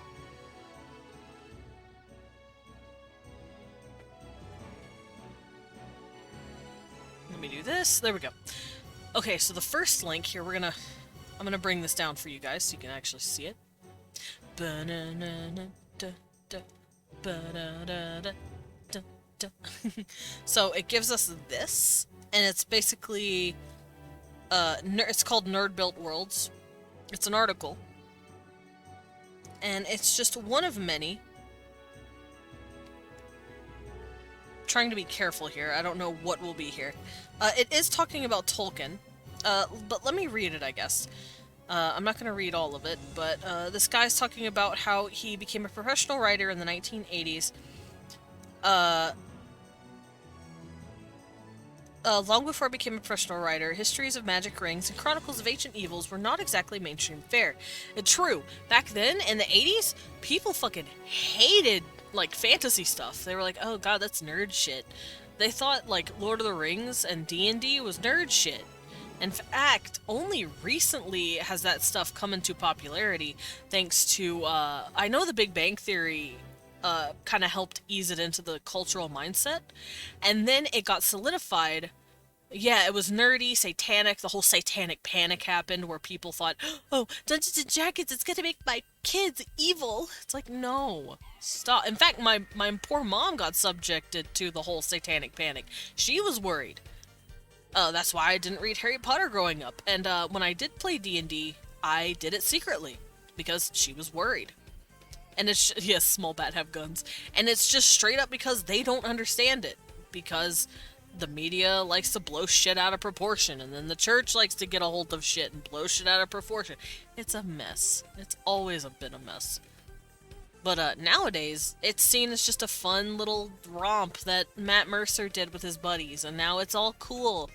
me do this. There we go. Okay, so the first link here, I'm gonna bring this down for you guys so you can actually see it. So it gives us this, and it's basically, it's called Nerd Built Worlds. It's an article, and it's just one of many. Trying to be careful here. I don't know what will be here. It is talking about Tolkien, but let me read it, I guess. I'm not going to read all of it, but this guy's talking about how he became a professional writer in the 1980s. Long before I became a professional writer, histories of magic rings and chronicles of ancient evils were not exactly mainstream fare. It's true. Back then, in the 80s, people fucking hated, like, fantasy stuff. They were like, oh god, that's nerd shit. They thought, like, Lord of the Rings and D&D was nerd shit. In fact, only recently has that stuff come into popularity, thanks to, I know the Big Bang Theory kind of helped ease it into the cultural mindset, and then it got solidified. Yeah, it was nerdy, satanic, the whole satanic panic happened where people thought, oh, Dungeons and Dragons, it's gonna make my kids evil. It's like, no, stop. In fact, my poor mom got subjected to the whole satanic panic. She was worried. That's why I didn't read Harry Potter growing up, and when I did play D&D, I did it secretly, because she was worried. And it's, yes, small bat have guns. And it's just straight up because they don't understand it. Because the media likes to blow shit out of proportion, and then the church likes to get a hold of shit and blow shit out of proportion. It's a mess. It's always been a mess. But nowadays, it's seen as just a fun little romp that Matt Mercer did with his buddies, and now it's all cool.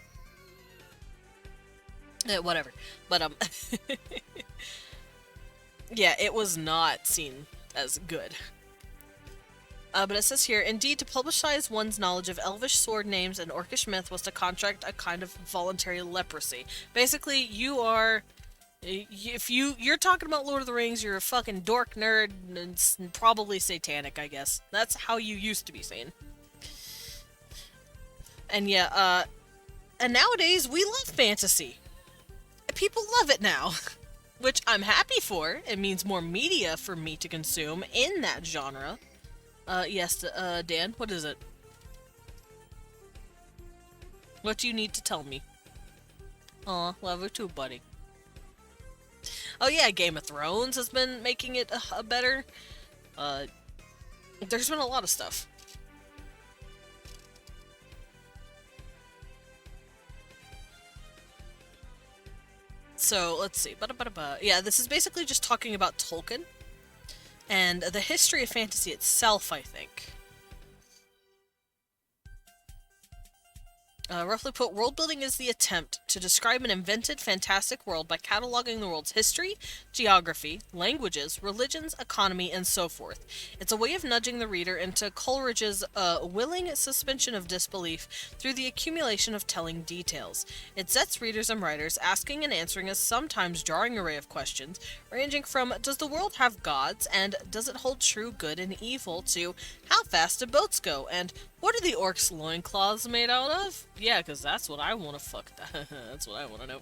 Whatever. But, yeah, it was not seen as good. But it says here, indeed, to publicize one's knowledge of elvish sword names and orcish myth was to contract a kind of voluntary leprosy. Basically, you are... If you're talking about Lord of the Rings, you're a fucking dork nerd, and probably satanic, I guess. That's how you used to be seen. And yeah, and nowadays, we love fantasy. People love it now. Which I'm happy for. It means more media for me to consume in that genre. Yes, Dan, what is it? What do you need to tell me? Aw, love you too, buddy. Oh yeah, Game of Thrones has been making it better. There's been a lot of stuff. So, let's see. Yeah, this is basically just talking about Tolkien and the history of fantasy itself, I think. Roughly put, world building is the attempt to describe an invented, fantastic world by cataloging the world's history, geography, languages, religions, economy, and so forth. It's a way of nudging the reader into Coleridge's willing suspension of disbelief through the accumulation of telling details. It sets readers and writers asking and answering a sometimes jarring array of questions, ranging from, does the world have gods, and does it hold true good and evil, to, how fast do boats go, and what are the orcs' loincloths made out of? Yeah, because that's what I want to fuck. That's what I want to know.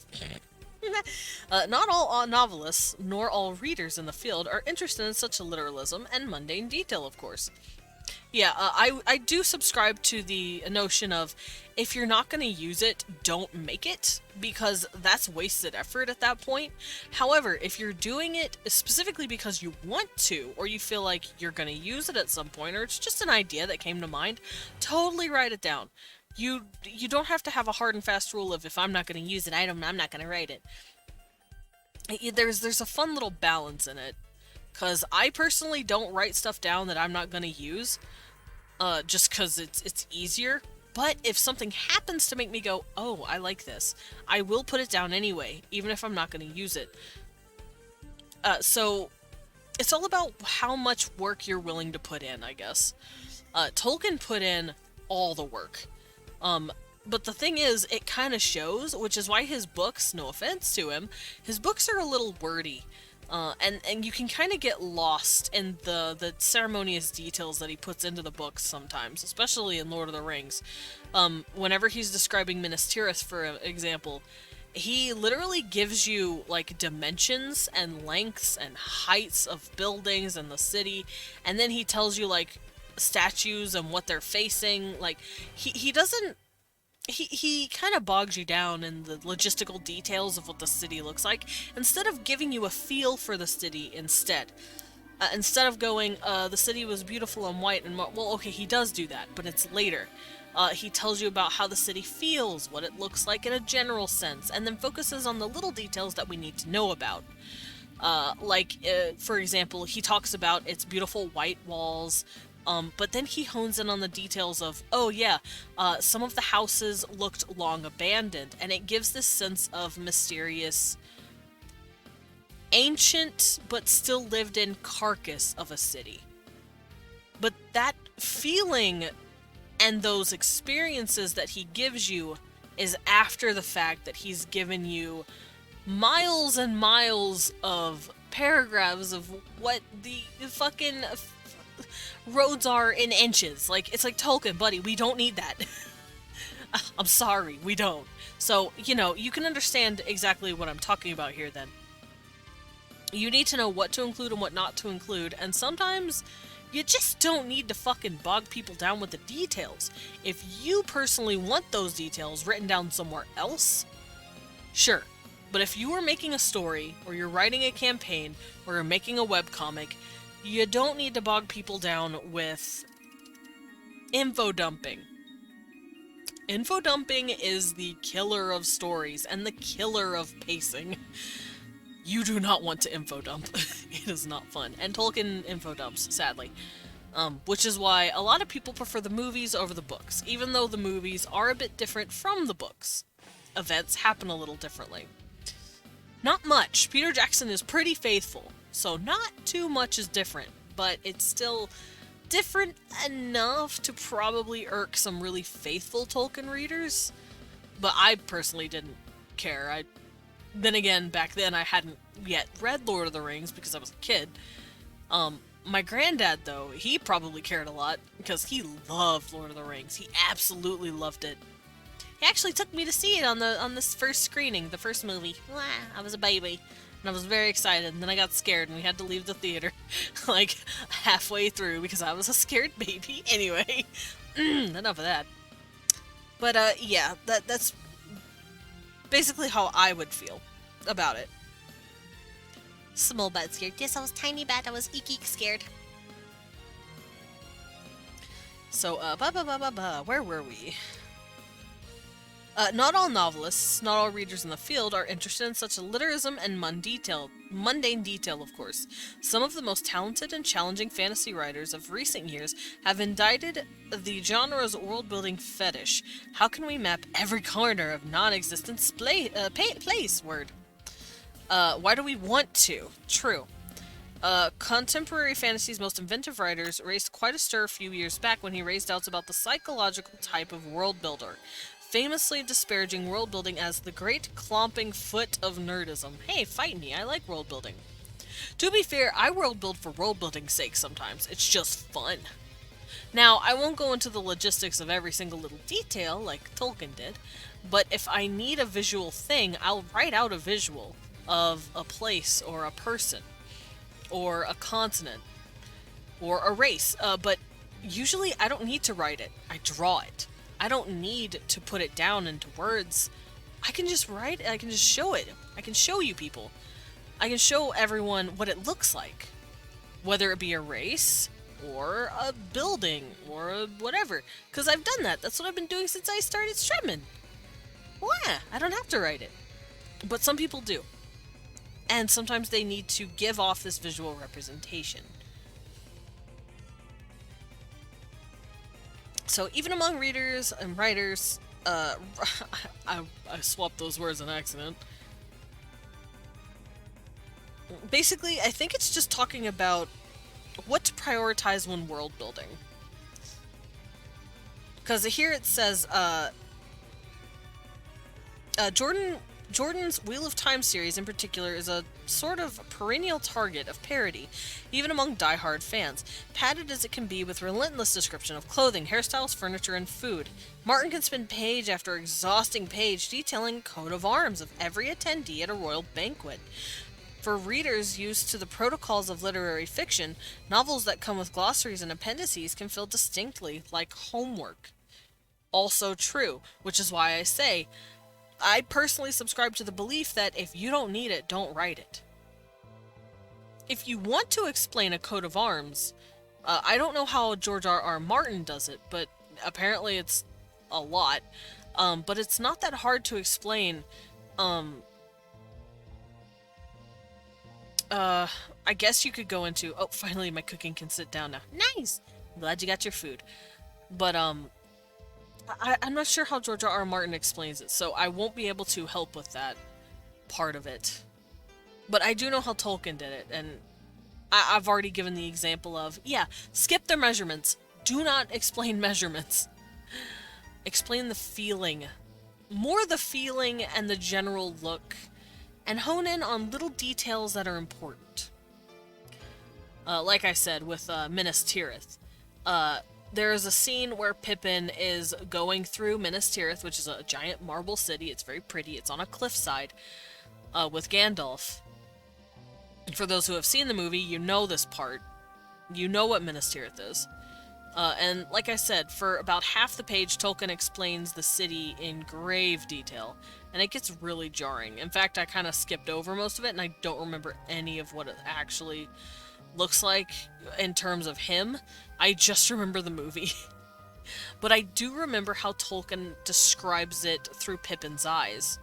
Not all novelists, nor all readers in the field, are interested in such a literalism and mundane detail, of course. Yeah, I do subscribe to the notion of if you're not going to use it, don't make it, because that's wasted effort at that point. However, if you're doing it specifically because you want to, or you feel like you're going to use it at some point, or it's just an idea that came to mind, totally write it down. You don't have to have a hard and fast rule of if I'm not going to use it, I'm not going to write it. There's a fun little balance in it, because I personally don't write stuff down that I'm not going to use, just because it's easier. But if something happens to make me go, oh, I like this, I will put it down anyway, even if I'm not going to use it. So it's all about how much work you're willing to put in, I guess. Tolkien put in all the work. But the thing is, it kind of shows, which is why his books, no offense to him, his books are a little wordy. And you can kind of get lost in the ceremonious details that he puts into the books sometimes, especially in Lord of the Rings. Whenever he's describing Minas Tirith, for example, he literally gives you, like, dimensions and lengths and heights of buildings and the city, and then he tells you, like, statues and what they're facing. Like, he doesn't... He kind of bogs you down in the logistical details of what the city looks like, instead of giving you a feel for the city instead. Instead of going, the city was beautiful and white and... Well, okay, he does do that, but it's later. He tells you about how the city feels, what it looks like in a general sense, and then focuses on the little details that we need to know about. For example, he talks about its beautiful white walls, but then he hones in on the details of, oh yeah, some of the houses looked long abandoned, and it gives this sense of mysterious, ancient, but still lived in carcass of a city. But that feeling and those experiences that he gives you is after the fact that he's given you miles and miles of paragraphs of what the fucking roads are in inches. Like, it's like, Tolkien, buddy, we don't need that. I'm sorry, we don't. So, you can understand exactly what I'm talking about here then. You need to know what to include and what not to include, and sometimes you just don't need to fucking bog people down with the details. If you personally want those details written down somewhere else, sure. But if you are making a story, or you're writing a campaign, or you're making a webcomic, you don't need to bog people down with info dumping. Info dumping is the killer of stories and the killer of pacing. You do not want to info dump. It is not fun. And Tolkien info dumps, sadly. Which is why a lot of people prefer the movies over the books, even though the movies are a bit different from the books. Events happen a little differently. Not much. Peter Jackson is pretty faithful, so not too much is different, but it's still different enough to probably irk some really faithful Tolkien readers. But I personally didn't care. Then again, back then I hadn't yet read Lord of the Rings because I was a kid. My granddad, though, he probably cared a lot because he loved Lord of the Rings. He absolutely loved it. He actually took me to see it on this first screening, the first movie. Wow, I was a baby, and I was very excited, and then I got scared, and we had to leave the theater, like, halfway through, because I was a scared baby. Anyway, enough of that. But, yeah, that's basically how I would feel about it. Small bat scared. Yes, I was tiny bat. I was eek scared. So, where were we? Not all novelists, not all readers in the field are interested in such a literalism and mundane detail, of course. Some of the most talented and challenging fantasy writers of recent years have indicted the genre's world-building fetish. How can we map every corner of non-existent place? Why do we want to? True. Contemporary fantasy's most inventive writers raised quite a stir a few years back when he raised doubts about the psychological type of world builder, famously disparaging world building as the great clomping foot of nerdism. Hey, fight me, I like world building. To be fair, I world build for world building's sake sometimes. It's just fun. Now, I won't go into the logistics of every single little detail like Tolkien did, But if I need a visual thing, I'll write out a visual of a place or a person or a continent or a race. But usually I don't need to write it. I draw it. I don't need to put it down into words. I can just write it. I can just show it. I can show you people. I can show everyone what it looks like. Whether it be a race or a building or whatever. Because I've done that. That's what I've been doing since I started streaming. Well, yeah, I don't have to write it. But some people do. And sometimes they need to give off this visual representation. So even among readers and writers, I swapped those words on accident. Basically, I think it's just talking about what to prioritize when world building. Because here it says, Jordan's Wheel of Time series in particular is a sort of perennial target of parody, even among die-hard fans, padded as it can be with relentless description of clothing, hairstyles, furniture, and food. Martin can spend page after exhausting page detailing coat of arms of every attendee at a royal banquet. For readers used to the protocols of literary fiction, novels that come with glossaries and appendices can feel distinctly like homework. Also true, which is why I say, I personally subscribe to the belief that if you don't need it, don't write it. If you want to explain a coat of arms, I don't know how George R.R. Martin does it, but apparently it's a lot. But it's not that hard to explain. I guess you could go into... Oh, finally my cooking can sit down now. Nice! I'm glad you got your food. But, I'm not sure how George R.R. Martin explains it, so I won't be able to help with that part of it. But I do know how Tolkien did it, and I've already given the example of, yeah, skip their measurements. Do not explain measurements. Explain the feeling. More the feeling and the general look, and hone in on little details that are important. Like I said, with Minas Tirith. There is a scene where Pippin is going through Minas Tirith, which is a giant marble city. It's very pretty. It's on a cliffside with Gandalf. For those who have seen the movie, you know this part. You know what Minas Tirith is. And like I said, for about half the page, Tolkien explains the city in grave detail. And it gets really jarring. In fact, I kind of skipped over most of it, and I don't remember any of what it actually looks like in terms of him. I just remember the movie. But I do remember how Tolkien describes it through Pippin's eyes.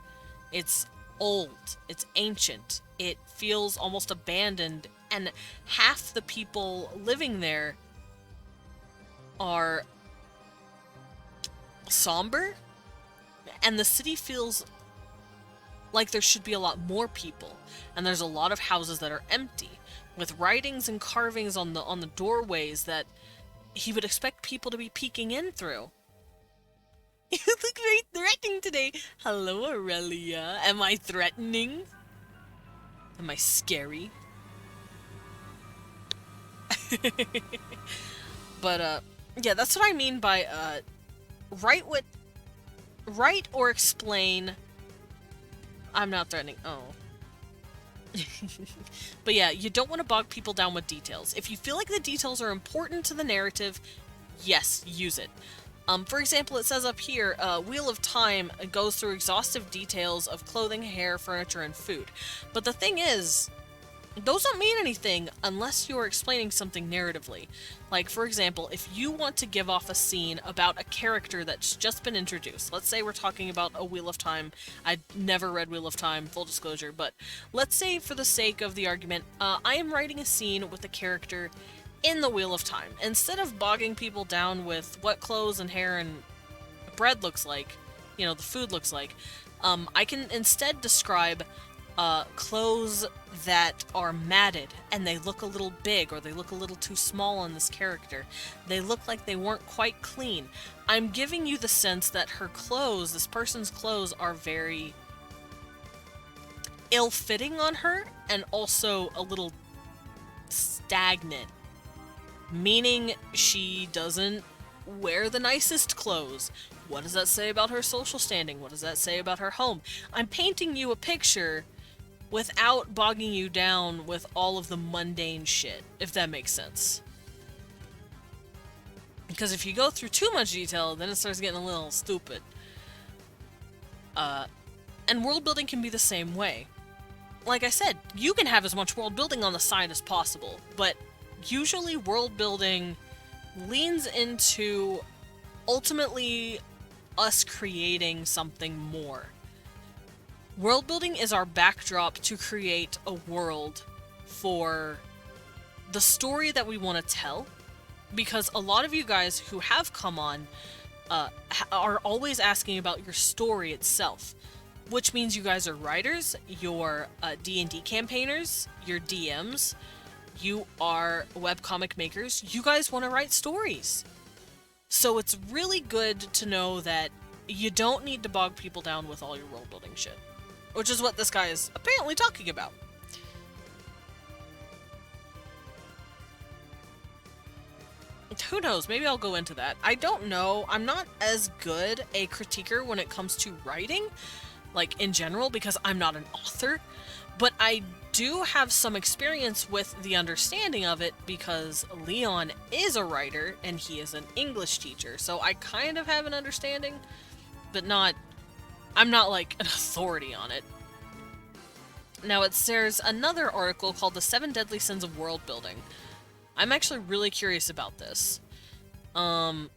It's old, it's ancient, it feels almost abandoned, and half the people living there are somber, and the city feels like there should be a lot more people, and there's a lot of houses that are empty, with writings and carvings on the doorways that he would expect people to be peeking in through. You look very threatening today. Hello, Aurelia. Am I threatening? Am I scary? But, yeah, that's what I mean by, write or explain. I'm not threatening. Oh. But yeah, you don't want to bog people down with details. If you feel like the details are important to the narrative, yes, use it. For example, it says up here, Wheel of Time goes through exhaustive details of clothing, hair, furniture, and food. But the thing is, those don't mean anything unless you're explaining something narratively. Like, for example, if you want to give off a scene about a character that's just been introduced. Let's say we're talking about a Wheel of Time. I never read Wheel of Time, full disclosure, but let's say for the sake of the argument, I am writing a scene with a character in the Wheel of Time. Instead of bogging people down with what clothes and hair and bread looks like, you know, the food looks like, I can instead describe clothes that are matted and they look a little big or they look a little too small on this character. They look like they weren't quite clean. I'm giving you the sense that her clothes, this person's clothes, are very ill-fitting on her and also a little stagnant. Meaning she doesn't wear the nicest clothes. What does that say about her social standing? What does that say about her home? I'm painting you a picture without bogging you down with all of the mundane shit, if that makes sense. Because if you go through too much detail, then it starts getting a little stupid. And world building can be the same way. Like I said, you can have as much world building on the side as possible, but usually world building leans into ultimately us creating something more. World building is our backdrop to create a world for the story that we want to tell, because a lot of you guys who have come on are always asking about your story itself, which means you guys are writers, you're D&D campaigners, you're DMs, you are webcomic makers, you guys want to write stories. So it's really good to know that you don't need to bog people down with all your world building shit, which is what this guy is apparently talking about. Who knows? Maybe I'll go into that. I don't know. I'm not as good a critiquer when it comes to writing, like in general, because I'm not an author, but I do have some experience with the understanding of it because Leon is a writer and he is an English teacher, so I kind of have an understanding, but I'm not like an authority on it. Now there's another article called The 7 Deadly Sins of World Building. I'm actually really curious about this. The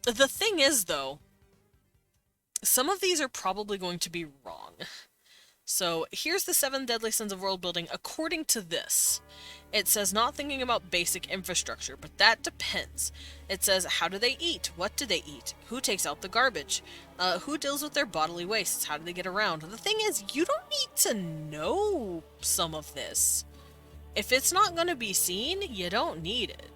thing is, though, some of these are probably going to be wrong. So here's the 7 deadly sins of world building according to this. It says not thinking about basic infrastructure, but that depends. It says how do they eat? What do they eat? Who takes out the garbage? Who deals with their bodily wastes? How do they get around? The thing is, you don't need to know some of this. If it's not going to be seen, you don't need it.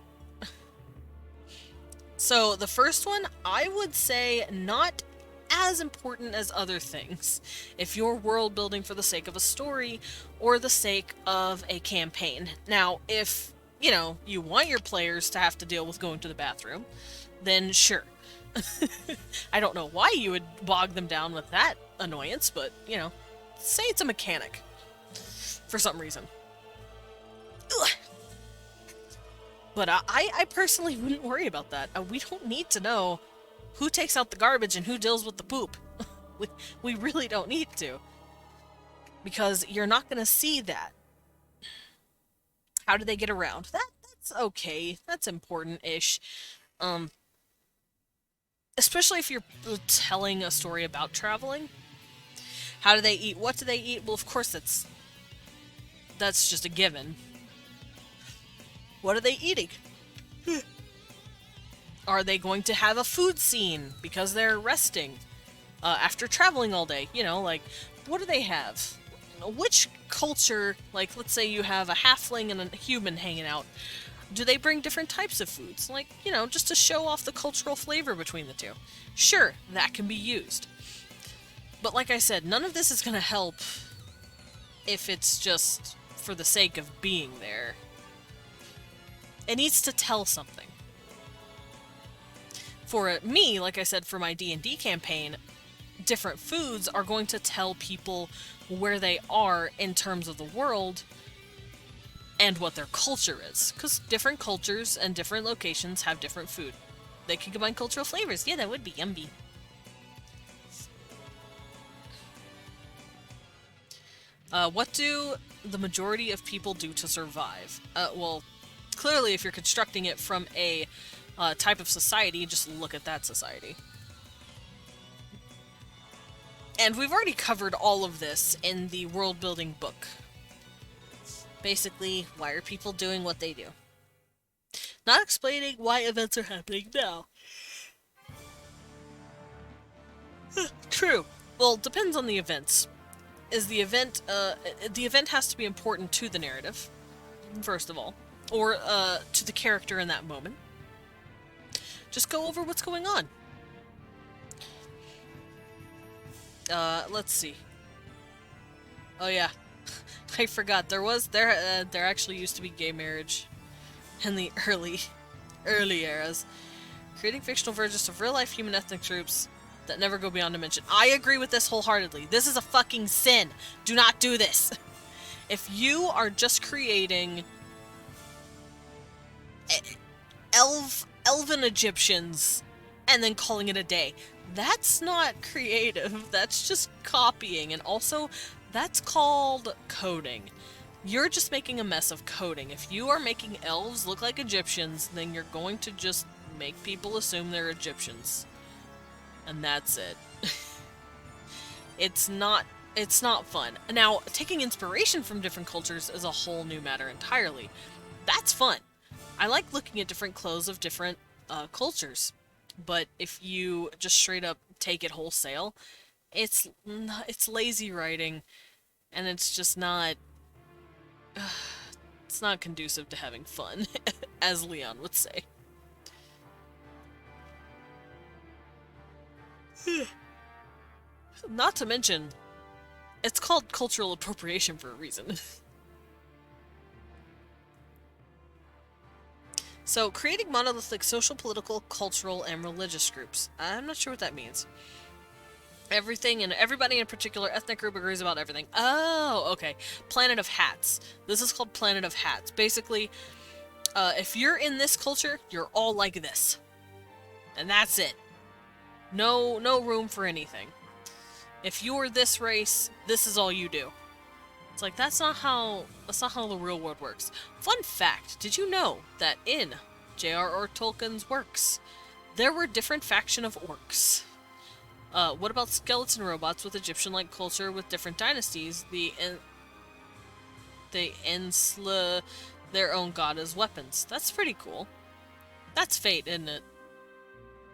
So the first one, I would say not as important as other things. If you're world building for the sake of a story or the sake of a campaign. Now, if, you want your players to have to deal with going to the bathroom, then sure. I don't know why you would bog them down with that annoyance, but, say it's a mechanic for some reason. Ugh. But I personally wouldn't worry about that. We don't need to know who takes out the garbage and who deals with the poop. we really don't need to. Because you're not going to see that. How do they get around? That's okay. That's important-ish. Especially if you're telling a story about traveling. How do they eat? What do they eat? Well, of course, that's just a given. What are they eating? Are they going to have a food scene because they're resting after traveling all day? What do they have? Which culture, like, let's say you have a halfling and a human hanging out, do they bring different types of foods? Like, just to show off the cultural flavor between the two. Sure, that can be used. But like I said, none of this is going to help if it's just for the sake of being there. It needs to tell something. For me, like I said, for my D&D campaign, different foods are going to tell people where they are in terms of the world and what their culture is. Because different cultures and different locations have different food. They can combine cultural flavors. Yeah, that would be yummy. What do the majority of people do to survive? Well, clearly, if you're constructing it from a type of society, just look at that society. And we've already covered all of this in the world building book. Basically, why are people doing what they do? Not explaining why events are happening now. True. Well, depends on the events. The event has to be important to the narrative, first of all. Or to the character in that moment. Just go over what's going on. Let's see. Oh yeah, I forgot. There actually used to be gay marriage in the early eras. Creating fictional versions of real-life human ethnic groups that never go beyond dimension. I agree with this wholeheartedly. This is a fucking sin. Do not do this. If you are just creating elven Egyptians and then calling it a day, that's not creative. That's just copying. And also, that's called coding. You're just making a mess of coding. If you are making elves look like Egyptians, then you're going to just make people assume they're Egyptians. And that's it. It's not fun. Now, taking inspiration from different cultures is a whole new matter entirely. That's fun. I like looking at different clothes of different cultures. But if you just straight up take it wholesale, it's lazy writing, and it's just not... it's not conducive to having fun, as Leon would say. Not to mention, it's called cultural appropriation for a reason. So, creating monolithic social, political, cultural, and religious groups. I'm not sure what that means. Everything and everybody in a particular ethnic group agrees about everything. Oh, okay. Planet of Hats. This is called Planet of Hats. Basically, if you're in this culture, you're all like this. And that's it. No room for anything. If you're this race, this is all you do. It's like, that's not how the real world works. Fun fact, did you know that in J.R.R. Tolkien's works, there were different faction of orcs? What about skeleton robots with Egyptian-like culture with different dynasties? They ensla their own god as weapons. That's pretty cool. That's fate, isn't it?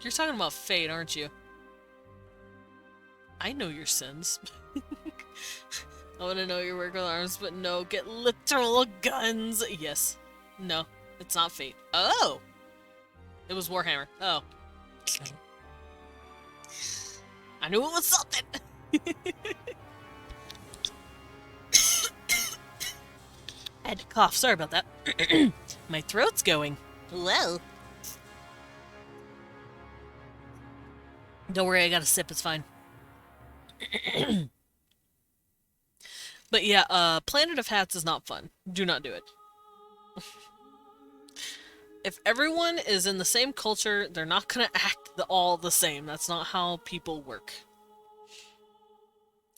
You're talking about fate, aren't you? I know your sins. I want to know your work with arms, but no, get literal guns. Yes. No, it's not fate. Oh! It was Warhammer. Oh. I knew it was something! I had to cough. Sorry about that. My throat's going. Whoa. Don't worry, I got a sip. It's fine. But yeah, Planet of Hats is not fun. Do not do it. If everyone is in the same culture, they're not gonna act all the same. That's not how people work.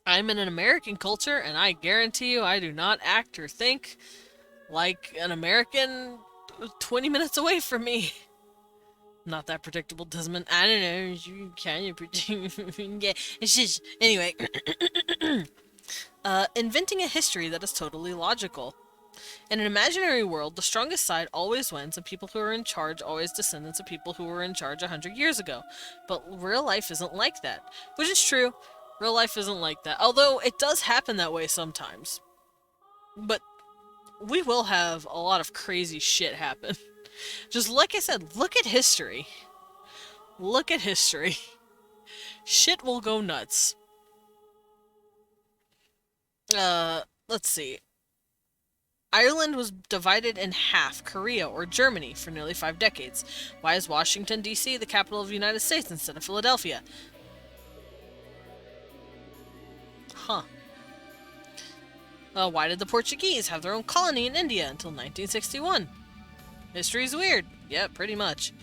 I'm in an American culture, and I guarantee you I do not act or think like an American 20 minutes away from me. Not that predictable, Desmond. I don't know. You kind of predict. Yeah, it's just... Anyway. Inventing a history that is totally logical. In an imaginary world, the strongest side always wins, and people who are in charge always descendants of people who were in charge 100 years ago. But real life isn't like that. Which is true. Real life isn't like that. Although, it does happen that way sometimes. But we will have a lot of crazy shit happen. Just like I said, look at history. Look at history. Shit will go nuts. Let's see. Ireland was divided in half, Korea or Germany, for nearly 5 decades. Why is Washington, D.C. the capital of the United States instead of Philadelphia? Huh. Why did the Portuguese have their own colony in India until 1961? History's weird. Yeah, pretty much.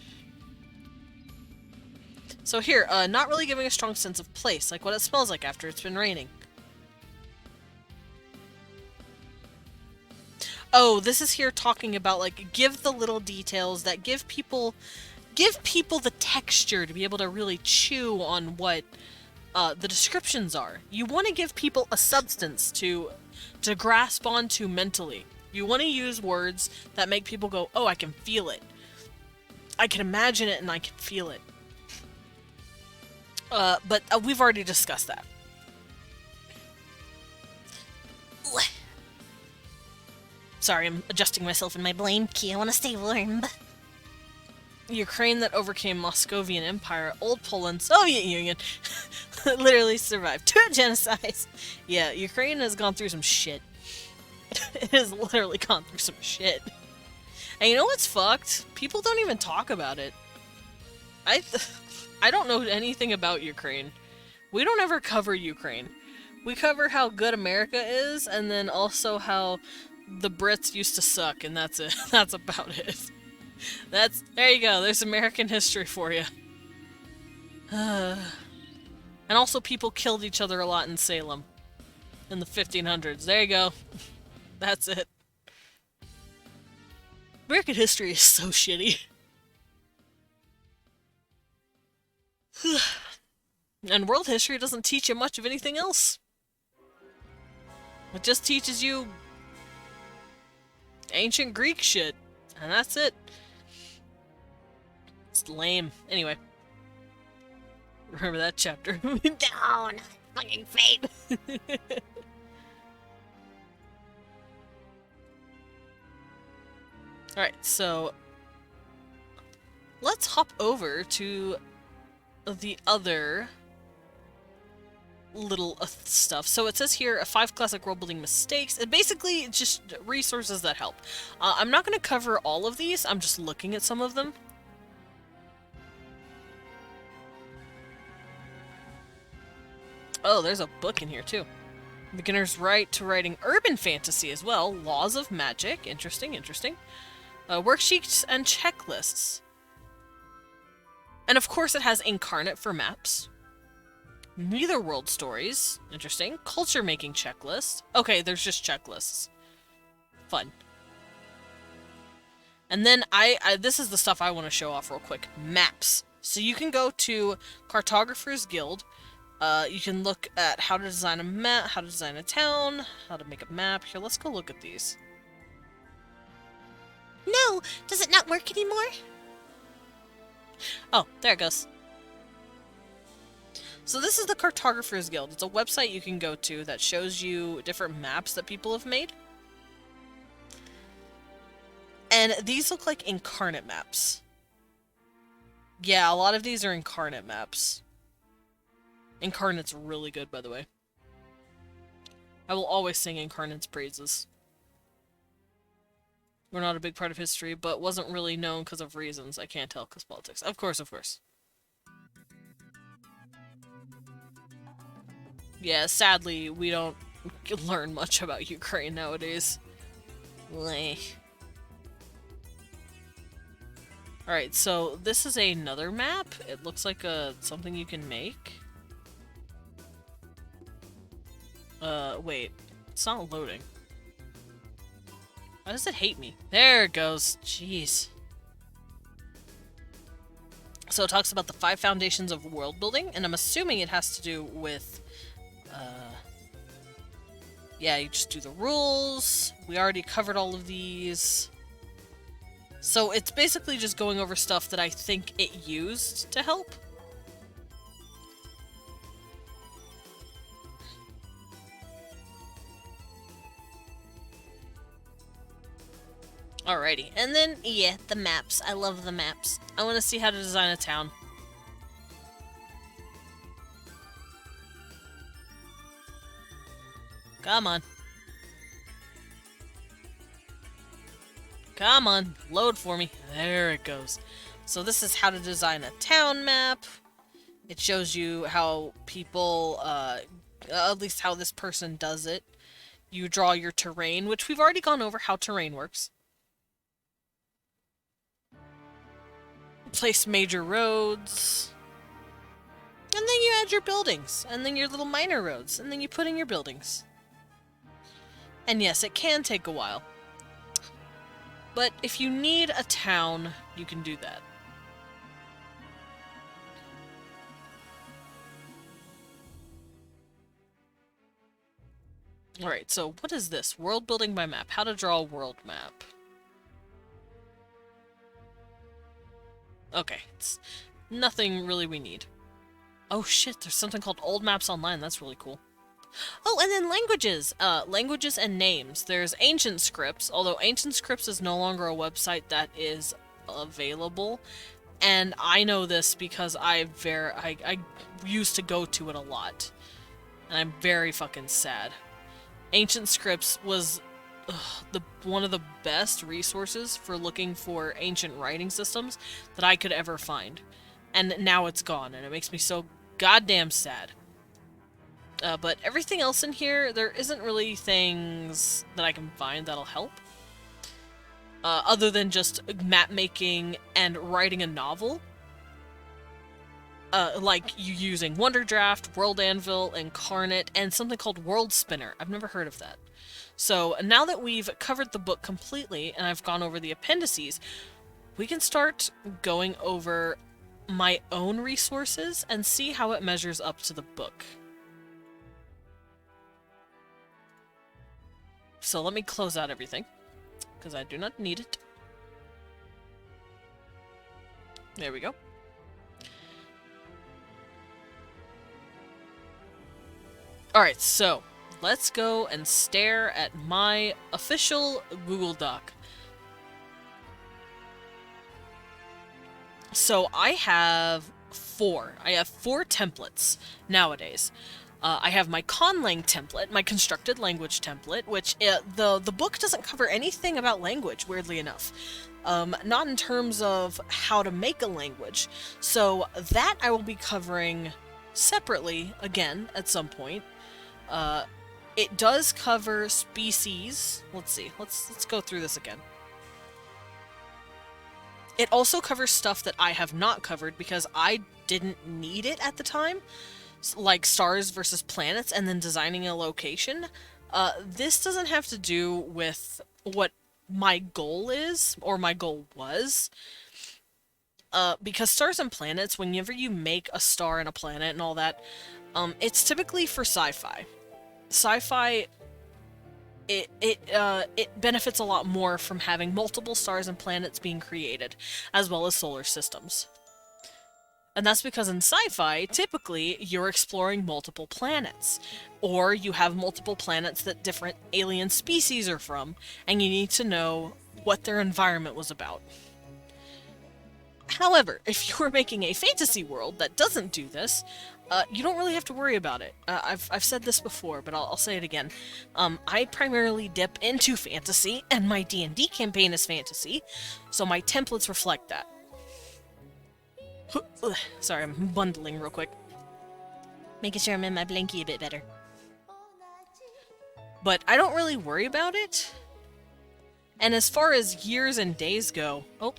So here, not really giving a strong sense of place, like what it smells like after it's been raining. Oh, this is here talking about, like, give the little details that give people the texture to be able to really chew on what the descriptions are. You want to give people a substance to grasp onto mentally. You want to use words that make people go, oh, I can feel it. I can imagine it and I can feel it. But we've already discussed that. Sorry, I'm adjusting myself in my Blanky, I want to stay warm. Ukraine that overcame Moscovian Empire, old Poland, Soviet Union, literally survived 2 genocides. Yeah, Ukraine has gone through some shit. It has literally gone through some shit. And you know what's fucked? People don't even talk about it. I don't know anything about Ukraine. We don't ever cover Ukraine. We cover how good America is, and then also how the Brits used to suck, and that's it. That's about it. There you go. There's American history for you. And also people killed each other a lot in Salem in the 1500s. There you go. That's it. American history is so shitty. And world history doesn't teach you much of anything else. It just teaches you ancient Greek shit. And that's it. It's lame. Anyway. Remember that chapter. No, not fucking fate. Alright, so let's hop over to the other little stuff. So it says here, 5 classic world-building mistakes, and basically just resources that help. I'm not going to cover all of these, I'm just looking at some of them. Oh, there's a book in here too. Beginner's Right to Writing Urban Fantasy as well. Laws of Magic. Interesting, interesting. Worksheets and checklists. And of course it has Incarnate for maps. Neither World Stories. Interesting. Culture Making Checklist. Okay, there's just checklists. Fun. And then this is the stuff I want to show off real quick. Maps. So you can go to Cartographers Guild. You can look at how to design a map, how to design a town, how to make a map. Here, let's go look at these. No, does it not work anymore? Oh, there it goes. So this is the Cartographers Guild. It's a website you can go to that shows you different maps that people have made. And these look like incarnate maps. Yeah, a lot of these are incarnate maps. Incarnate's really good, by the way. I will always sing Incarnate's praises. We're not a big part of history, but wasn't really known because of reasons. I can't tell because politics. Of course, of course. Yeah, sadly, we don't learn much about Ukraine nowadays. Alright, so this is another map. It looks like something you can make. Wait. It's not loading. Why does it hate me? There it goes. Jeez. So it talks about the 5 foundations of world building, and I'm assuming it has to do with, yeah, you just do the rules. We already covered all of these. So it's basically just going over stuff that I think it used to help. Alrighty, and then, yeah, the maps. I love the maps. I want to see how to design a town. Come on. Come on, load for me. There it goes. So this is how to design a town map. It shows you how people, at least how this person does it. You draw your terrain, which we've already gone over how terrain works. Place major roads. And then you add your buildings. And then your little minor roads. And then you put in your buildings. And yes, it can take a while. But if you need a town, you can do that. Alright, so what is this? World building by map. How to draw a world map. Okay, it's nothing really we need. Oh shit, there's something called Old Maps Online. That's really cool. Oh, and then languages. Languages and names. There's Ancient Scripts, although Ancient Scripts is no longer a website that is available. And I know this because I used to go to it a lot. And I'm very fucking sad. Ancient Scripts was one of the best resources for looking for ancient writing systems that I could ever find. and now it's gone, and it makes me so goddamn sad. But everything else in here, there isn't really things that I can find that'll help. Other than just map making and writing a novel. Like you using Wonderdraft, World Anvil, Incarnate, and something called World Spinner. I've never heard of that. So now that we've covered the book completely, and I've gone over the appendices, we can start going over my own resources and see how it measures up to the book. So let me close out everything, because I do not need it. There we go. Alright, so let's go and stare at my official Google Doc. So I have four templates nowadays. I have my conlang template, my constructed language template, which the book doesn't cover anything about language, weirdly enough. Not in terms of how to make a language. So that I will be covering separately again at some point. It does cover species. Let's see. Let's go through this again. It also covers stuff that I have not covered because I didn't need it at the time, like stars versus planets and then designing a location. This doesn't have to do with what my goal is, or my goal was. Because stars and planets, whenever you make a star and a planet and all that, it's typically for sci-fi. Sci-fi, it benefits a lot more from having multiple stars and planets being created, as well as solar systems. And that's because in sci-fi, typically, you're exploring multiple planets. Or you have multiple planets that different alien species are from, and you need to know what their environment was about. However, if you're making a fantasy world that doesn't do this, you don't really have to worry about it. I've said this before, but I'll say it again. I primarily dip into fantasy, and my D&D campaign is fantasy, so my templates reflect that. Sorry, I'm bundling real quick. Making sure I'm in my blankie a bit better. But I don't really worry about it. And as far as years and days go... Oh.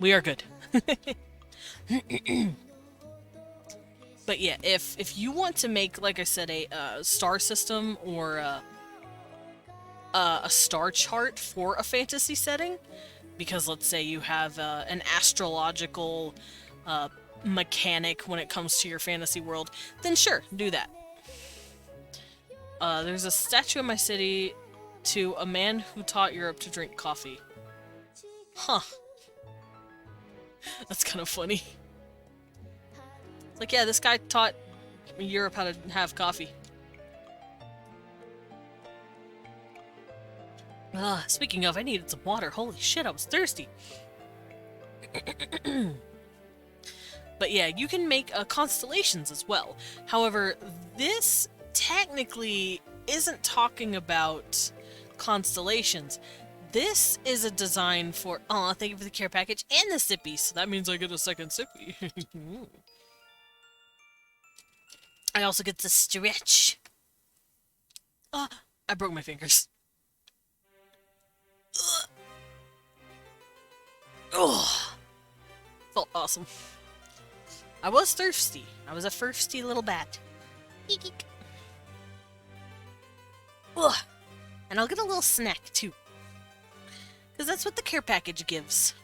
We are good. But yeah, if you want to make, like I said, a star system or a star chart for a fantasy setting, because let's say you have an astrological mechanic when it comes to your fantasy world, then sure, do that. There's a statue in my city to a man who taught Europe to drink coffee. Huh. That's kind of funny. It's like, yeah, this guy taught Europe how to have coffee. Speaking of, I needed some water. Holy shit, I was thirsty. But yeah, you can make constellations as well. However, this technically isn't talking about constellations. This is a design for... Aw, thank you for the care package and the sippy. So that means I get a second sippy. I also get the stretch. I broke my fingers. Oh, felt awesome. I was thirsty. I was a thirsty little bat. Eek, eek. Ugh. And I'll get a little snack too. Because that's what the care package gives.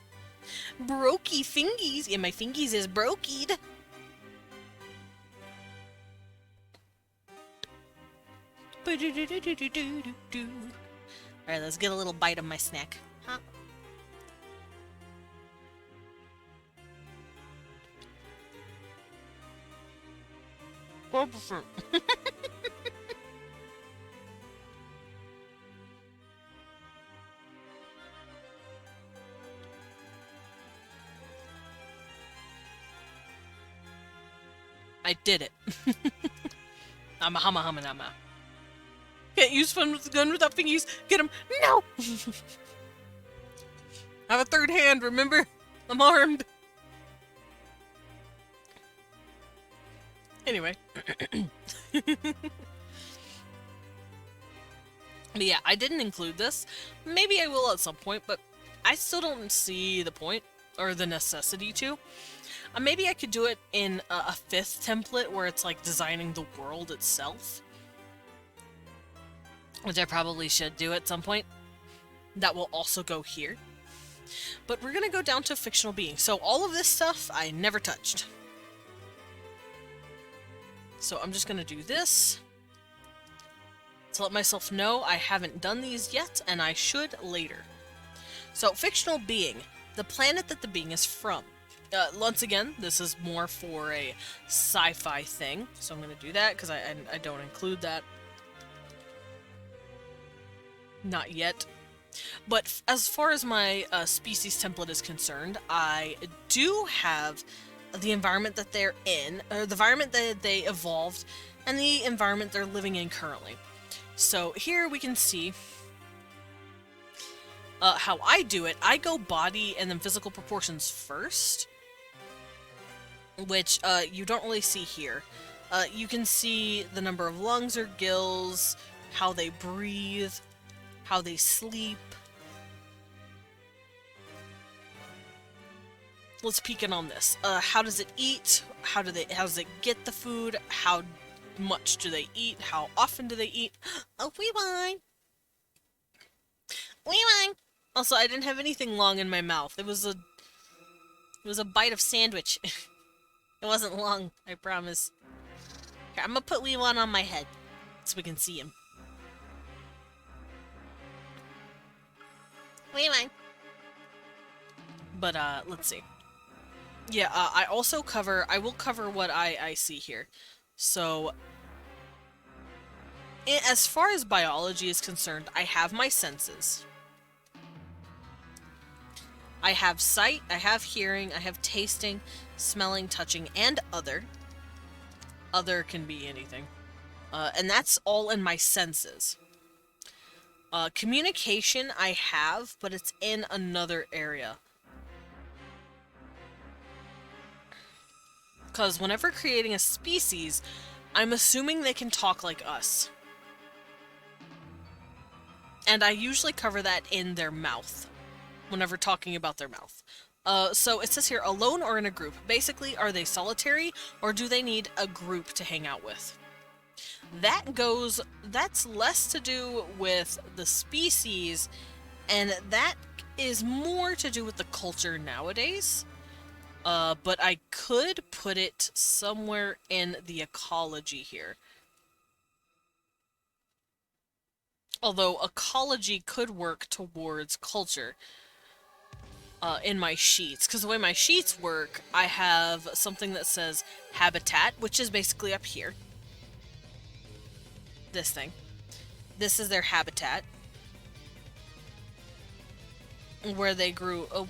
Brokey fingies. Yeah, my fingies is brokied. Alright, let's get a little bite of my snack. Huh? I did it. I'm a hama hama nama. Can't use fun with the gun without fingies. Get him. No! I have a third hand, remember? I'm armed. Anyway. But yeah, I didn't include this. Maybe I will at some point, but I still don't see the point or the necessity to. Maybe I could do it in a fifth template where it's like designing the world itself. Which I probably should do at some point. That will also go here. But we're gonna go down to fictional beings. So all of this stuff I never touched. So I'm just gonna do this to let myself know I haven't done these yet, and I should later. So, fictional being. The planet that the being is from. Once again, this is more for a sci-fi thing, so I'm going to do that, because I don't include that. Not yet. But as far as my species template is concerned, I do have the environment that they're in, or the environment that they evolved, and the environment they're living in currently. So here we can see how I do it. I go body and then physical proportions first, which you don't really see here. You can see the number of lungs or gills, how they breathe, how they sleep. Let's peek in on this. How does it eat? How does it get the food? How much do they eat? How often do they eat? Oh, wee wine! Wee wine! Also, I didn't have anything long in my mouth. It was a bite of sandwich. It wasn't long, I promise. Here, I'm gonna put wee wine on my head so we can see him. Wee wine. But let's see. Yeah, I will cover what I see here. So, as far as biology is concerned, I have my senses. I have sight, I have hearing, I have tasting, smelling, touching, and other. Other can be anything. And that's all in my senses. Communication I have, but it's in another area. Because whenever creating a species, I'm assuming they can talk like us. And I usually cover that in their mouth, whenever talking about their mouth. So it says here, alone or in a group. Basically, are they solitary, or do they need a group to hang out with? That's less to do with the species, and that is more to do with the culture nowadays. But I could put it somewhere in the ecology here. Although ecology could work towards culture in my sheets. Because the way my sheets work, I have something that says habitat, which is basically up here. This thing. This is their habitat. Where they grew up,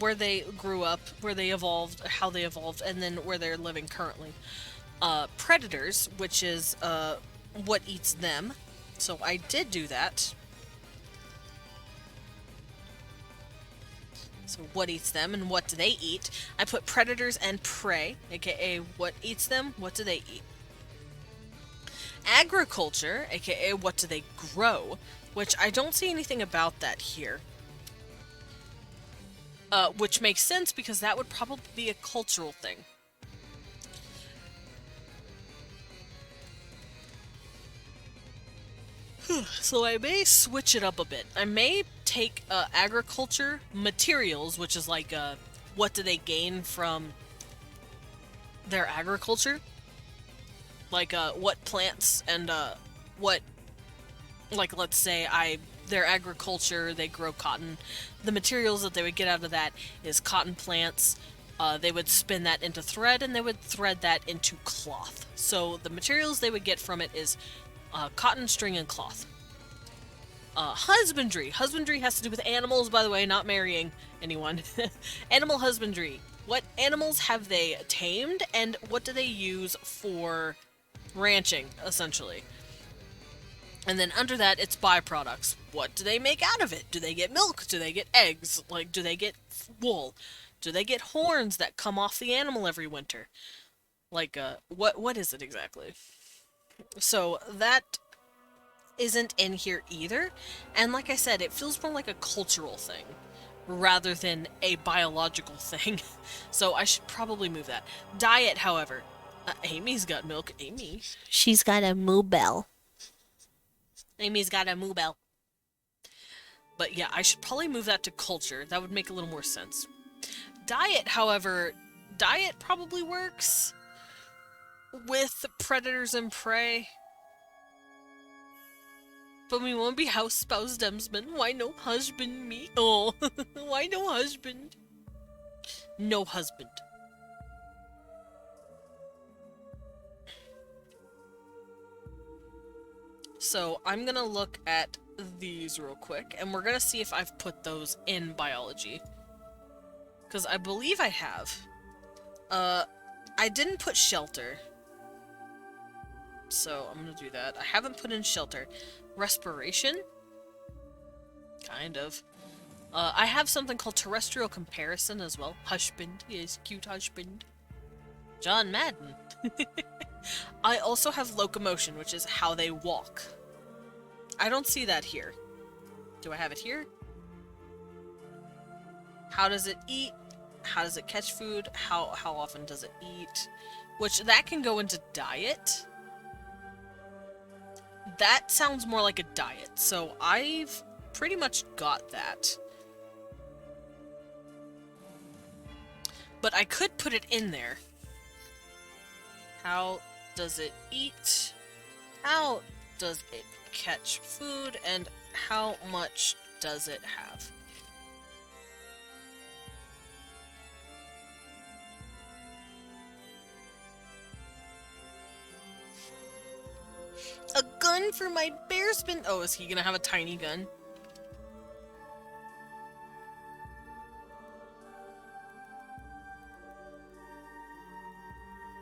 where they evolved, how they evolved, and then where they're living currently. Predators, which is what eats them. So I did do that. So what eats them and what do they eat? I put predators and prey, aka what eats them, what do they eat? Agriculture, aka what do they grow, which I don't see anything about that here. Which makes sense because that would probably be a cultural thing. So I may switch it up a bit. I may take agriculture materials, which is like what do they gain from their agriculture? Like what plants and what, like let's say their agriculture, they grow cotton. The materials that they would get out of that is cotton plants. They would spin that into thread, and they would thread that into cloth. So the materials they would get from it is cotton, string, and cloth. Husbandry. Husbandry has to do with animals, by the way, not marrying anyone. Animal husbandry. what animals have they tamed, and what do they use for ranching, essentially. And then under that, it's byproducts. What do they make out of it? Do they get milk? Do they get eggs? Like, do they get wool? Do they get horns that come off the animal every winter? Like, what is it exactly? So that isn't in here either. And like I said, it feels more like a cultural thing rather than a biological thing. So I should probably move that. Diet, however. Amy's got milk. Amy. She's got a moo bell. Amy's got a moo bell. But yeah, I should probably move that to culture. That would make a little more sense. Diet, however, diet probably works with predators and prey. But we won't be house spouse demsman. Why no husband me? Oh, why no husband? No husband. So I'm gonna look at these real quick, and we're gonna see if I've put those in biology. Because I believe I have. I didn't put shelter. So I'm gonna do that. I haven't put in shelter. Respiration? Kind of. I have something called terrestrial comparison as well. Husband. Yes, cute husband. John Madden. I also have locomotion, which is how they walk. I don't see that here. Do I have it here? How does it eat? How does it catch food? How often does it eat? Which, that can go into diet. That sounds more like a diet, so I've pretty much got that. But I could put it in there. How does it eat? How does it catch food? And how much does it have? A gun for my bear spin. Oh, is he gonna have a tiny gun?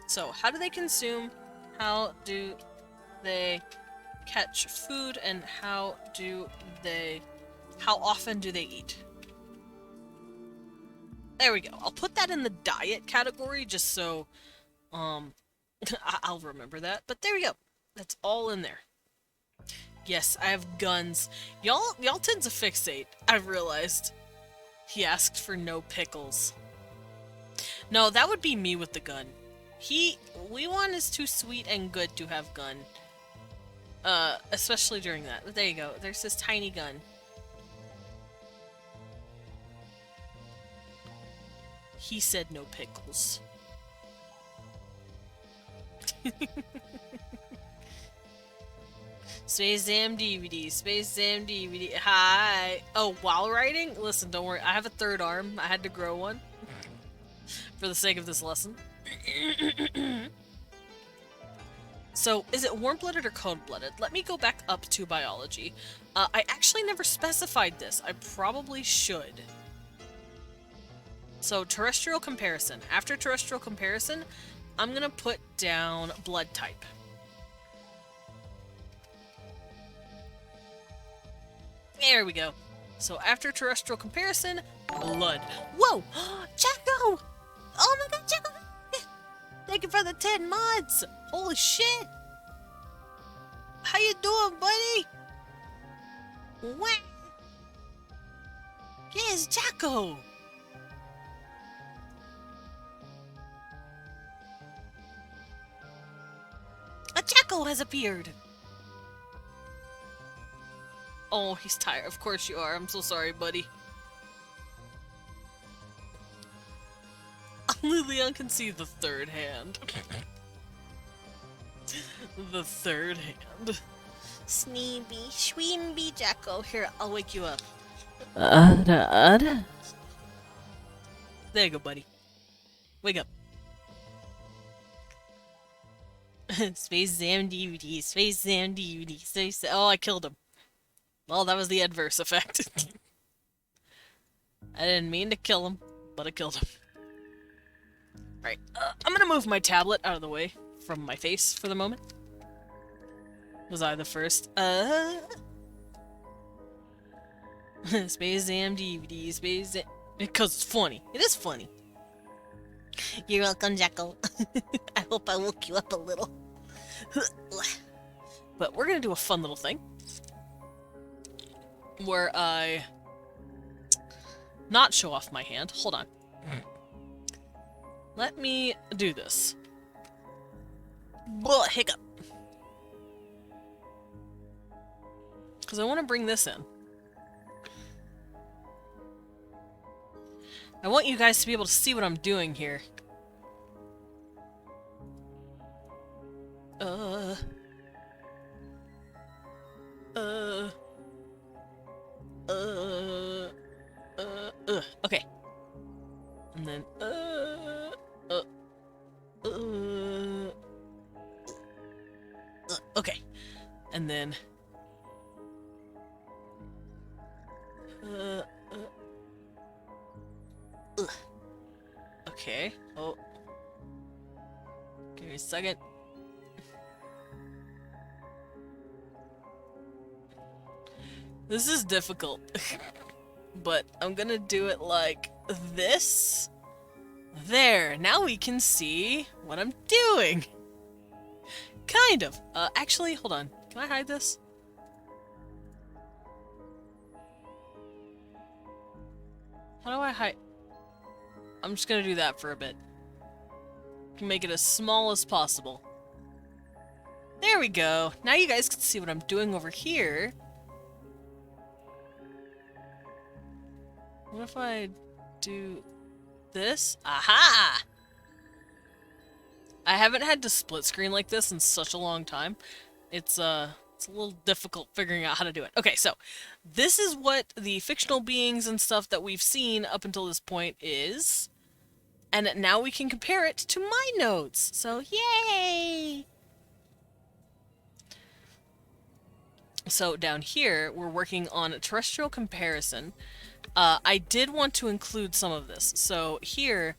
So, how do they consume? How do they catch food? And how often do they eat? There we go. I'll put that in the diet category just so, I'll remember that. But there we go. That's all in there. Yes, I have guns. Y'all tend to fixate, I've realized. He asked for no pickles. No, that would be me with the gun. Weewon is too sweet and good to have gun. Especially during that. There you go. There's this tiny gun. He said no pickles. Space Jam DVD. Space Jam DVD. Hi. Oh, while writing? Listen, don't worry. I have a third arm. I had to grow one. For the sake of this lesson. So, is it warm-blooded or cold-blooded? Let me go back up to biology. I actually never specified this. I probably should. So, terrestrial comparison. After terrestrial comparison, I'm gonna put down blood type. There we go. So after terrestrial comparison, blood. Whoa! Chaco! Oh my god, Chaco! Thank you for the 10 mods! Holy shit! How you doing, buddy? What? Yes, Chaco! A Chaco has appeared! Oh, he's tired. Of course you are. I'm so sorry, buddy. Only Leon can see the third hand. The third hand. Sneeby, Schweemby, Jacko. Here, I'll wake you up. Ada. There you go, buddy. Wake up. Space Jam DVD. Space Jam DVD. Space. Oh, I killed him. Well, that was the adverse effect. I didn't mean to kill him, but I killed him. Alright, I'm gonna move my tablet out of the way from my face for the moment. Was I the first? Space Jam DVD, Space Jam... Because it's funny. It is funny. You're welcome, Jekyll. I hope I woke you up a little. But we're gonna do a fun little thing. Where I... not show off my hand. Hold on. Let me do this. Blah, hiccup. Because I want to bring this in. I want you guys to be able to see what I'm doing here. Okay. And then, okay. And then, okay. Oh. Give me a second. This is difficult. But I'm gonna do it like this. There, now we can see what I'm doing. Kind of. Actually, hold on. Can I hide this? How do I hide? I'm just gonna do that for a bit. Can make it as small as possible. There we go. Now you guys can see what I'm doing over here. What if I do this? Aha! I haven't had to split screen like this in such a long time. It's a little difficult figuring out how to do it. Okay, so this is what the fictional beings and stuff that we've seen up until this point is. And now we can compare it to my notes. So, yay! So down here, we're working on a terrestrial comparison. I did want to include some of this. So here,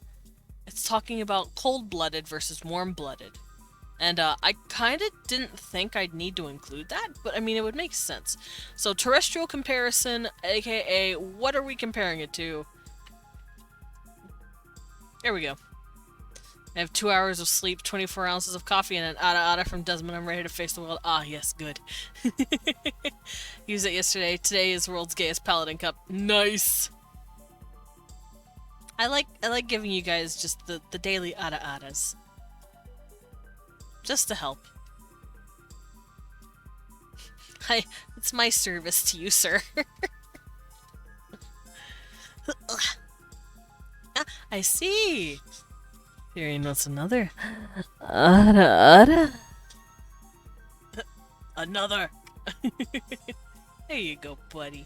it's talking about cold-blooded versus warm-blooded. And I kind of didn't think I'd need to include that, but I mean, it would make sense. So terrestrial comparison, aka what are we comparing it to? There we go. I have 2 hours of sleep, 24 ounces of coffee, and an ada from Desmond. I'm ready to face the world. Ah, yes, good. Used it yesterday. Today is world's gayest paladin cup. Nice! I like giving you guys just the daily adas. Just to help. It's my service to you, sir. I see! Here, you know what's another? Ada. Another! There you go, buddy.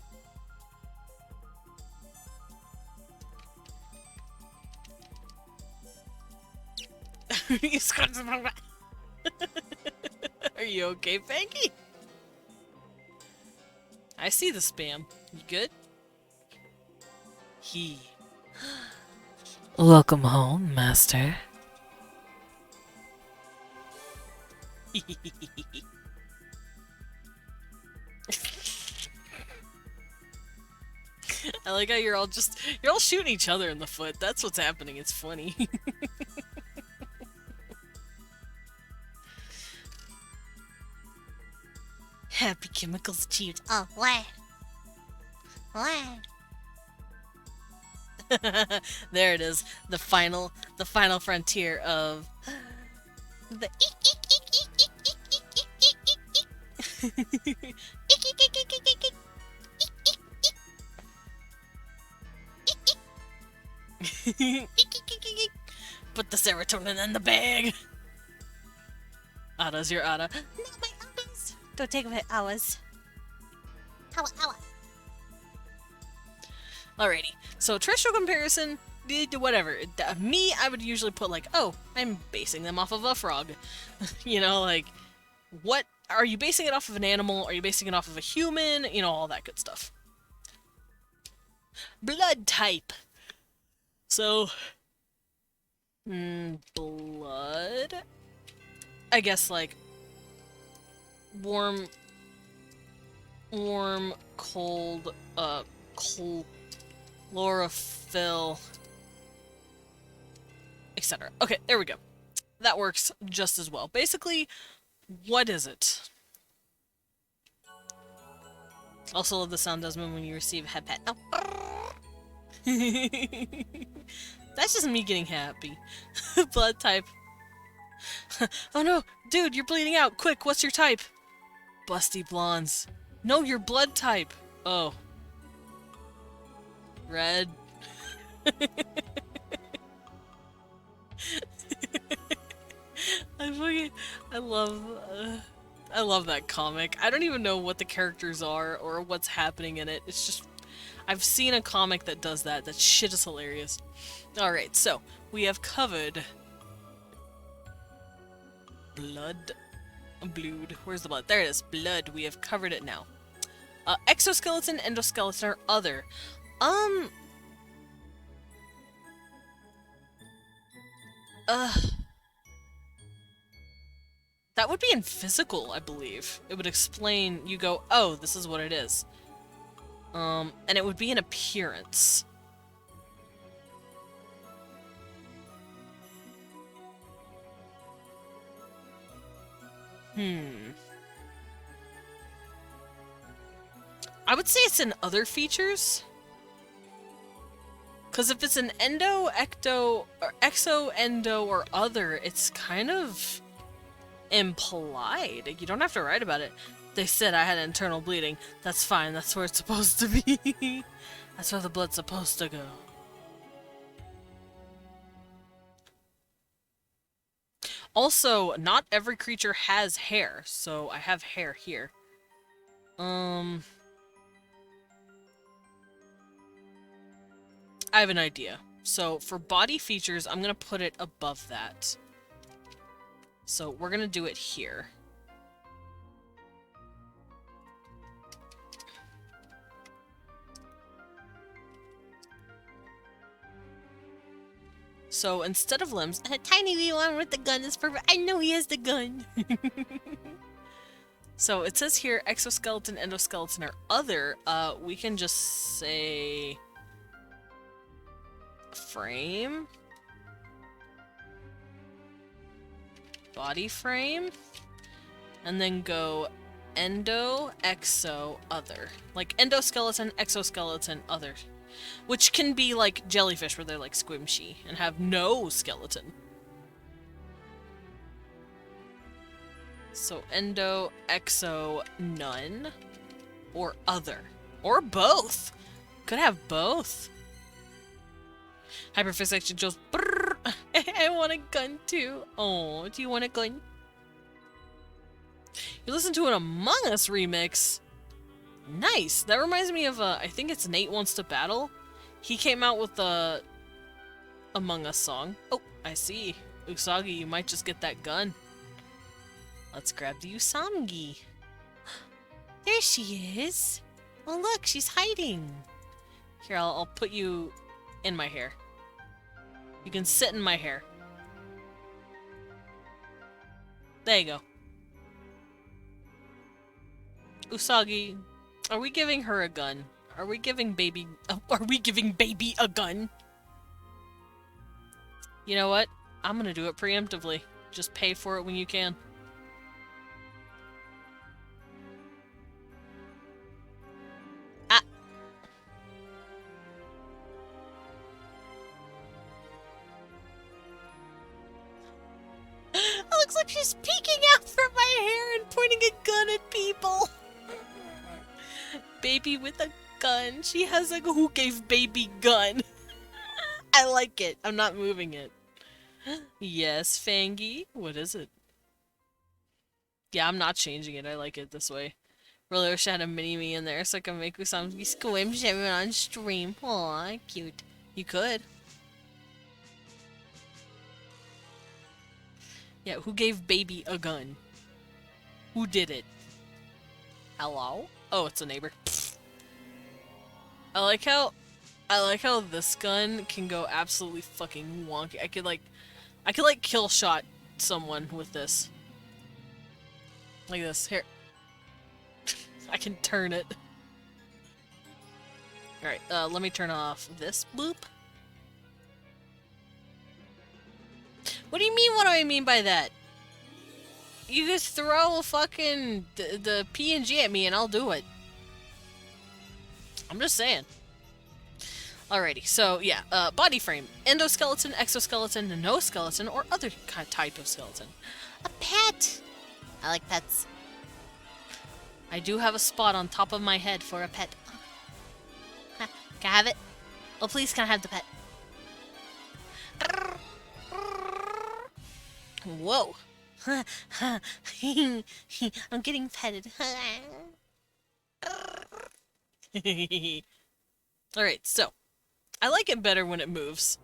Are you okay, Fanky? I see the spam. You good? Welcome home, master. I like how you're all shooting each other in the foot. That's what's happening. It's funny. Happy chemicals achieved. Oh, what? What? There it is. The final frontier of the Put the serotonin in the bag. Ada's your Ada. No, my hours. Don't take my hours. Hour. Alrighty. So terrestrial comparison, whatever. Me, I would usually put like, oh, I'm basing them off of a frog. You know, like, what are you basing it off of an animal? Are you basing it off of a human? You know, all that good stuff. Blood type. So Blood? I guess, like, warm, cold, chlorophyll, etc. Okay, there we go. That works just as well. Basically, what is it? Also love the sound, Desmond, when you receive a head pet. Oh. That's just me getting happy. Blood type. Oh no, dude, you're bleeding out. Quick, what's your type? Busty blondes. No, your blood type. Oh. Red. I love that comic. I don't even know what the characters are or what's happening in it. It's just, I've seen a comic that does that. That shit is hilarious. Alright, so, we have covered blood. Where's the blood? There it is. Blood. We have covered it now. Exoskeleton, endoskeleton, or other. That would be in physical, I believe. It would explain, you go, oh, this is what it is. And it would be an appearance. I would say it's in other features. Because if it's an endo, ecto, or exo, endo, or other, it's kind of implied. You don't have to write about it. They said I had internal bleeding. That's fine. That's where it's supposed to be. That's where the blood's supposed to go. Also, not every creature has hair, so I have hair here. I have an idea. So, for body features, I'm gonna put it above that. So, we're gonna do it here. So, instead of limbs, a tiny wee one with the gun is perfect. I know he has the gun! So, it says here, exoskeleton, endoskeleton, or other. We can just say... frame? Body frame? And then go endo, exo, other. Like endoskeleton, exoskeleton, other. Which can be like jellyfish where they're like squishy and have no skeleton. So endo, exo, none. Or other. Or both. Could have both. Hyperfixation goes brrr. I want a gun too. Oh, do you want a gun? You listen to an Among Us remix. Nice. That reminds me of I think it's Nate Wants to Battle. He came out with the Among Us song. Oh, I see. Usagi, you might just get that gun. Let's grab the Usangi. There she is. Oh look, she's hiding. Here, I'll put you in my hair. You can sit in my hair. There you go. Usagi, are we giving her a gun? Are we giving baby a gun? You know what? I'm gonna do it preemptively. Just pay for it when you can. It looks like she's peeking out from my hair and pointing a gun at people. Baby with a gun. She has a who gave baby gun. I like it. I'm not moving it. Yes, Fangy. What is it? Yeah, I'm not changing it. I like it this way. Really wish I had a mini-me in there so I can make Usam be squim sharing on stream. Aw, cute. You could. Yeah, who gave baby a gun? Who did it? Hello? Oh, it's a neighbor. I like how this gun can go absolutely fucking wonky. I could like I could, like, kill shot someone with this. Like this. Here. I can turn it. Alright, let me turn off this bloop. What do you mean, what do I mean by that? You just throw a fucking the PNG at me and I'll do it. I'm just saying. Alrighty, so yeah, body frame. Endoskeleton, exoskeleton, no skeleton, or other type of skeleton. A pet! I like pets. I do have a spot on top of my head for a pet. Huh, can I have it? Oh, please, can I have the pet? Whoa. I'm getting petted. Alright, so. I like it better when it moves.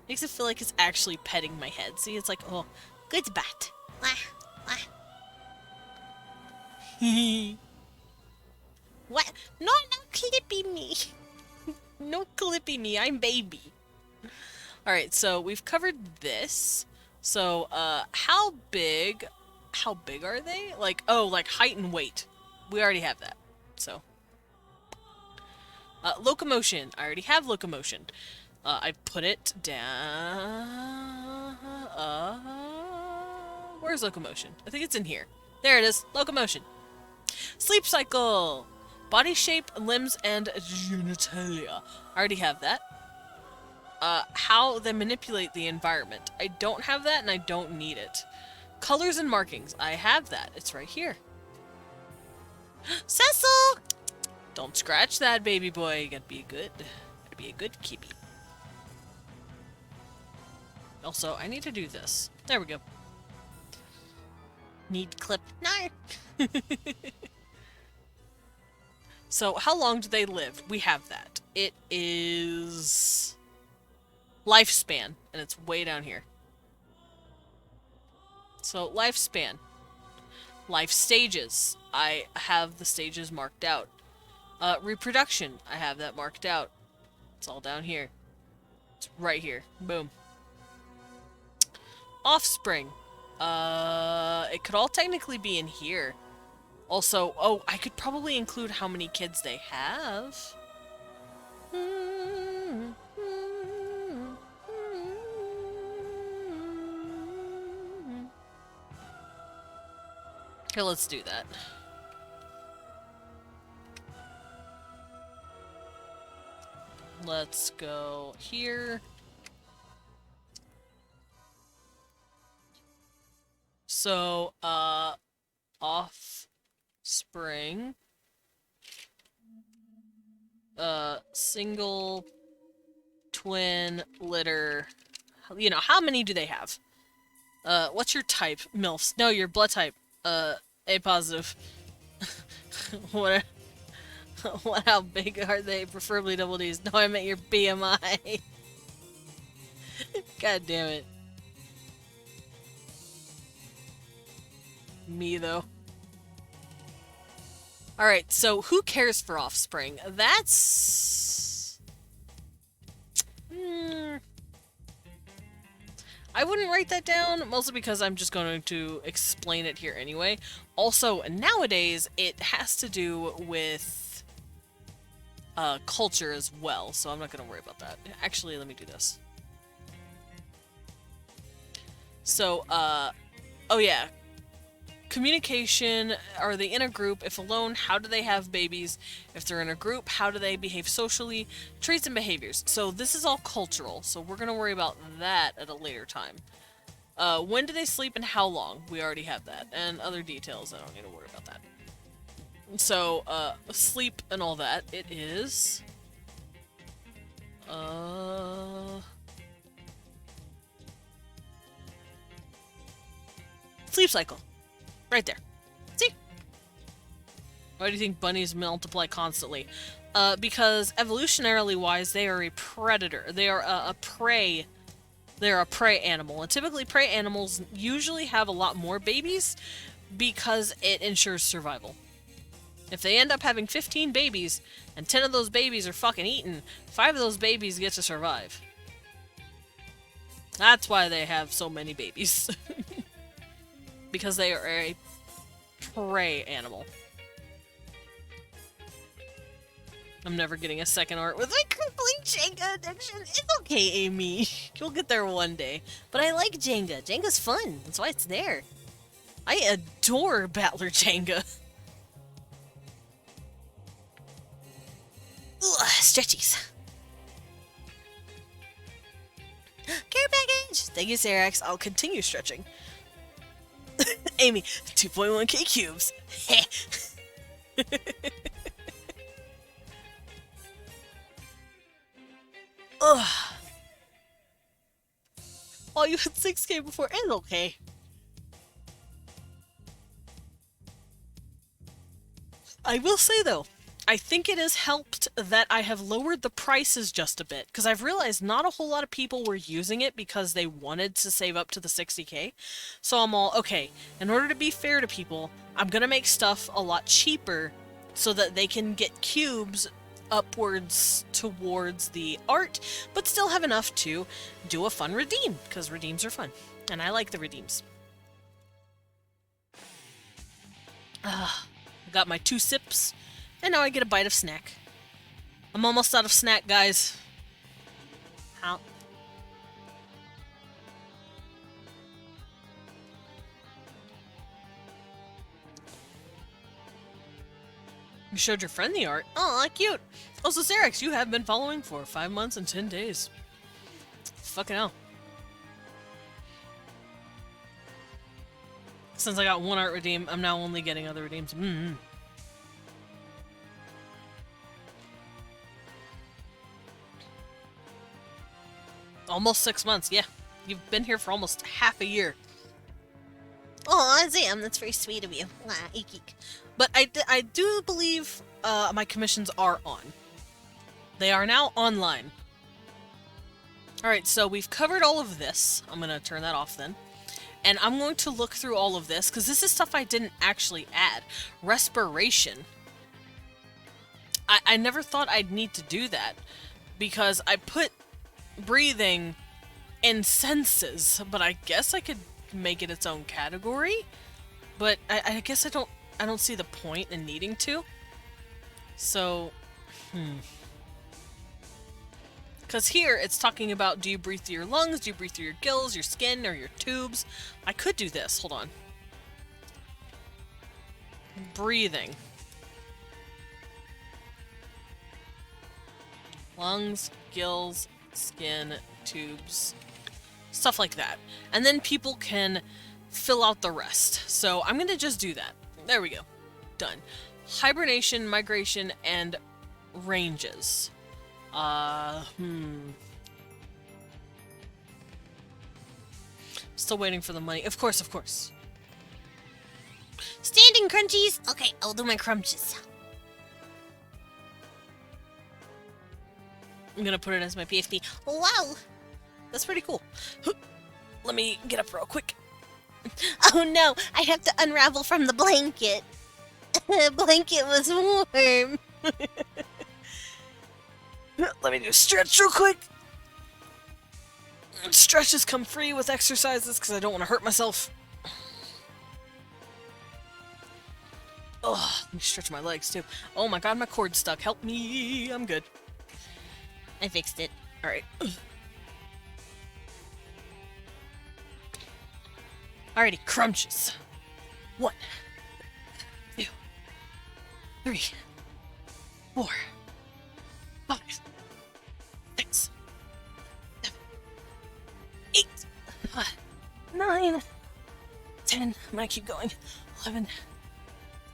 Makes it feel like it's actually petting my head. See, it's like, oh, good bat. What? No, no clippy me. No clippy me, I'm baby. Alright, so we've covered this. So, how big are they? Like, oh, like height and weight. We already have that, so. Locomotion. I already have locomotion. I put it down. Where's locomotion? I think it's in here. There it is. Locomotion. Sleep cycle. Body shape, limbs, and genitalia. I already have that. How they manipulate the environment. I don't have that, and I don't need it. Colors and markings. I have that. It's right here. Cecil! Don't scratch that, baby boy. You gotta be good. Gotta be a good kitty. Also, I need to do this. There we go. Need clip. No. So, how long do they live? We have that. It is lifespan, and it's way down here. So, lifespan. Life stages. I have the stages marked out. Reproduction. I have that marked out. It's all down here. It's right here. Boom. Offspring. It could all technically be in here. Also, oh, I could probably include how many kids they have. Here, let's do that. Let's go here. So, offspring. Single, twin, litter. You know, how many do they have? What's your type? MILFs. No, your blood type. A positive. What? How big are they? Preferably double D's. No, I meant your BMI. God damn it. Me, though. Alright, so who cares for offspring? That's... I wouldn't write that down, mostly because I'm just going to explain it here anyway. Also, nowadays, it has to do with culture as well, so I'm not going to worry about that. Actually, let me do this. So, oh yeah. Communication, are they in a group? If alone, how do they have babies? If they're in a group, how do they behave socially? Traits and behaviors. So this is all cultural, so we're going to worry about that at a later time. When do they sleep and how long? We already have that. And other details, I don't need to worry about that. So, sleep and all that, it is... Sleep cycle. Right there. See? Why do you think bunnies multiply constantly? Because evolutionarily wise, they are a predator. They are a prey. They're a prey animal. And typically prey animals usually have a lot more babies because it ensures survival. If they end up having 15 babies, and 10 of those babies are fucking eaten, 5 of those babies get to survive. That's why they have so many babies. Because they are a prey animal. I'm never getting a second art with my crippling Jenga addiction. It's okay, Amy. You'll get there one day. But I like Jenga. Jenga's fun. That's why it's there. I adore Battler Jenga. Ugh, stretchies. Care package! Thank you, Sarax. I'll continue stretching. Amy, 2.1k cubes. Ugh. Oh, you had 6k before, and okay. I will say, though, I think it has helped that I have lowered the prices just a bit, because I've realized not a whole lot of people were using it because they wanted to save up to the 60k. So I'm all, okay, in order to be fair to people, I'm going to make stuff a lot cheaper so that they can get cubes upwards towards the art, but still have enough to do a fun redeem, because redeems are fun, and I like the redeems. I got my 2 sips. And now I get a bite of snack. I'm almost out of snack, guys. How? You showed your friend the art? Aw, cute. Also, Sarax, you have been following for 5 months and 10 days. Fucking hell. Since I got 1 art redeem, I'm now only getting other redeems. Almost 6 months, yeah. You've been here for almost half a year. Aw, Zam, that's very sweet of you. Eek, eek. But I do believe my commissions are on. They are now online. Alright, so we've covered all of this. I'm going to turn that off then. And I'm going to look through all of this, because this is stuff I didn't actually add. Respiration. I never thought I'd need to do that, because I put breathing in senses, but I guess I could make it its own category. But I guess I don't see the point in needing to. So, because here it's talking about, do you breathe through your lungs, do you breathe through your gills, your skin, or your tubes? I could do this. Hold on. Breathing. Lungs, gills, skin, tubes, stuff like that. And then people can fill out the rest. So I'm going to just do that. There we go. Done. Hibernation, migration, and ranges. Still waiting for the money. Of course, of course. Standing crunchies! Okay, I'll do my crunches. I'm gonna put it as my PFP. Wow! That's pretty cool. Let me get up real quick. Oh no, I have to unravel from the blanket. The blanket was warm. Let me do a stretch real quick. Stretches come free with exercises because I don't want to hurt myself. Oh, let me stretch my legs too. Oh my god, my cord's stuck. Help me. I'm good. I fixed it. Alright. Alrighty, crunches. 1, 2, 3, 4, 5, 6, 7, 8, 9, 10. I'm gonna keep going. 11,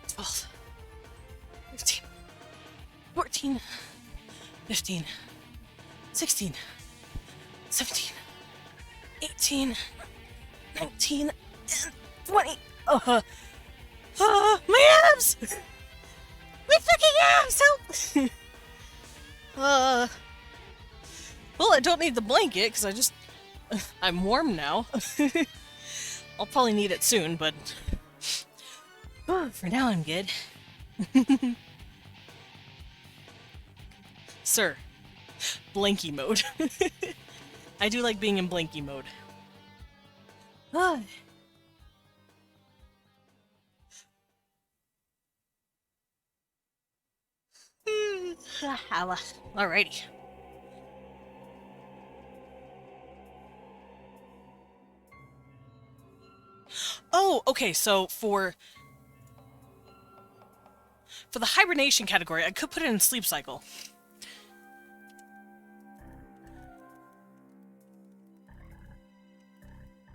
12, 13, 14, 15, 16, 17, 18, 19, and 20. My abs! My fucking abs! Help! Well, I don't need the blanket, because I'm warm now. I'll probably need it soon, but for now I'm good. Sir. Blanky mode. I do like being in blanky mode. Ah. Alrighty. Oh, okay, so for the hibernation category, I could put it in sleep cycle.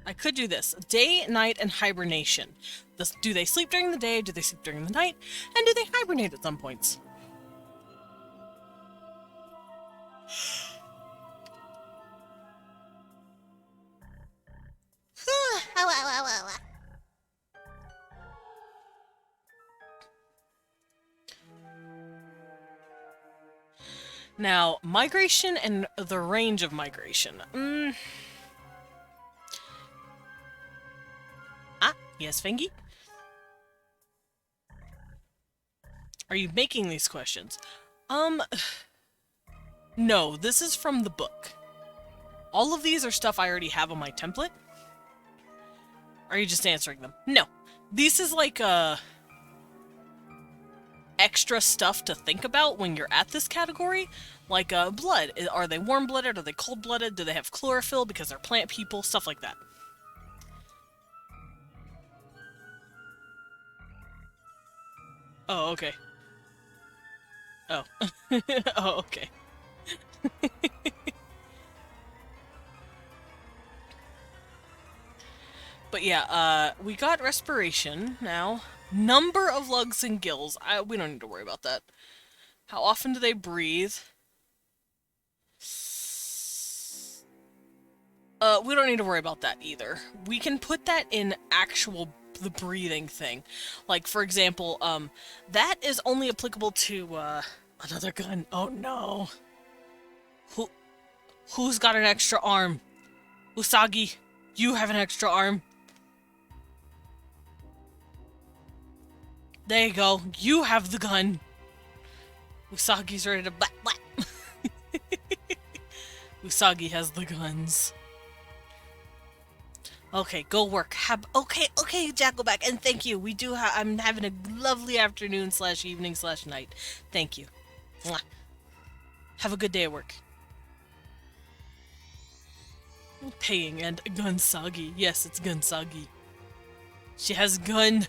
I could do this. Day, night, and hibernation. Do they sleep during the day, do they sleep during the night, and do they hibernate at some points? Now, migration and the range of migration. Yes, Fengi? Are you making these questions? No, this is from the book. All of these are stuff I already have on my template. Are you just answering them? No. This is like, extra stuff to think about when you're at this category. Like, blood. Are they warm-blooded? Are they cold-blooded? Do they have chlorophyll because they're plant people? Stuff like that. Oh, okay. Oh. Oh, okay. But yeah, we got respiration now. Number of lungs and gills. We don't need to worry about that. How often do they breathe? We don't need to worry about that either. We can put that in the breathing thing. Like, for example, that is only applicable to, another gun. Oh no. Who's got an extra arm? Usagi, you have an extra arm. There you go. You have the gun. Usagi's ready to blah blah. Usagi has the guns. Okay, go work. Okay, Jackleback, and thank you. I'm having a lovely afternoon / evening / night. Thank you. Mwah. Have a good day at work. Paying and Gunsagi. Yes, it's Gunsagi. She has a gun.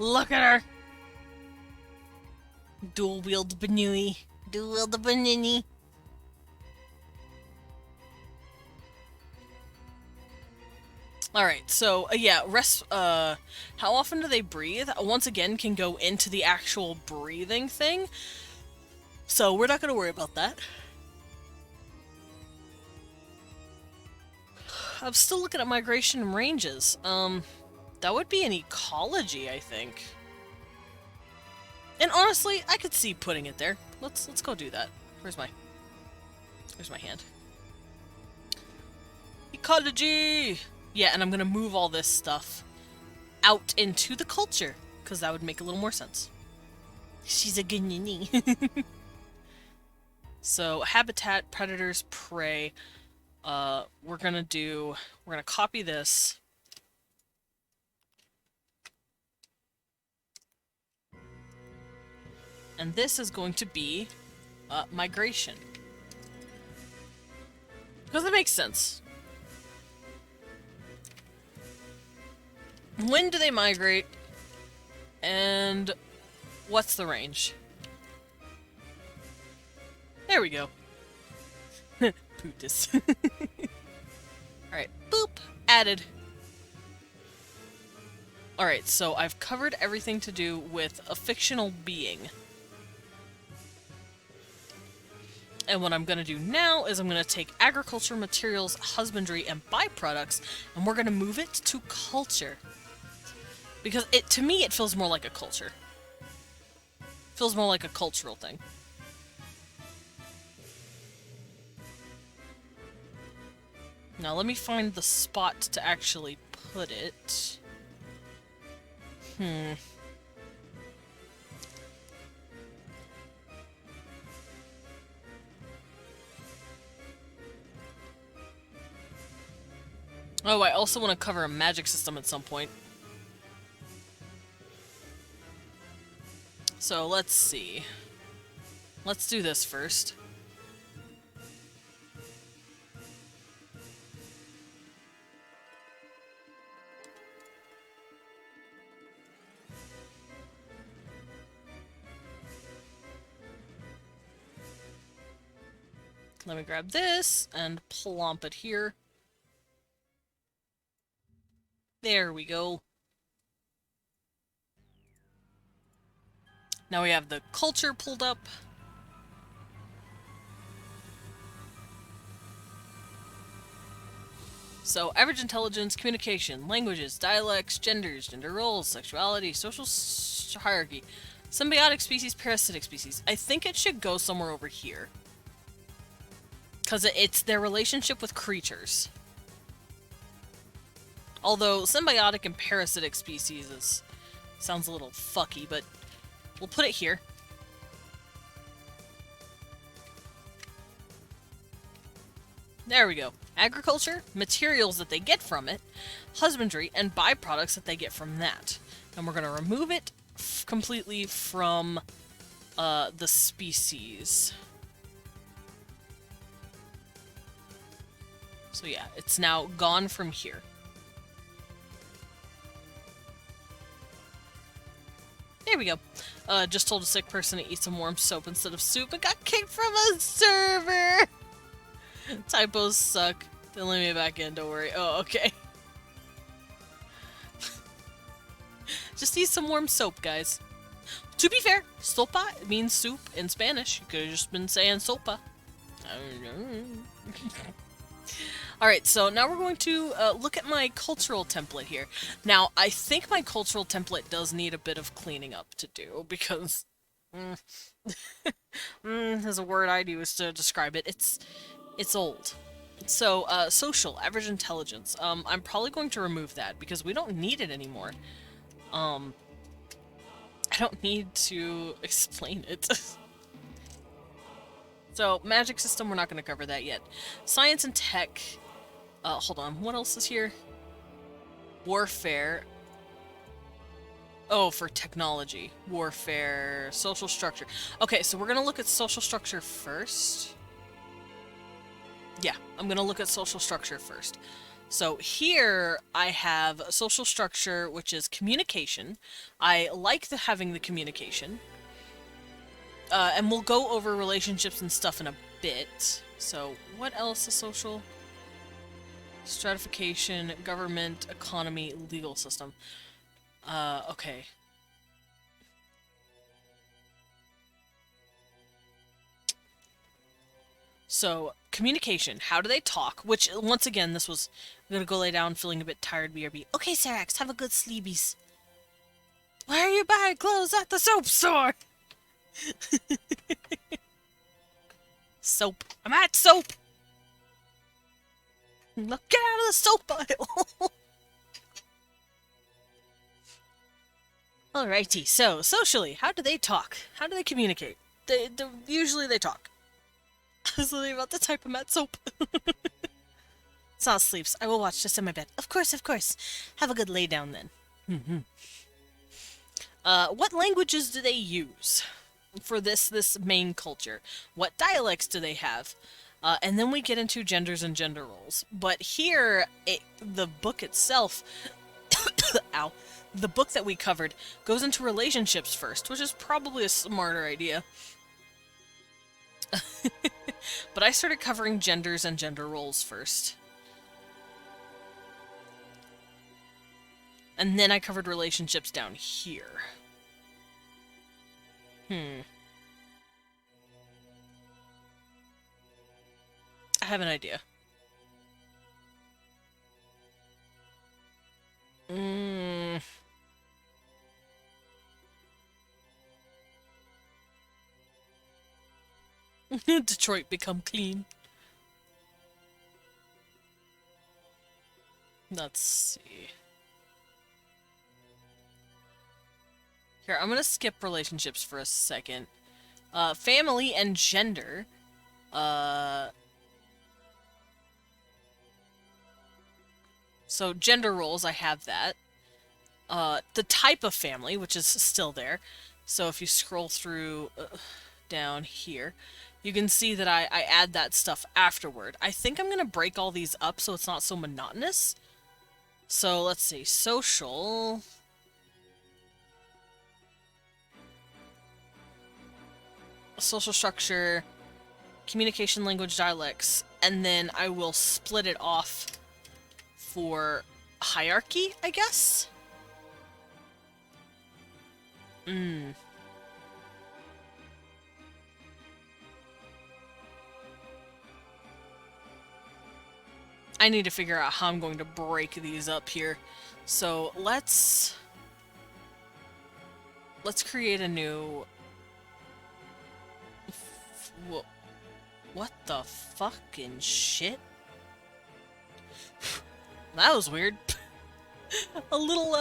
Look at her. Dual wield Banui. Dual wield the Banini. Alright, so, yeah, how often do they breathe? Once again, can go into the actual breathing thing. So, we're not gonna worry about that. I'm still looking at migration and ranges. That would be an ecology, I think. And honestly, I could see putting it there. Let's go do that. Where's my hand? Ecology! Yeah, and I'm gonna move all this stuff out into the culture, because that would make a little more sense. She's a guinea. So, habitat, predators, prey. We're gonna copy this. And this is going to be, migration. Because it makes sense. When do they migrate? And what's the range? There we go. Pootis. Alright, boop! Added. Alright, so I've covered everything to do with a fictional being. And what I'm going to do now is I'm going to take agriculture, materials, husbandry, and byproducts, and we're going to move it to culture. Because to me, it feels more like a culture. Feels more like a cultural thing. Now let me find the spot to actually put it. Oh, I also want to cover a magic system at some point. So let's see. Let's do this first. Let me grab this and plomp it here. There we go. Now we have the culture pulled up. So, average intelligence, communication, languages, dialects, genders, gender roles, sexuality, social hierarchy, symbiotic species, parasitic species. I think it should go somewhere over here. Because it's their relationship with creatures. Although, symbiotic and parasitic species sounds a little fucky, but we'll put it here. There we go. Agriculture, materials that they get from it, husbandry, and byproducts that they get from that. And we're going to remove it completely from the species. So yeah, it's now gone from here. There we go. Just told a sick person to eat some warm soap instead of soup and got kicked from a server! Typos suck. Then let me back in, don't worry. Oh, okay. Just eat some warm soap, guys. To be fair, sopa means soup in Spanish. You could have just been saying sopa. I don't know. Alright, so now we're going to look at my cultural template here. Now, I think my cultural template does need a bit of cleaning up to do, because... there's a word I'd use to describe it. It's old. So, social, average intelligence. I'm probably going to remove that, because we don't need it anymore. I don't need to explain it. So, magic system, we're not going to cover that yet. Science and tech. Hold on, what else is here? Warfare. Oh, for technology. Warfare, social structure. Okay, so we're going to look at social structure first. Yeah, I'm going to look at social structure first. So here I have social structure, which is communication. I like having the communication. And we'll go over relationships and stuff in a bit. So what else is social? Stratification, government, economy, legal system. Okay. So, communication. How do they talk? Which, once again, this was... I'm gonna go lay down feeling a bit tired, BRB. Okay, Sarax, have a good sleebies. Why are you buying clothes at the soap store? Soap. I'm at soap! Look, get out of the soap aisle! Alrighty, so, socially, how do they talk? How do they communicate? Usually they talk. I was literally about to type him at soap. Saul sleeps. I will watch just in my bed. Of course, of course. Have a good lay down then. What languages do they use for this main culture? What dialects do they have? And then we get into genders and gender roles. But here, the book itself... ow. The book that we covered goes into relationships first, which is probably a smarter idea. But I started covering genders and gender roles first. And then I covered relationships down here. I have an idea. Detroit become clean. Let's see. Here, I'm gonna skip relationships for a second. Family and gender. So gender roles, I have that. The type of family, which is still there. So if you scroll through down here, you can see that I add that stuff afterward. I think I'm going to break all these up so it's not so monotonous. So let's see, social... social structure, communication, language, dialects, and then I will split it off for hierarchy, I guess? I need to figure out how I'm going to break these up here. So let's create a new... What the fucking shit? That was weird. A little,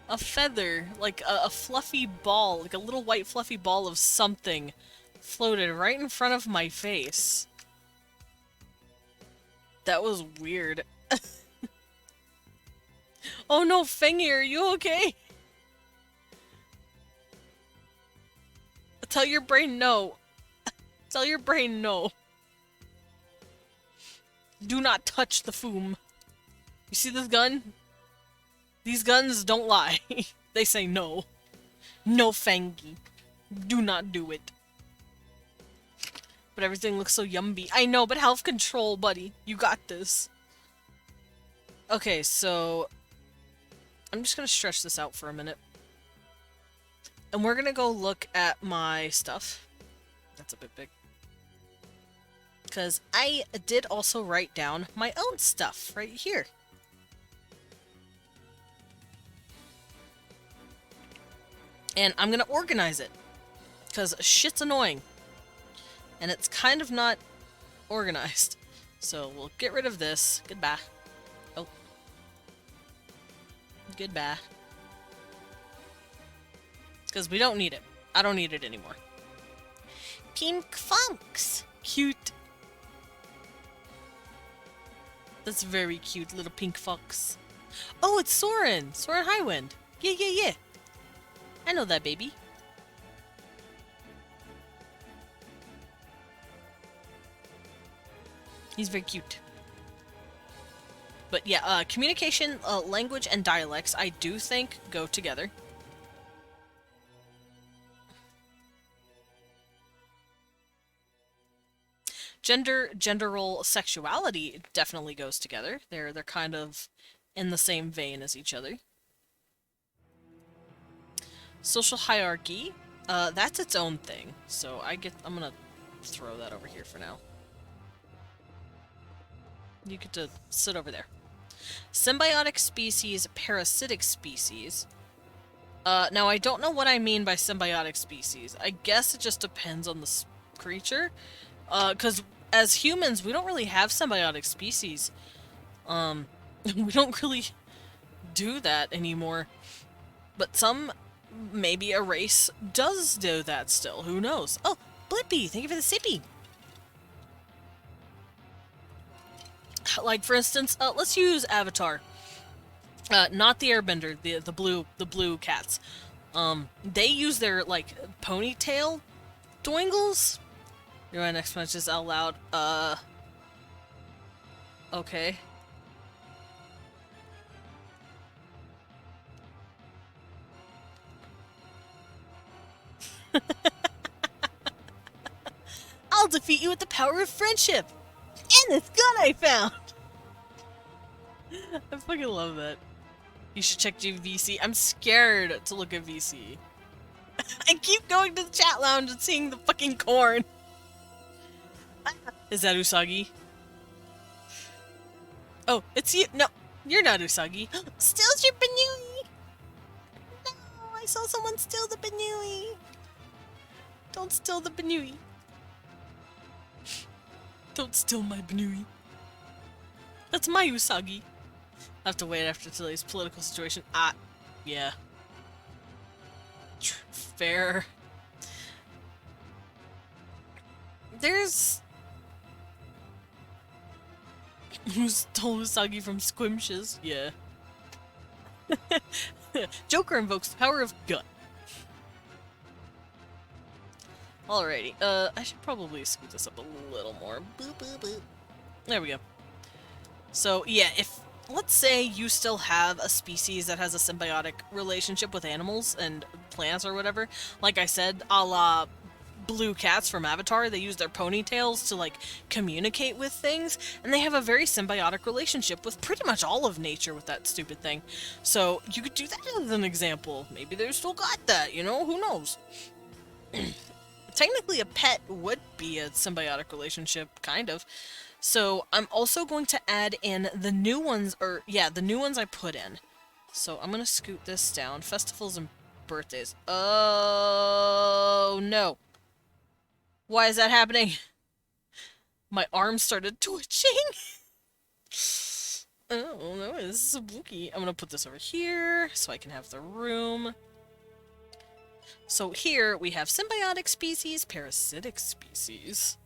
a feather, like a fluffy ball, like a little white fluffy ball of something floated right in front of my face. That was weird. Oh no, Fengy, are you okay? Tell your brain no. Tell your brain no. Do not touch the foom. You see this gun? These guns don't lie. They say no. No, Fengy. Do not do it. But everything looks so yummy. I know, but health control, buddy. You got this. Okay, so... I'm just gonna stretch this out for a minute. And we're gonna go look at my stuff. That's a bit big. Because I did also write down my own stuff right here. And I'm gonna organize it. Because shit's annoying. And it's kind of not organized. So we'll get rid of this. Goodbye. Oh. Goodbye. Because we don't need it. I don't need it anymore. Pink Funks. Cute. That's very cute, little pink fox. Oh, it's Soren! Soren Highwind. Yeah, yeah, yeah. I know that baby. He's very cute. But yeah, communication, language, and dialects, I do think go together. Gender role, sexuality definitely goes together. They're kind of in the same vein as each other. Social hierarchy, that's its own thing. So I'm gonna throw that over here for now. You get to sit over there. Symbiotic species, parasitic species. Now I don't know what I mean by symbiotic species. I guess it just depends on the creature. 'Cause as humans, we don't really have symbiotic species. We don't really do that anymore. But maybe a race does do that still. Who knows? Oh, Blippi, thank you for the sippy. Like, for instance, let's use Avatar. Not the Airbender, the blue cats. They use their, like, ponytail doingles. Your next punch is out loud. Okay. I'll defeat you with the power of friendship! And this gun I found! I fucking love that. You should check VC. I'm scared to look at VC. I keep going to the chat lounge and seeing the fucking corn. Is that Usagi? Oh, it's you. No, you're not Usagi. Steals your Banui! No, I saw someone steal the Banui. Don't steal the Banui. Don't steal my Banui. That's my Usagi. I have to wait after today's political situation. Yeah. Fair. Who stole Usagi from Squimshes? Yeah. Joker invokes the power of gut. Alrighty, I should probably scoot this up a little more. Boop, boop, boop. There we go. So, yeah, if, let's say you still have a species that has a symbiotic relationship with animals and plants or whatever, like I said, a la blue cats from Avatar, they use their ponytails to, like, communicate with things, and they have a very symbiotic relationship with pretty much all of nature with that stupid thing. So, you could do that as an example. Maybe they've still got that, you know? Who knows? Technically, a pet would be a symbiotic relationship, kind of. So I'm also going to add in the new ones, or yeah, the new ones I put in. So I'm going to scoot this down. Festivals and birthdays. Oh, no. Why is that happening? My arm started twitching. Oh, no, this is spooky. I'm going to put this over here so I can have the room. So here we have symbiotic species, parasitic species.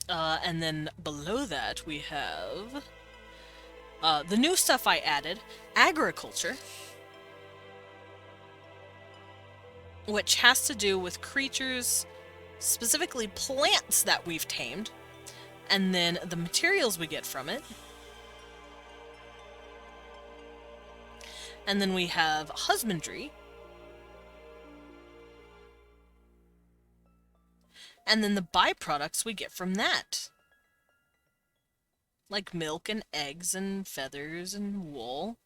And then below that we have the new stuff I added, agriculture, which has to do with creatures, specifically plants that we've tamed, and then the materials we get from it. And then we have husbandry, and then the byproducts we get from that. Like milk and eggs and feathers and wool.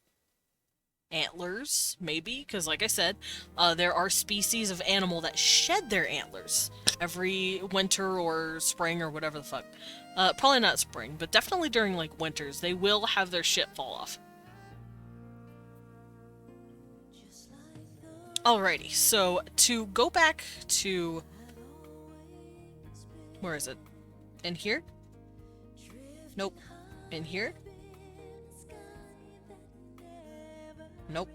Antlers, maybe, because like I said, there are species of animal that shed their antlers every winter or spring or whatever the fuck. Probably not spring, but definitely during like winters, they will have their shit fall off. Alrighty, so to go back to... Where is it? In here? Nope. In here? Nope.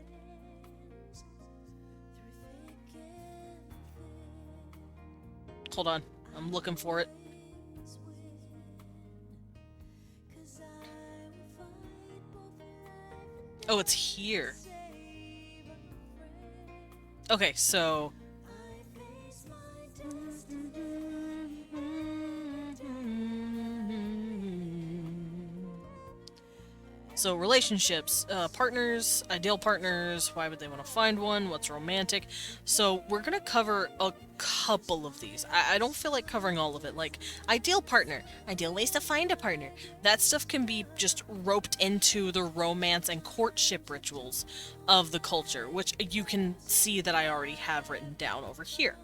Hold on. I'm looking for it. Oh, it's here. Okay, so... So relationships, partners, ideal partners, why would they want to find one, what's romantic. So we're going to cover a couple of these. I don't feel like covering all of it. Like, ideal partner, ideal ways to find a partner. That stuff can be just roped into the romance and courtship rituals of the culture, which you can see that I already have written down over here.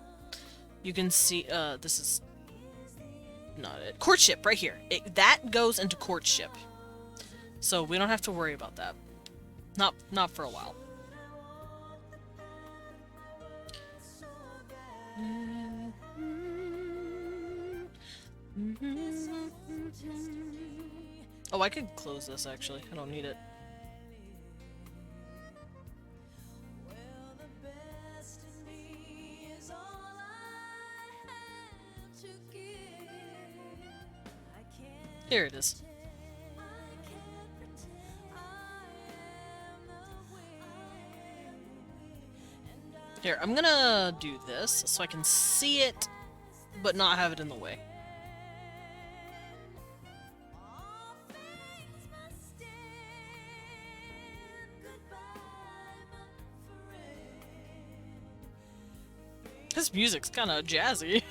You can see, this is not it. Courtship, right here. That goes into courtship. So we don't have to worry about that. Not for a while. Oh, I could close this actually. I don't need it. Here it is. Here, I'm gonna do this so I can see it, but not have it in the way. This music's kinda jazzy.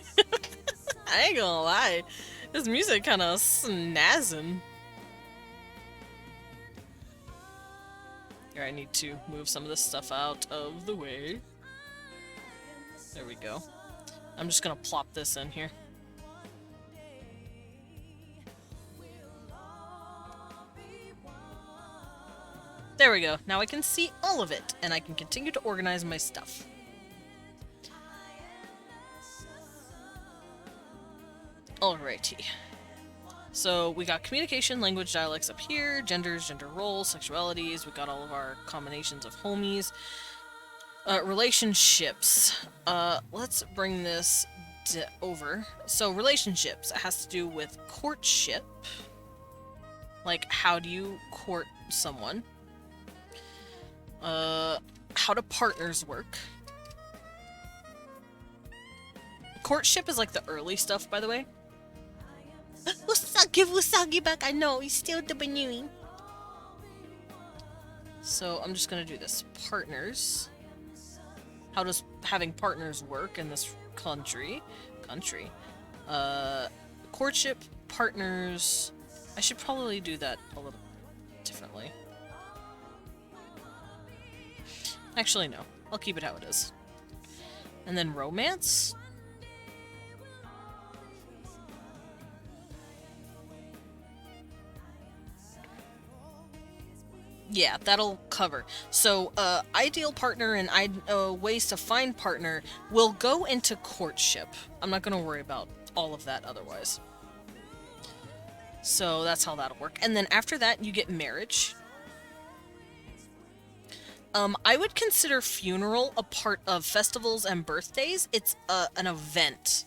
I ain't gonna lie. This music kinda snazzing. Here, I need to move some of this stuff out of the way. There we go. I'm just gonna plop this in here. There we go. Now I can see all of it, and I can continue to organize my stuff. Alrighty. So we got communication, language, dialects up here, genders, gender roles, sexualities, we got all of our combinations of homies. Relationships. Let's bring this over. So relationships, it has to do with courtship. Like, how do you court someone? How do partners work? Courtship is like the early stuff, by the way. Give Usagi back. I know, he's still doing. So I'm just gonna do this. Partners. How does having partners work in this country? Courtship, partners. I should probably do that a little differently. Actually, no. I'll keep it how it is. And then romance? Yeah, that'll cover. So, ideal partner and ways to find partner will go into courtship. I'm not gonna worry about all of that otherwise. So that's how that'll work. And then after that, you get marriage. I would consider funeral a part of festivals and birthdays. It's an event.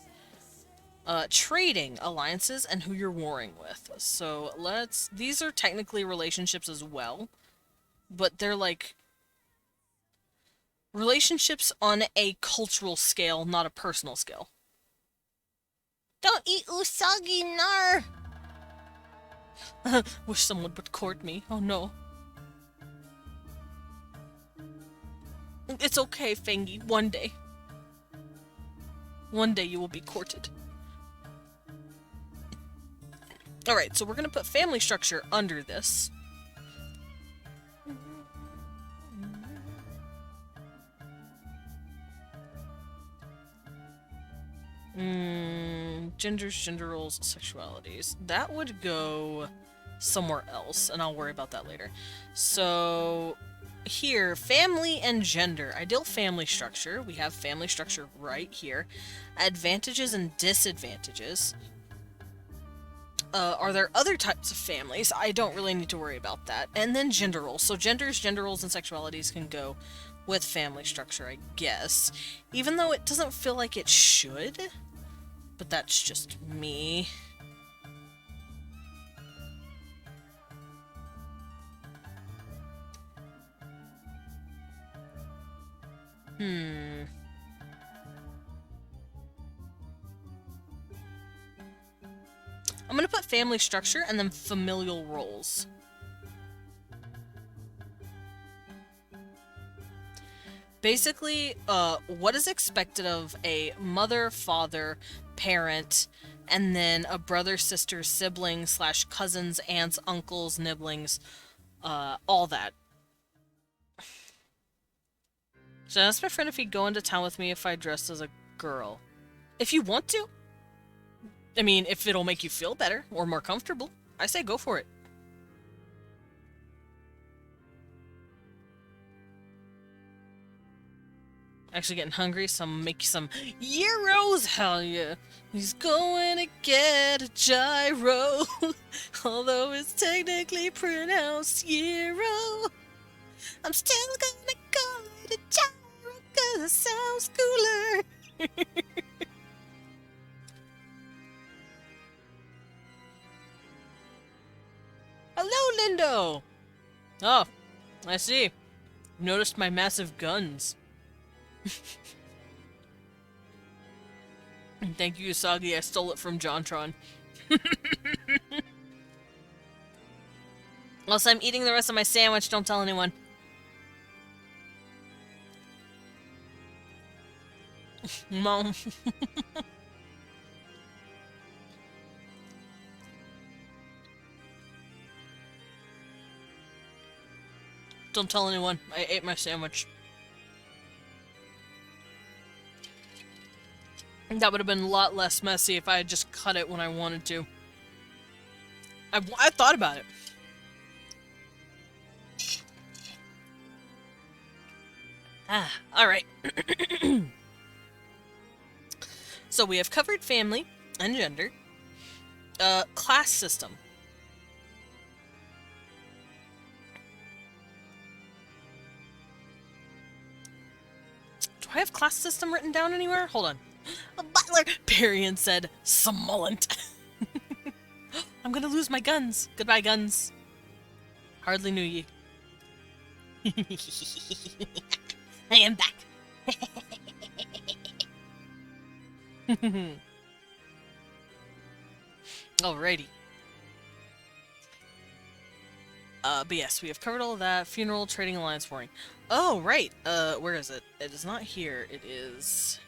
Trading, alliances, and who you're warring with. So these are technically relationships as well. But they're like relationships on a cultural scale, not a personal scale. Don't eat Usagi, nar! Wish someone would court me. Oh no. It's okay, Fangy. One day. One day you will be courted. Alright, so we're gonna put family structure under this. Genders, gender roles, sexualities. That would go somewhere else, and I'll worry about that later. So, here, family and gender. Ideal family structure. We have family structure right here. Advantages and disadvantages. Are there other types of families? I don't really need to worry about that. And then gender roles. So genders, gender roles, and sexualities can go with family structure, I guess. Even though it doesn't feel like it should. But that's just me. I'm gonna put family structure and then familial roles. Basically, what is expected of a mother, father, parent, and then a brother, sister, sibling, / cousins, aunts, uncles, nibblings, all that. So I asked my friend if he'd go into town with me if I dressed as a girl. If you want to. I mean, if it'll make you feel better or more comfortable, I say go for it. Actually getting hungry, so I'm gonna make you some gyros, hell yeah. He's going to get a gyro, although it's technically pronounced gyro. I'm still gonna call it a gyro, cause it sounds cooler. Hello, Lindo! Oh, I see. You noticed my massive guns. Thank you, Usagi. I stole it from Jontron. Also, I'm eating the rest of my sandwich. Don't tell anyone. Mom. Don't tell anyone. I ate my sandwich. That would have been a lot less messy if I had just cut it when I wanted to. I thought about it. Alright. So we have covered family and gender. Class system. Do I have class system written down anywhere? Hold on. A butler! Parian said, "Summulant." I'm gonna lose my guns. Goodbye, guns. Hardly knew ye. I am back. Alrighty. But yes, we have covered all of that. Funeral, Trading Alliance, Warring. Oh, right. Where is it? It is not here. It is...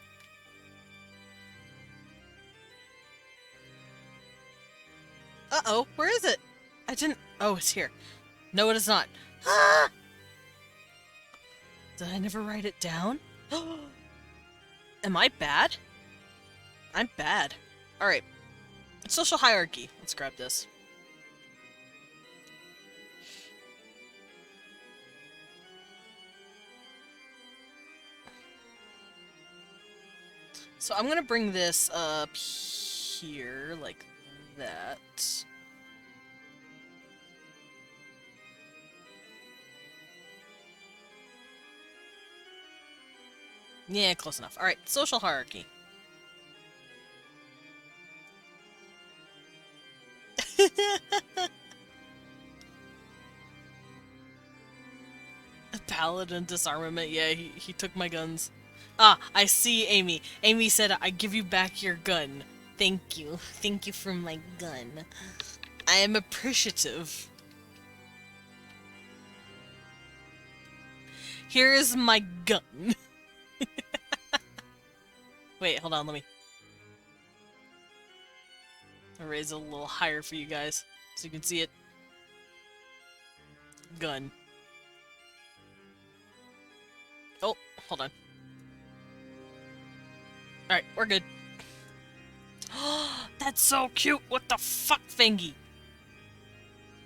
Uh-oh, where is it? I didn't... Oh, it's here. No, it is not. Ah! Did I never write it down? Am I bad? I'm bad. Alright. Social hierarchy. Let's grab this. So I'm gonna bring this up here, like that. Yeah, close enough. Alright, social hierarchy. Paladin disarmament, yeah, he took my guns. Ah, I see Amy. Amy said, I give you back your gun. Thank you. Thank you for my gun. I am appreciative. Here is my gun. Wait, hold on, let me... I'll raise it a little higher for you guys, so you can see it. Gun. Oh, hold on. Alright, we're good. That's so cute! What the fuck, Fangy?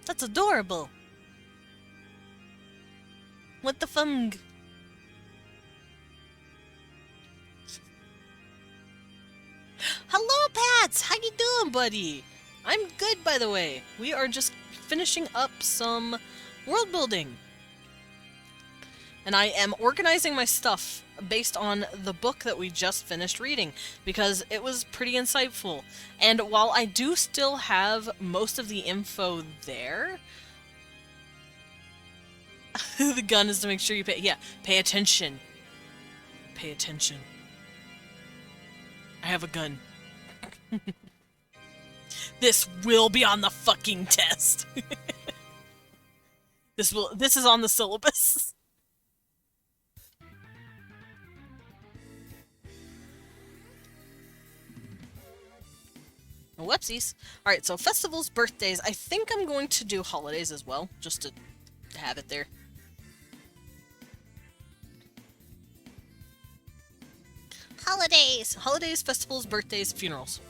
That's adorable. What the fung? Hello, Pats! How you doing, buddy? I'm good, by the way. We are just finishing up some world building. And I am organizing my stuff based on the book that we just finished reading, because it was pretty insightful. And while I do still have most of the info there, the gun is to make sure you pay attention. Pay attention. I have a gun. This will be on the fucking test. This is on the syllabus. Whoopsies. Alright, so festivals, birthdays. I think I'm going to do holidays as well, just to have it there. Holidays! Holidays, festivals, birthdays, funerals.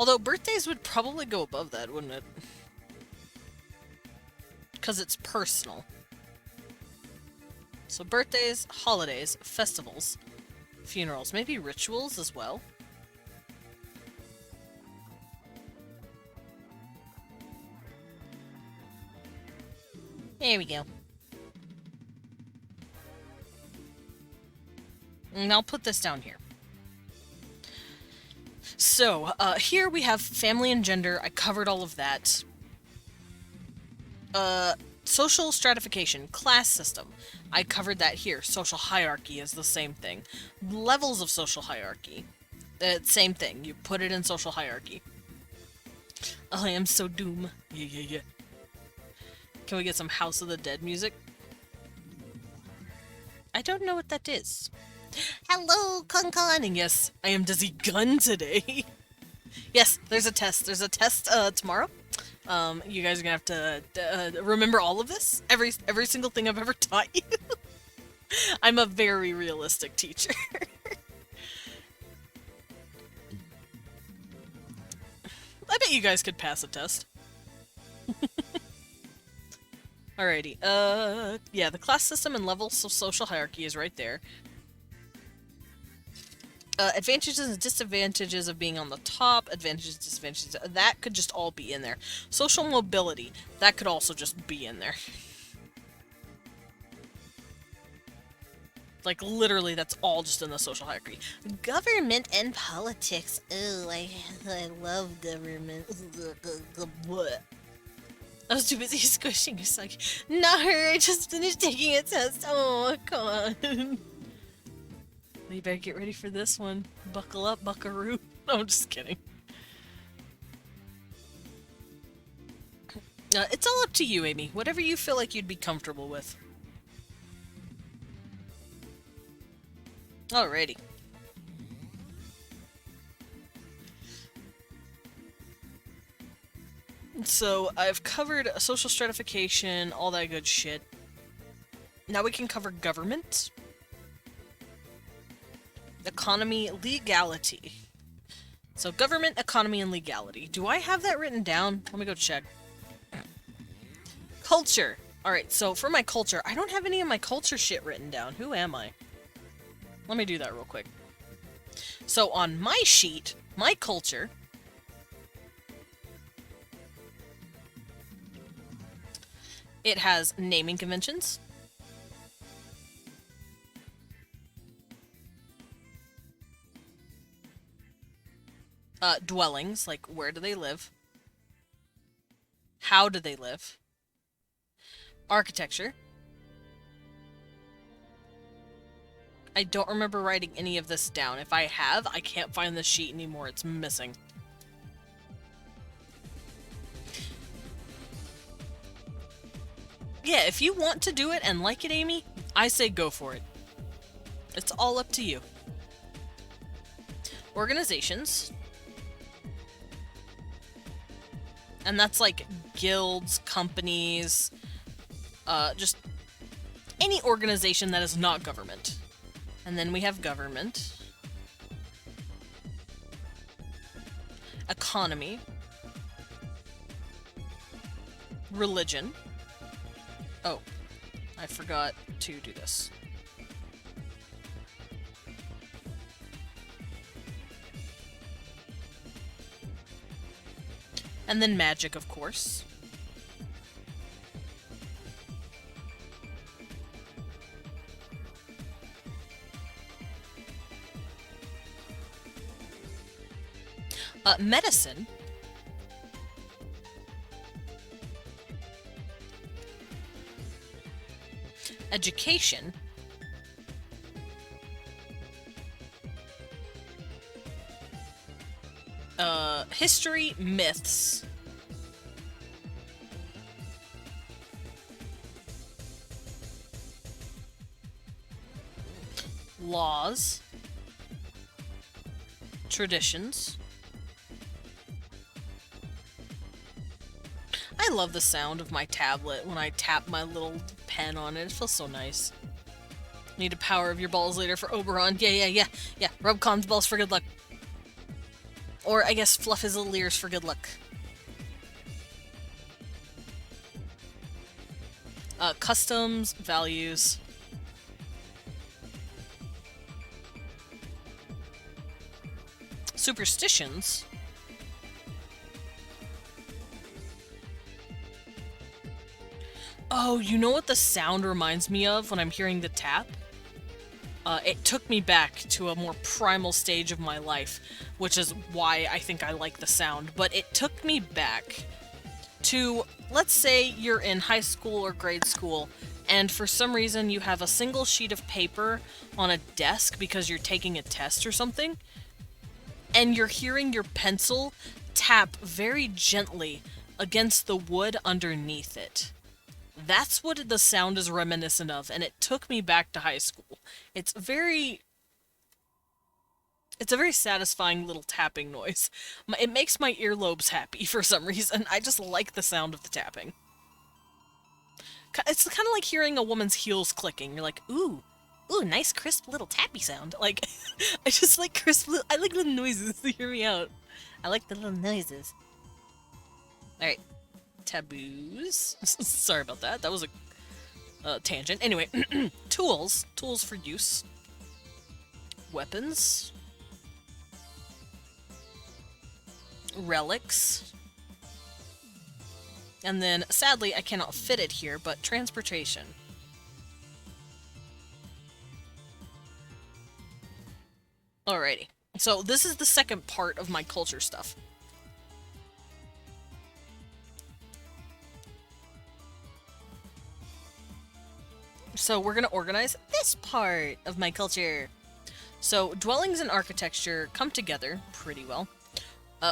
Although birthdays would probably go above that, wouldn't it? Because it's personal. So birthdays, holidays, festivals, funerals. Maybe rituals as well. There we go. And I'll put this down here. So, here we have family and gender. I covered all of that. Social stratification, class system. I covered that here. Social hierarchy is the same thing. Levels of social hierarchy. Same thing. You put it in social hierarchy. I am so doom. Yeah. Can we get some House of the Dead music? I don't know what that is. Hello, Con. And yes, I am Dizzy Gun today. Yes, there's a test. There's a test tomorrow. You guys are gonna have to remember all of this. Every single thing I've ever taught you. I'm a very realistic teacher. I bet you guys could pass a test. Alrighty, yeah, the class system and levels of social hierarchy is right there. Advantages and disadvantages of being on the top, advantages, disadvantages, that could just all be in there. Social mobility, that could also just be in there. Like, literally, that's all just in the social hierarchy. Government and politics. Oh, I love government. What? I was too busy squishing. It's like, not her, I just finished taking a test. Oh, come on. You better get ready for this one. Buckle up, buckaroo. No, I'm just kidding. It's all up to you, Amy. Whatever you feel like you'd be comfortable with. Alrighty. So, I've covered social stratification, all that good shit. Now we can cover government. Economy, legality. So, government, economy, and legality. Do I have that written down? Let me go check. Culture. Alright, so for my culture, I don't have any of my culture shit written down. Who am I? Let me do that real quick. So on my sheet, my culture, it has naming conventions, dwellings, like where do they live, how do they live, architecture. I don't remember writing any of this down. If I have, I can't find the sheet anymore. It's missing. Yeah, if you want to do it and like it, Amy, I say go for it. It's all up to you. Organizations. And that's like guilds, companies, just any organization that is not government. And then we have government. Economy. Religion. Oh, I forgot to do this. And then magic, of course. Medicine. Education. History, myths. Laws. Traditions. I love the sound of my tablet when I tap my little pen on it. It feels so nice. Need a power of your balls later for Oberon. Yeah. Rub Khan's balls for good luck. Or, I guess, fluff his little ears for good luck. Customs, values. Superstitions. Oh, you know what the sound reminds me of when I'm hearing the tap? It took me back to a more primal stage of my life, which is why I think I like the sound, but it took me back to, let's say you're in high school or grade school, and for some reason you have a single sheet of paper on a desk because you're taking a test or something, and you're hearing your pencil tap very gently against the wood underneath it. That's what the sound is reminiscent of, and it took me back to high school. It's a very satisfying little tapping noise. It makes my earlobes happy for some reason. I just like the sound of the tapping. It's kind of like hearing a woman's heels clicking. You're like, ooh, nice crisp little tappy sound. Like, I just like I like little noises. Hear me out. I like the little noises. Alright. Taboos. Sorry about that. That was a tangent. Anyway, tools. Tools for use. Weapons. Relics. And then, sadly, I cannot fit it here, but transportation. Alrighty. So this is the second part of my culture stuff. So we're going to organize this part of my culture. So dwellings and architecture come together pretty well.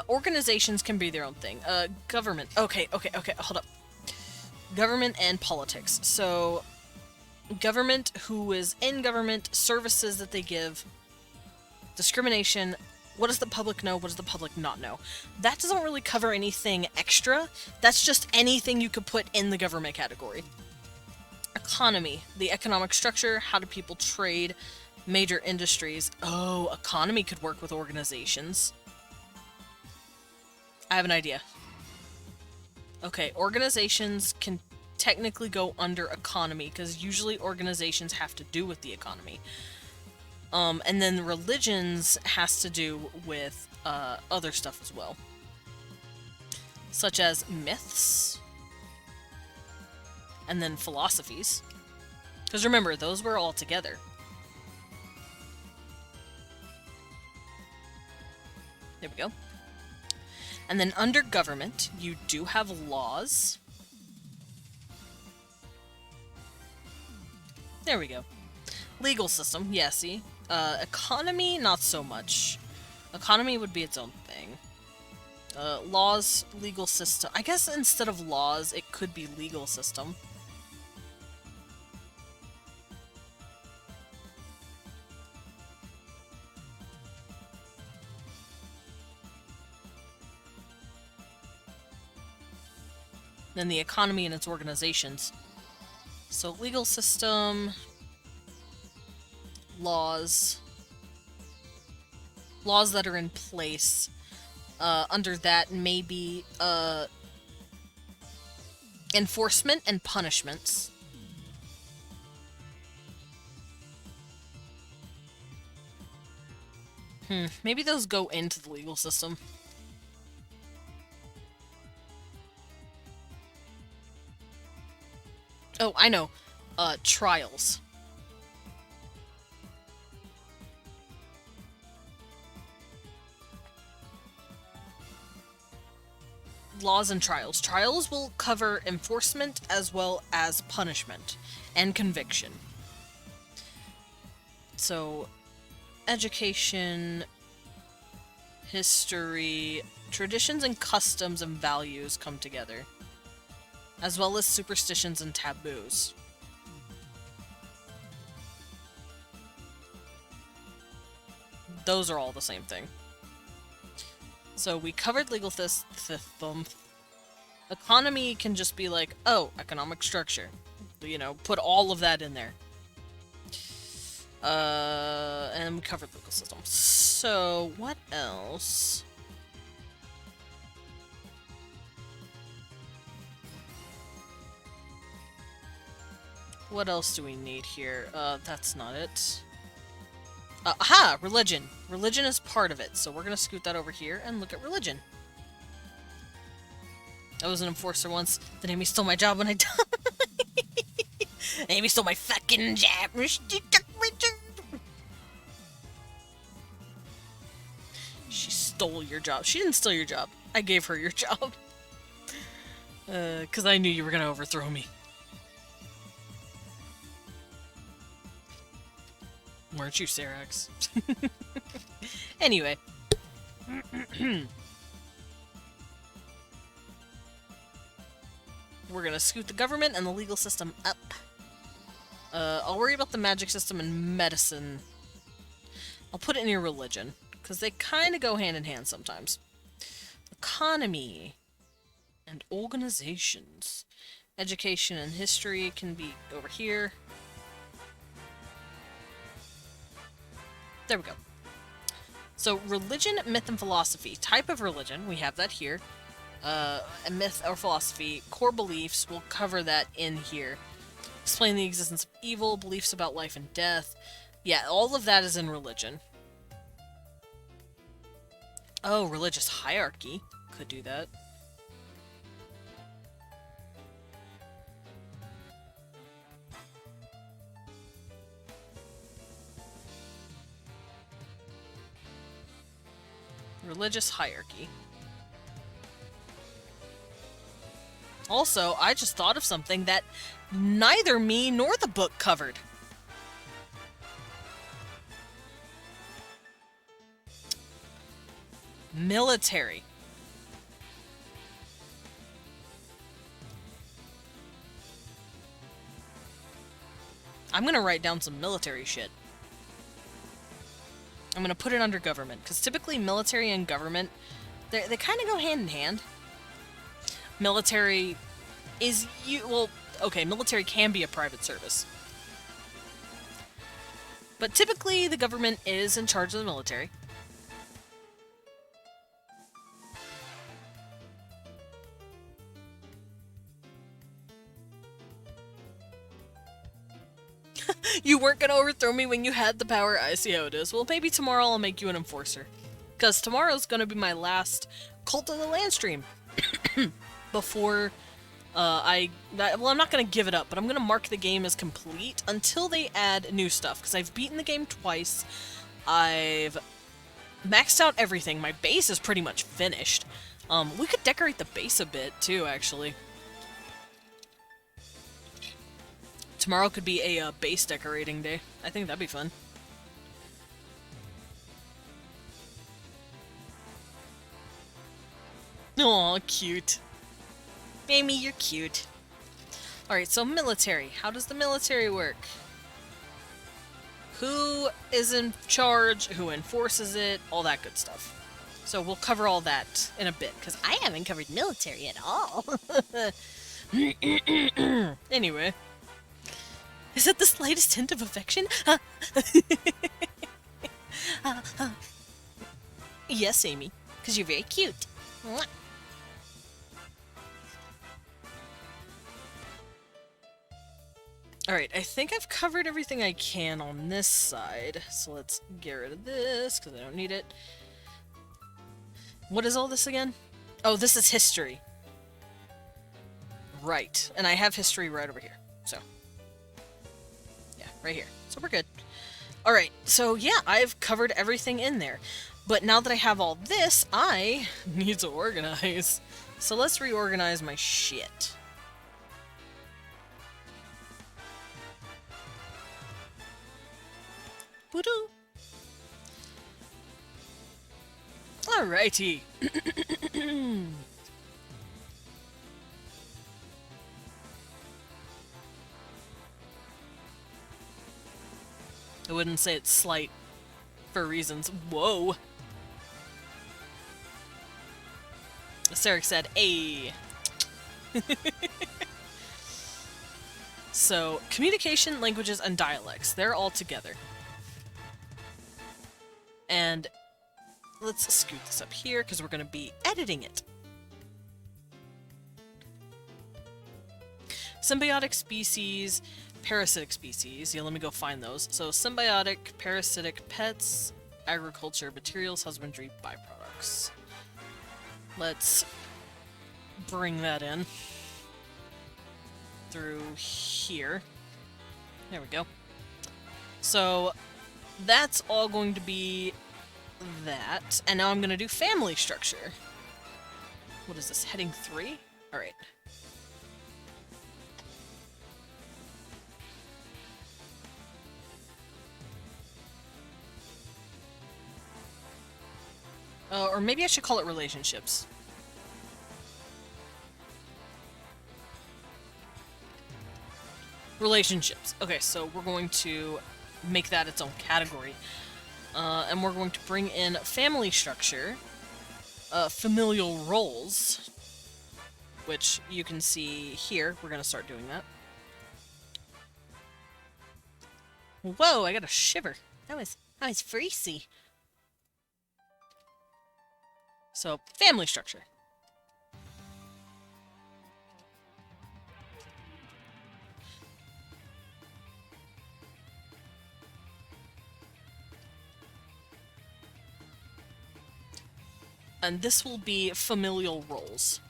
Organizations can be their own thing. Government. Okay, hold up. Government and politics. So government, who is in government, services that they give, discrimination, what does the public know, what does the public not know? That doesn't really cover anything extra. That's just anything you could put in the government category. Economy, the economic structure, how do people trade, major industries. Oh, economy could work with organizations. I have an idea. Okay, organizations can technically go under economy, because usually organizations have to do with the economy. And then religions has to do with other stuff as well. Such as myths. And then philosophies. Because remember, those were all together. There we go. And then under government, you do have laws. There we go. Legal system, yeah, see? Economy, not so much. Economy would be its own thing. Laws, legal system. I guess instead of laws, it could be legal system. Then the economy and its organizations. So legal system, laws that are in place. Under that, maybe enforcement and punishments. Maybe those go into the legal system. Oh, I know. Trials. Laws and trials. Trials will cover enforcement as well as punishment and conviction. So, education, history, traditions and customs and values come together, as well as superstitions and taboos. Those are all the same thing. So we covered legal system. Economy can just be like, oh, economic structure. You know, put all of that in there. And we covered legal system. So, what else? What else do we need here? That's not it. Aha! Religion. Religion is part of it, so we're gonna scoot that over here and look at religion. I was an enforcer once. Then Amy stole my job when I died. Amy stole my fucking job. She stole your job. She didn't steal your job. I gave her your job. Because I knew you were gonna overthrow me. Weren't you, Serax? Anyway. We're gonna scoot the government and the legal system up. I'll worry about the magic system and medicine. I'll put it in your religion, because they kind of go hand in hand sometimes. Economy and organizations. Education and history can be over here. There we go. So, religion, myth, and philosophy. Type of religion, we have that here. A myth or philosophy. Core beliefs, we'll cover that in here. Explain the existence of evil, beliefs about life and death. Yeah, all of that is in religion. Oh, religious hierarchy. Could do that. Religious hierarchy. Also, I just thought of something that neither me nor the book covered. Military. I'm gonna write down some military shit. I'm gonna put it under government, because typically military and government, they kind of go hand in hand. Military is, well, okay, military can be a private service. But typically the government is in charge of the military. You weren't gonna overthrow me when you had the power. I see how it is. Well, maybe tomorrow I'll make you an enforcer. Because tomorrow's gonna be my last Cult of the Land stream. Before well, I'm not gonna give it up, but I'm gonna mark the game as complete until they add new stuff. Because I've beaten the game twice. I've maxed out everything. My base is pretty much finished. We could decorate the base a bit, too, actually. Tomorrow could be a base decorating day. I think that'd be fun. Aw, cute. Amy, you're cute. Alright, so military. How does the military work? Who is in charge? Who enforces it? All that good stuff. So we'll cover all that in a bit, because I haven't covered military at all. Anyway. Is it the slightest hint of affection? Yes, Amy, because you're very cute. Mwah. Alright, I think I've covered everything I can on this side, so let's get rid of this, because I don't need it. What is all this again? Oh, this is history. Right, and I have history right over here, so. Yeah, right here. So we're good. Alright, so yeah, I've covered everything in there. But now that I have all this, I need to organize. So let's reorganize my shit. Boodoo. Alrighty. I wouldn't say it's slight for reasons. Whoa. Sarek said, "Ay." So, communication, languages, and dialects. They're all together. And let's scoot this up here, because we're going to be editing it. Symbiotic species, parasitic species. Yeah, let me go find those. So, symbiotic, parasitic, pets, agriculture, materials, husbandry, byproducts. Let's bring that in through here. There we go. So, that's all going to be that. And now I'm going to do family structure. What is this? Heading 3? Alright. Or maybe I should call it relationships. Relationships. Okay, so we're going to make that its own category. And we're going to bring in family structure, familial roles, which you can see here. We're going to start doing that. Whoa, I got a shiver. That was freezy. So, family structure. And this will be familial roles.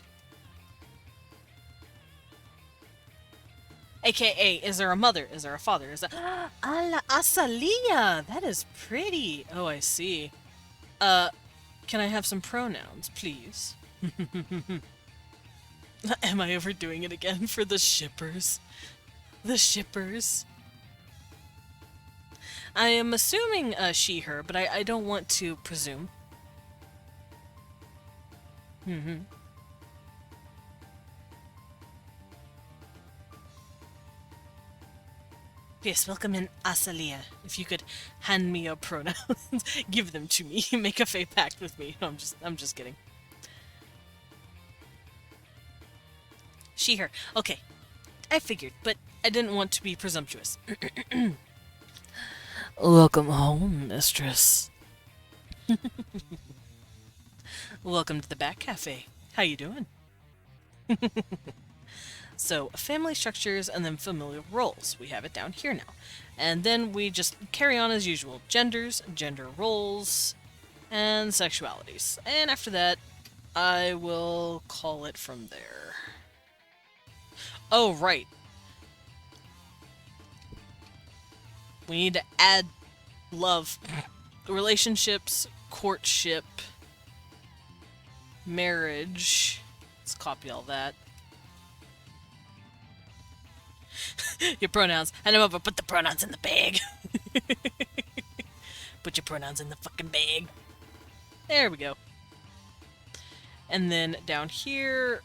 AKA, is there a mother? Is there a father? Is that... Ah, la Asalia! That is pretty! Oh, I see. Can I have some pronouns, please? Am I overdoing it again for the shippers? The shippers. I am assuming she, her, but I don't want to presume. Yes, welcome in, Asalia. If you could hand me your pronouns, give them to me. Make a fey pact with me. No, I'm just kidding. She, her. Okay, I figured, but I didn't want to be presumptuous. Welcome home, mistress. Welcome to the Back Cafe. How you doing? So, family structures and then familial roles. We have it down here now. And then we just carry on as usual. Genders, gender roles, and sexualities. And after that, I will call it from there. Oh, right. We need to add love, relationships, courtship, marriage. Let's copy all that. Your pronouns. I know, but put the pronouns in the bag. Put your pronouns in the fucking bag. There we go. And then down here,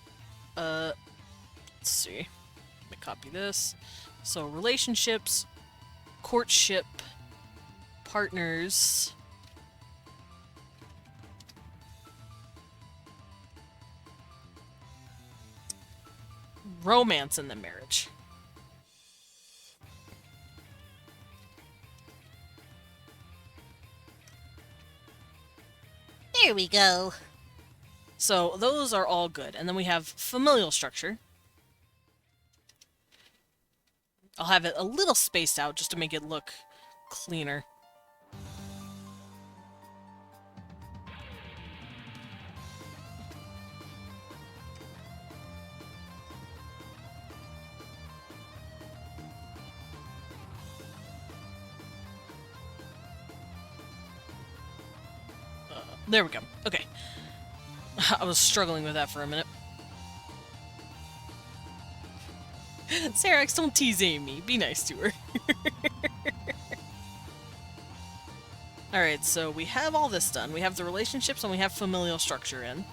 let's see. Let me copy this. So relationships, courtship, partners, romance, and then marriage. There we go. So those are all good. And then we have familial structure. I'll have it a little spaced out just to make it look cleaner. There we go. Okay. I was struggling with that for a minute. Sarax, don't tease Amy. Be nice to her. Alright, so we have all this done. We have the relationships and we have familial structure in.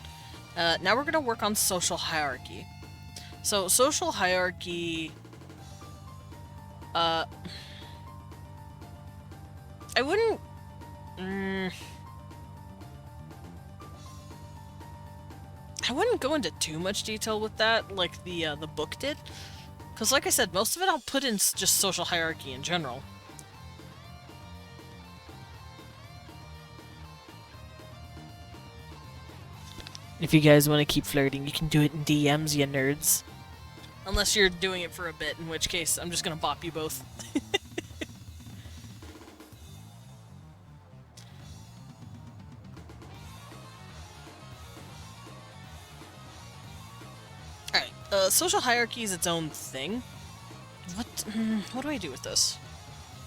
Now we're going to work on social hierarchy. So, social hierarchy... I wouldn't... I wouldn't go into too much detail with that, like the book did. Because like I said, most of it I'll put in just social hierarchy in general. If you guys want to keep flirting, you can do it in DMs, you nerds. Unless you're doing it for a bit, in which case I'm just gonna bop you both. Alright, social hierarchy is its own thing. What do I do with this?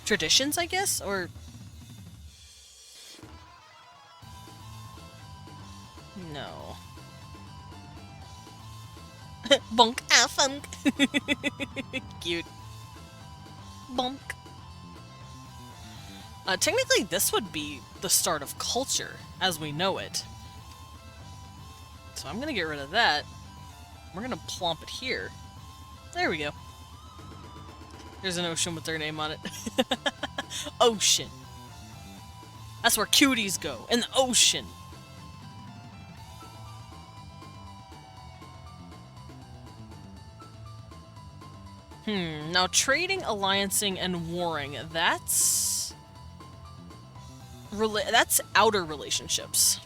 Traditions, I guess? Or... no. Bonk. Ah, funk. Cute. Bonk. Technically, this would be the start of culture, as we know it. So I'm gonna get rid of that. We're gonna plump it here. There we go. There's an ocean with their name on it. Ocean. That's where cuties go, in the ocean. Now trading, alliancing, and warring, that's outer relationships.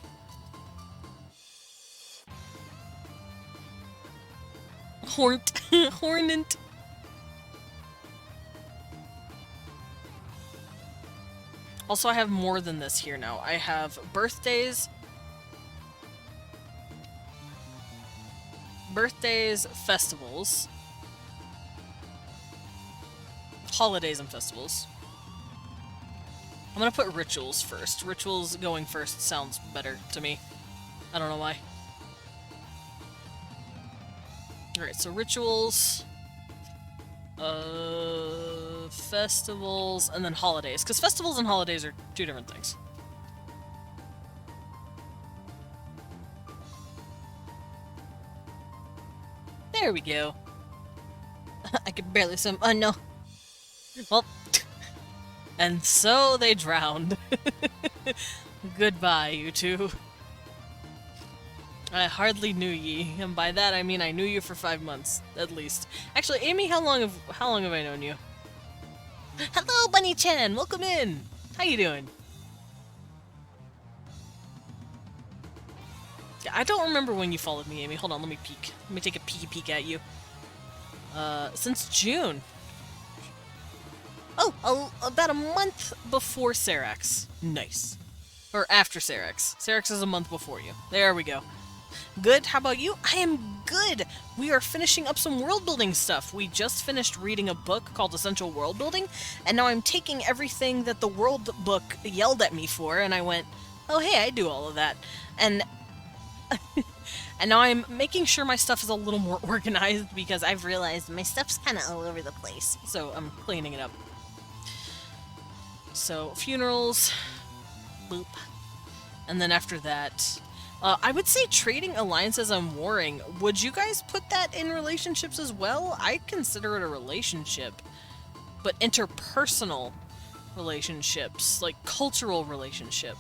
Hornant. Also, I have more than this here now. I have birthdays, festivals, holidays, and festivals. I'm gonna put rituals first. Rituals going first sounds better to me. I don't know why. Alright, so rituals, festivals, and then holidays. Because festivals and holidays are two different things. There we go. I could barely swim. Oh no. Well, and so they drowned. Goodbye, you two. I hardly knew ye, and by that I mean I knew you for 5 months, at least. Actually, Amy, how long have I known you? Hello, Bunny-chan! Welcome in! How you doing? Yeah, I don't remember when you followed me, Amy. Hold on, let me peek. Let me take a peek at you. Since June. Oh, about a month before Serax. Nice. Or after Serax. Serax is a month before you. There we go. Good, how about you? I am good! We are finishing up some world building stuff. We just finished reading a book called Essential World Building, and now I'm taking everything that the world book yelled at me for, and I went, oh hey, I do all of that. And and now I'm making sure my stuff is a little more organized because I've realized my stuff's kind of all over the place. So I'm cleaning it up. So, funerals, boop. And then after that, I would say trading alliances and warring. Would you guys put that in relationships as well? I consider it a relationship. But interpersonal relationships, like cultural relationship.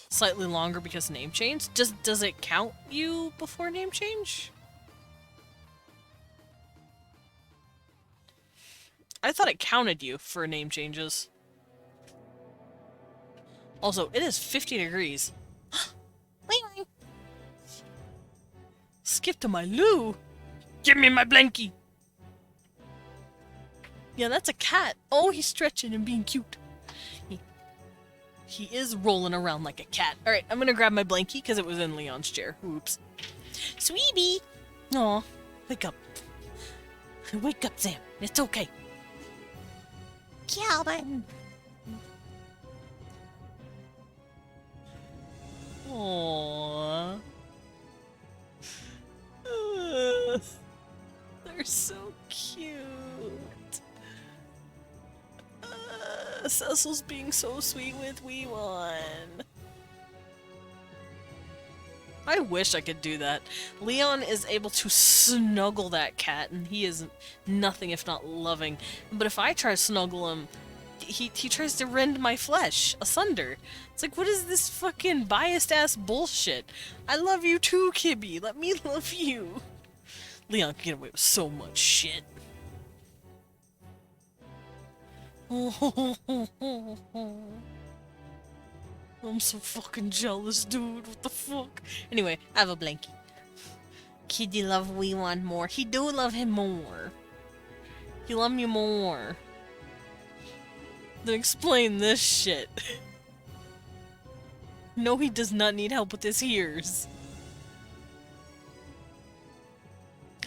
Slightly longer because name change? Does it count you before name change? I thought it counted you for name changes. Also, it is 50 degrees. Wait. Skip to my loo. Give me my blankie. Yeah, that's a cat. Oh, he's stretching and being cute. He is rolling around like a cat. Alright, I'm gonna grab my blankie because it was in Leon's chair. Oops. Sweetie! Aw, wake up. Wake up, Sam. It's okay. Calvin! Aww. They're so cute. Cecil's being so sweet with Wee One. I wish I could do that. Leon is able to snuggle that cat, and he is nothing if not loving. But if I try to snuggle him, he tries to rend my flesh asunder. It's like, what is this fucking biased-ass bullshit? I love you too, Kibby. Let me love you. Leon can get away with so much shit. I'm so fucking jealous, dude. What the fuck? Anyway, I have a blankie. Kitty love Wee One more. He do love him more. He love me more. Then explain this shit. No, he does not need help with his ears.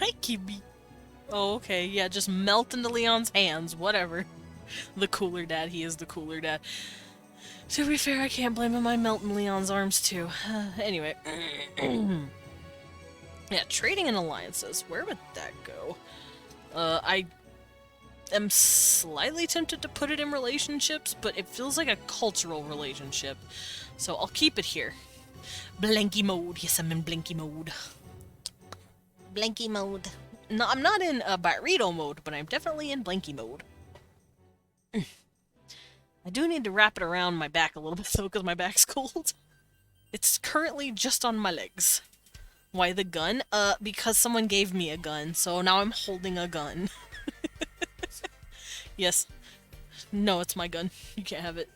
Hi, Kibby. Oh, okay. Yeah, just melt into Leon's hands. Whatever. The cooler dad. He is the cooler dad. To be fair, I can't blame him. I melt in Leon's arms, too. Anyway. Yeah, trading and alliances. Where would that go? I am slightly tempted to put it in relationships, but it feels like a cultural relationship. So I'll keep it here. Blanky mode. Yes, I'm in blanky mode. Blanky mode. No, I'm not in burrito mode, but I'm definitely in blanky mode. I do need to wrap it around my back a little bit, though, because my back's cold. It's currently just on my legs. Why the gun? Because someone gave me a gun, so now I'm holding a gun. Yes. No, it's my gun. You can't have it.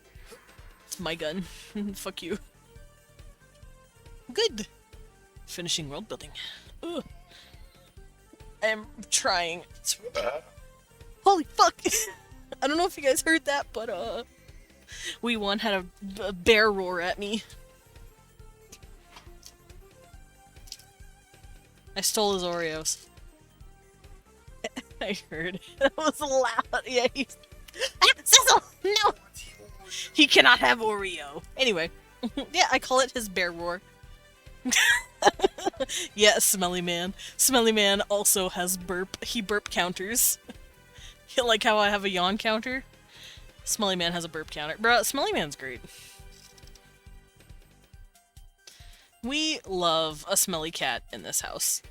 It's my gun. Fuck you. Good. Finishing world building. Ugh. I'm trying. Holy fuck! I don't know if you guys heard that, but Wee One had a bear roar at me. I stole his Oreos. I heard. That was loud. Yeah, he's... Ah, Cecil! No! He cannot have Oreo. Anyway, yeah, I call it his bear roar. Yeah, Smelly Man. Smelly Man also has burp. He burp counters. Like how I have a yawn counter. Smelly Man has a burp counter. Bruh, Smelly Man's great. We love a smelly cat in this house.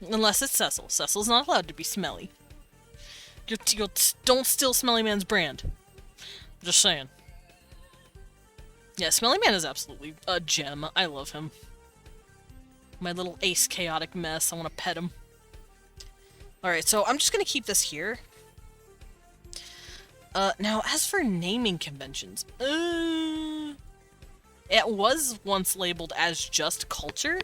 Unless it's Cecil. Cecil's not allowed to be smelly. You don't steal Smelly Man's brand. Just saying. Yeah, Smelly Man is absolutely a gem. I love him. My little ace chaotic mess. I want to pet him. Alright, so I'm just gonna keep this here. Now, as for naming conventions, it was once labeled as just culture.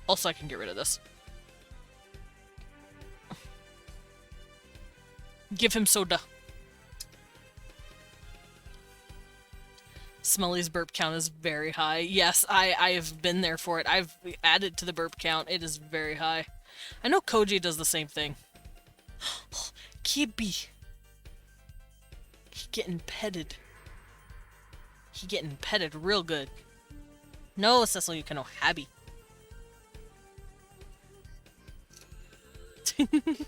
Also, I can get rid of this. Give him soda. Smelly's burp count is very high. Yes, I've been there for it. I've added to the burp count. It is very high. I know Koji does the same thing. Kibby. He getting petted. He getting petted real good. No, Cecil, you can no habby.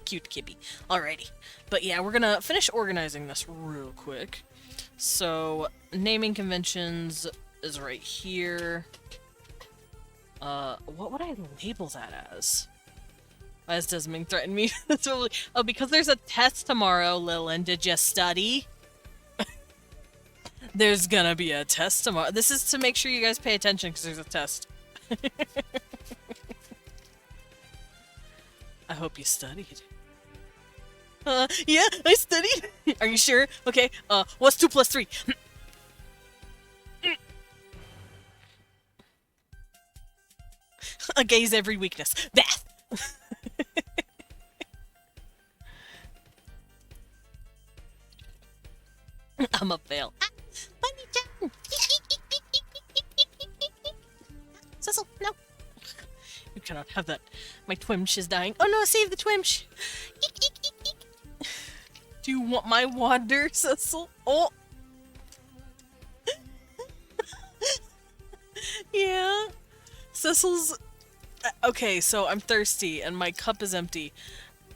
Cute Kibby. Alrighty. But yeah, we're gonna finish organizing this real quick. So, naming conventions is right here. What would I label that as? As Desmond threatened me. Oh, because there's a test tomorrow, Lillian. Did you study? There's gonna be a test tomorrow. This is to make sure you guys pay attention because there's a test. I hope you studied. Yeah, I studied. Are you sure? Okay, what's 2 plus 3? A gay's every weakness. Math! I'm a fail. Bunny-chan! Cecil, no. You cannot have that. My twimsh is dying. Oh no, save the twimsh! Do you want my water, Cecil? Oh! Yeah. Cecil's... Okay, so I'm thirsty and my cup is empty.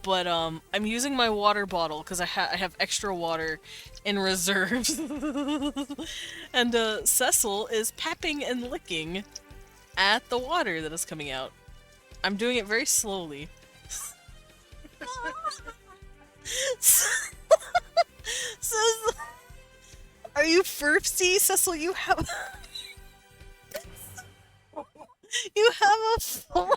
But, I'm using my water bottle because I have extra water in reserve. And, Cecil is papping and licking at the water that is coming out. I'm doing it very slowly. Cecil, are you thirsty? Cecil, you have... You have a full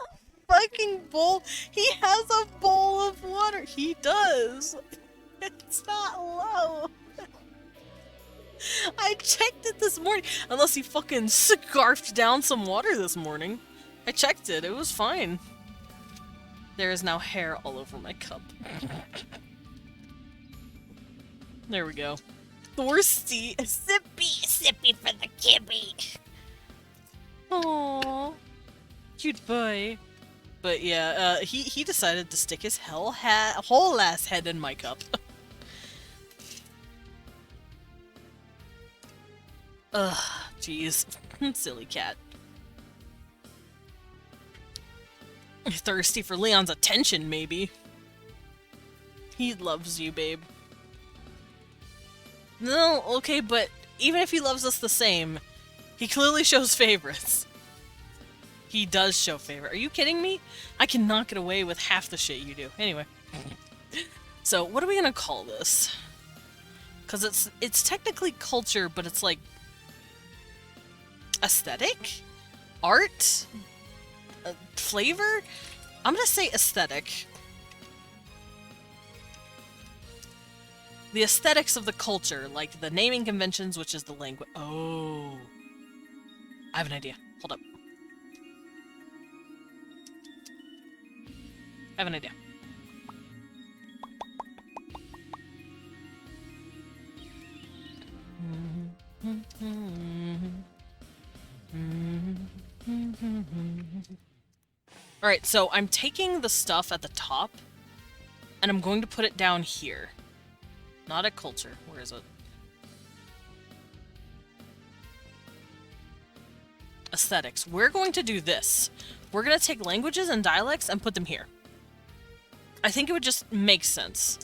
fucking bowl. He has a bowl of water. He does. It's not low. I checked it this morning. Unless he fucking scarfed down some water this morning. I checked it. It was fine. There is now hair all over my cup. There we go. Thirsty. Sippy, sippy for the kibby. Aww. Cute boy. But yeah, he decided to stick his whole ass head in my cup. Ugh, jeez. Silly cat. Thirsty for Leon's attention, maybe. He loves you, babe. No, okay, but even if he loves us the same, he clearly shows favorites. He does show favor. Are you kidding me? I cannot get away with half the shit you do. Anyway. So, what are we gonna call this? Because it's technically culture, but it's like... aesthetic? Art? Flavor? I'm gonna say aesthetic. The aesthetics of the culture, like the naming conventions, which is the language. Oh. I have an idea. Hold up. I have an idea. Alright, so I'm taking the stuff at the top, and I'm going to put it down here. Not at culture. Where is it? Aesthetics. We're going to do this. We're going to take languages and dialects and put them here. I think it would just make sense.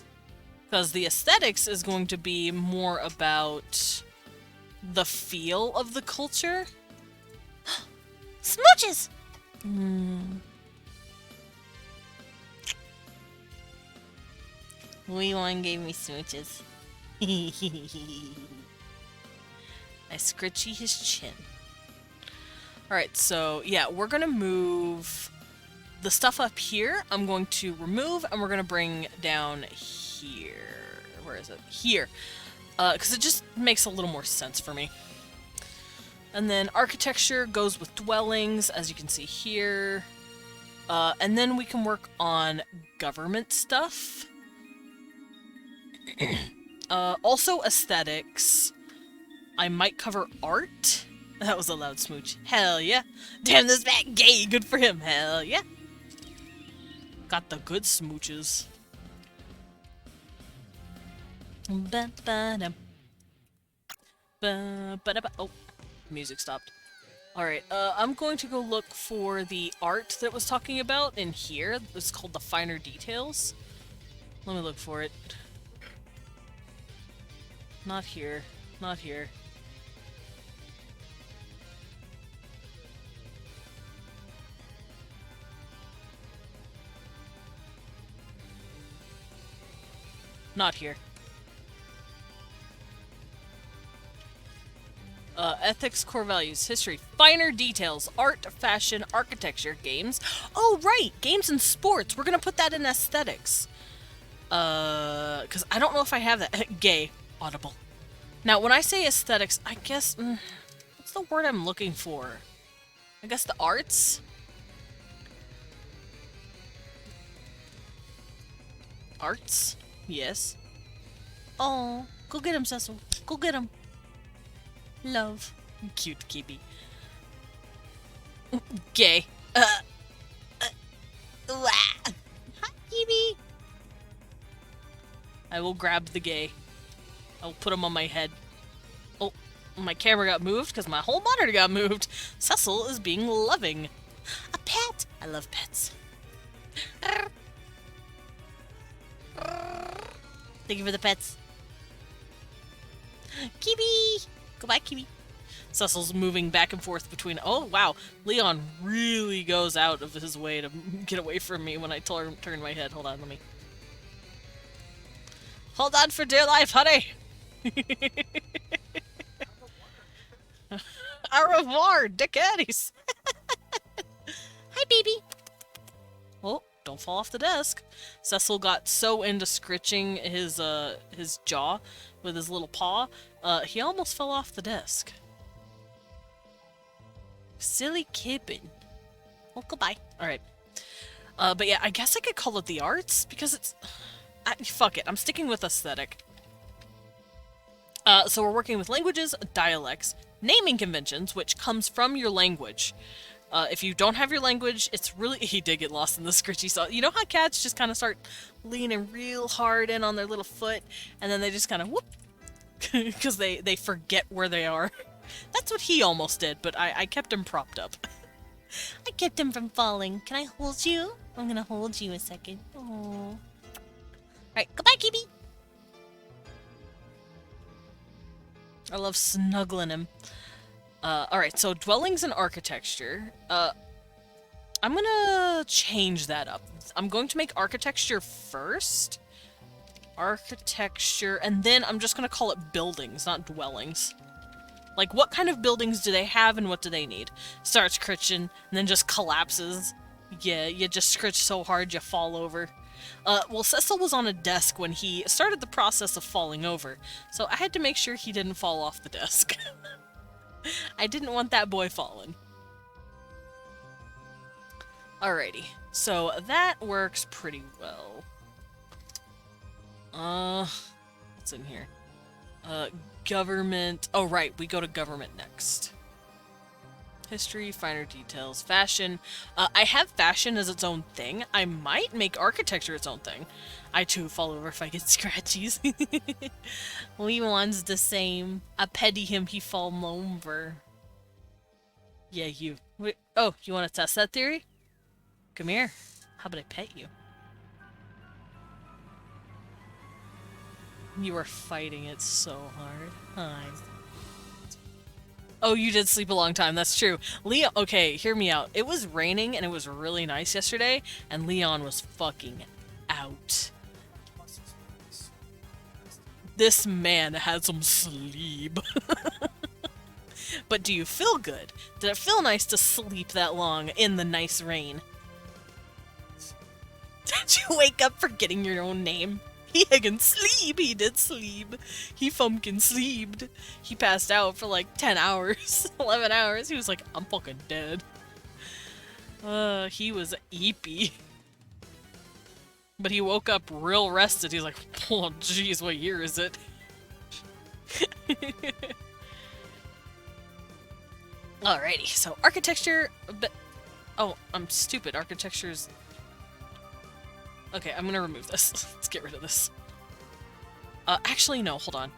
Because the aesthetics is going to be more about the feel of the culture. Smooches! Wee one gave me smooches. I scritchy his chin. Alright, so yeah, we're gonna move the stuff up here. I'm going to remove, and we're gonna bring down here. Where is it? Here. Because it just makes a little more sense for me. And then architecture goes with dwellings, as you can see here. And then we can work on government stuff. Also aesthetics. I might cover art. That was a loud smooch. Hell yeah. Damn, this back gay. Good for him. Hell yeah. Got the good smooches. Oh, music stopped. Alright, I'm going to go look for the art that was talking about in here. It's called the finer details. Let me look for it. Not here. Not here. Not here. Ethics, core values, history, finer details, art, fashion, architecture, games. Oh, right! Games and sports. We're gonna put that in aesthetics. Because I don't know if I have that. Gay. Audible. Now, when I say aesthetics, I guess... what's the word I'm looking for? I guess the arts? Arts? Yes. Oh, go get him, Cecil. Go get him. Love. Cute Kibi. Gay. Hi, Kibi. I will grab the gay. I'll put him on my head. Oh, my camera got moved because my whole monitor got moved. Cecil is being loving. A pet. I love pets. Thank you for the pets. Kibi! Goodbye, Kibi. Cecil's moving back and forth between... Oh, wow. Leon really goes out of his way to get away from me when I turn my head. Hold on, let me... Hold on for dear life, honey! Au revoir, dickaddies! Hi, baby. Oh, don't fall off the desk. Cecil got so into scritching his jaw with his little paw, he almost fell off the desk. Silly kibbin. Well, goodbye. Alright. But yeah, I guess I could call it the arts, because it's... fuck it, I'm sticking with aesthetic. So we're working with languages, dialects, naming conventions, which comes from your language. If you don't have your language, it's really... He did get lost in the scritchy saw. You know how cats just kind of start leaning real hard in on their little foot, and then they just kind of whoop, because they forget where they are. That's what he almost did, but I kept him propped up. I kept him from falling. Can I hold you? I'm gonna hold you a second. Oh. Alright, goodbye, Kibi. I love snuggling him. Alright, so dwellings and architecture. I'm gonna change that up. I'm going to make architecture first. Architecture, and then I'm just gonna call it buildings, not dwellings. Like, what kind of buildings do they have and what do they need? Starts critching, and then just collapses. Yeah, you just scritch so hard you fall over. Well, Cecil was on a desk when he started the process of falling over, so I had to make sure he didn't fall off the desk. I didn't want that boy falling. Alrighty, so that works pretty well. What's in here? Government. Oh, right, we go to government next. History, finer details, fashion. I have fashion as its own thing. I might make architecture its own thing. I too fall over if I get scratchies. We one's the same. I petty him, he fall over. Yeah, you. Wait, oh, you want to test that theory? Come here. How about I pet you? You are fighting it so hard. Hi. Oh, you did sleep a long time. That's true. Leon, okay, hear me out. It was raining and it was really nice yesterday, and Leon was fucking out. This man had some sleep. But do you feel good? Did it feel nice to sleep that long in the nice rain? Did you wake up forgetting your own name? He can sleep. He did sleep. He fucking sleeped. He passed out for like 10 hours, 11 hours. He was like, I'm fucking dead. He was eepy. But he woke up real rested. He's like, oh jeez, what year is it? Alrighty, so architecture, but oh, I'm stupid. Architecture's okay. I'm gonna remove this. Let's get rid of this. Actually, no. Hold on.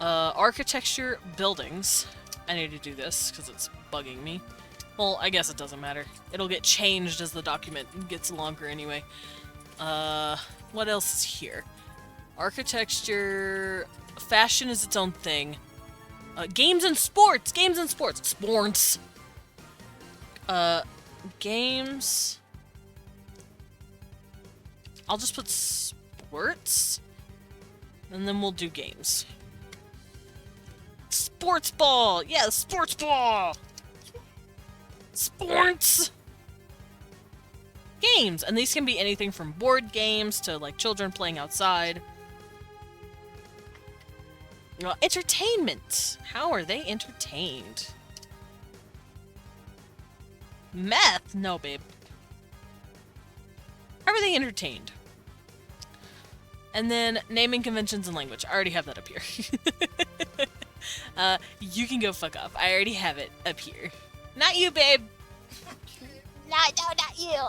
Architecture, buildings. I need to do this because it's bugging me. Well, I guess it doesn't matter. It'll get changed as the document gets longer anyway. What else is here? Architecture, fashion is its own thing. Games and sports! Games and sports! Sports! Games... I'll just put sports, and then we'll do games. Sports ball! Yeah, sports ball! Sports! Games! And these can be anything from board games to, like, children playing outside. Entertainment! How are they entertained? Meth? No, babe. How are they entertained? And then naming conventions and language. I already have that up here. You can go fuck off. I already have it up here. Not you, babe! No, not you.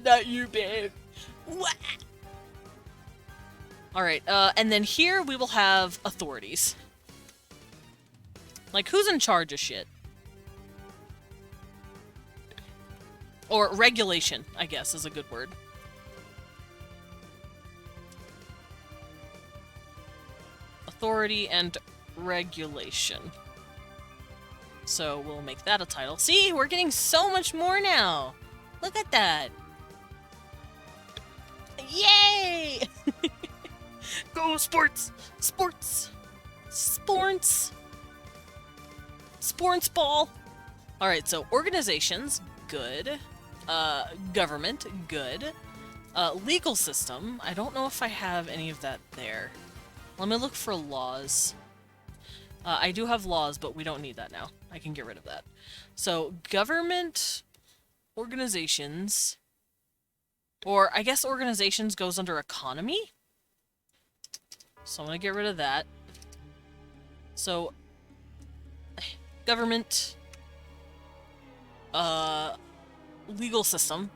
Not you, babe. What? Alright, and then here we will have authorities. Like, who's in charge of shit? Or regulation, I guess, is a good word. Authority and regulation. So we'll make that a title. See, we're getting so much more now. Look at that. Yay! Go sports! Sports! Sports! Sports ball! Alright, so organizations, good. Government, good. Legal system, I don't know if I have any of that there. Let me look for laws. I do have laws, but we don't need that now. I can get rid of that. So, government, organizations, or I guess organizations goes under economy? So I'm gonna get rid of that. So, government, legal system,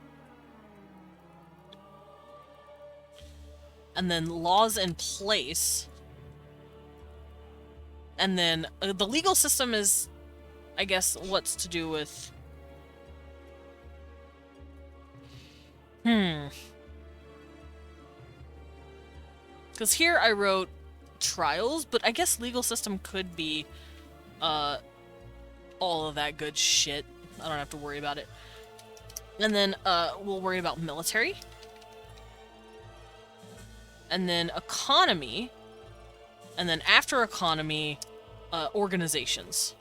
and then laws in place, and then the legal system is, I guess, what's to do with... Because here I wrote trials, but I guess legal system could be all of that good shit. I don't have to worry about it. And then we'll worry about military. And then economy. And then after economy, organizations.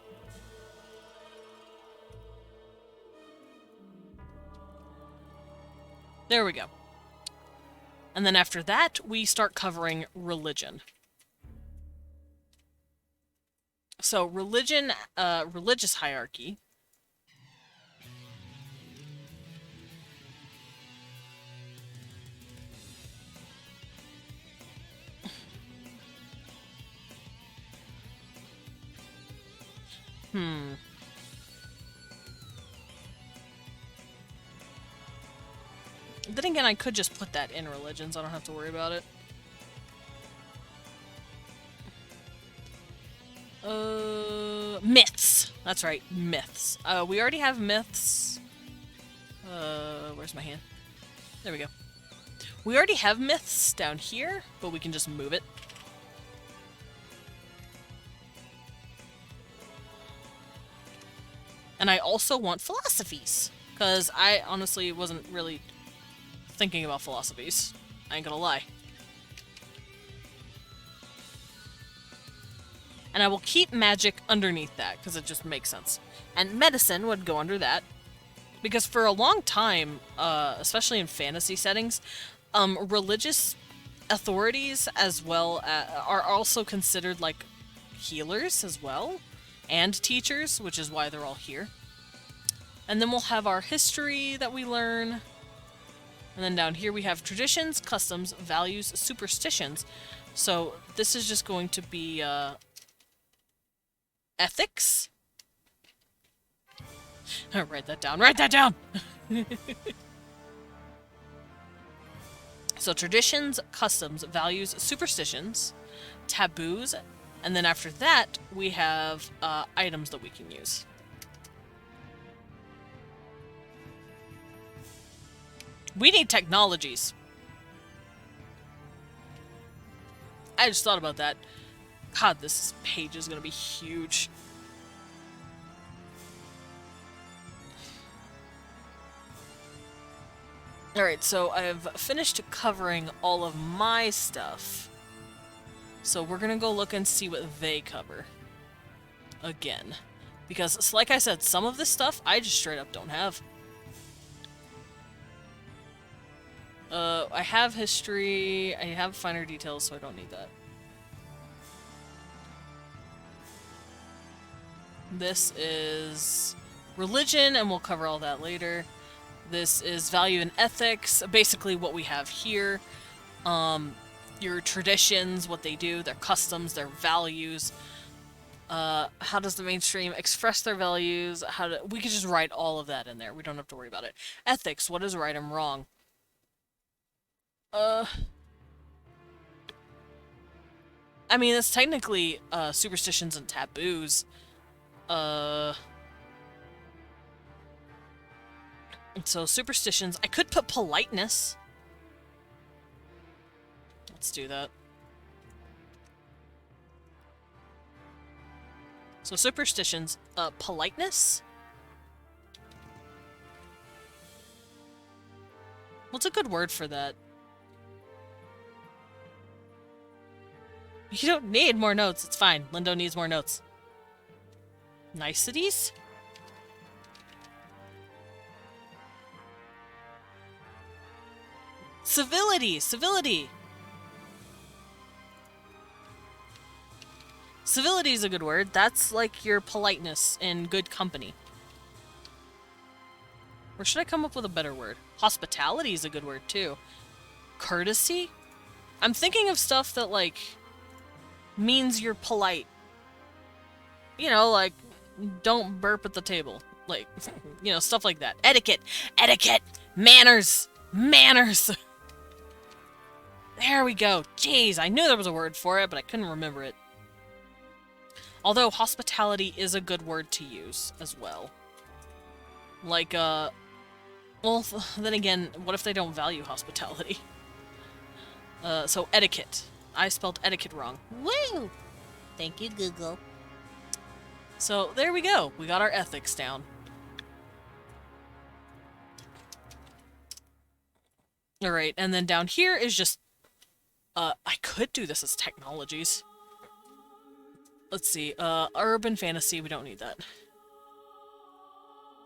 There we go. And then after that, we start covering religion. So religion, religious hierarchy. then again, I could just put that in religions. I don't have to worry about it. Myths. That's right, myths. We already have myths. Where's my hand? There we go. We already have myths down here, but we can just move it. And I also want philosophies, because I honestly wasn't really thinking about philosophies. I ain't gonna lie. And I will keep magic underneath that, because it just makes sense. And medicine would go under that. Because for a long time, especially in fantasy settings, religious authorities as well are also considered like healers as well. And teachers, which is why they're all here. And then we'll have our history that we learn. And then down here we have traditions, customs, values, superstitions. So this is just going to be ethics. Write that down. Write that down! So traditions, customs, values, superstitions, taboos, and then after that we have items that we can use. We need technologies. I just thought about that. God, this page is gonna be huge. Alright, so I've finished covering all of my stuff. So we're gonna go look and see what they cover. Again. Because, like I said, some of this stuff I just straight up don't have. I have history, I have finer details, so I don't need that. This is religion, and we'll cover all that later. This is value and ethics, basically what we have here. Your traditions, what they do, their customs, their values. How does the mainstream express their values? We could just write all of that in there. We don't have to worry about it. Ethics, what is right and wrong? I mean, it's technically, superstitions and taboos. So, superstitions. I could put politeness. Let's do that. So, superstitions. Politeness? What's a good word for that? You don't need more notes. It's fine. Lindo needs more notes. Niceties? Civility! Civility! Civility is a good word. That's like your politeness in good company. Or should I come up with a better word? Hospitality is a good word, too. Courtesy? I'm thinking of stuff that, like, means you're polite. You know, like, don't burp at the table. Like, you know, stuff like that. Etiquette! Etiquette! Manners! Manners! There we go. Jeez, I knew there was a word for it, but I couldn't remember it. Although, hospitality is a good word to use, as well. Like, well, then again, what if they don't value hospitality? So etiquette. I spelled etiquette wrong. Woo! Thank you, Google. So, there we go. We got our ethics down. Alright, and then down here is just... I could do this as technologies. Let's see. Urban fantasy, we don't need that.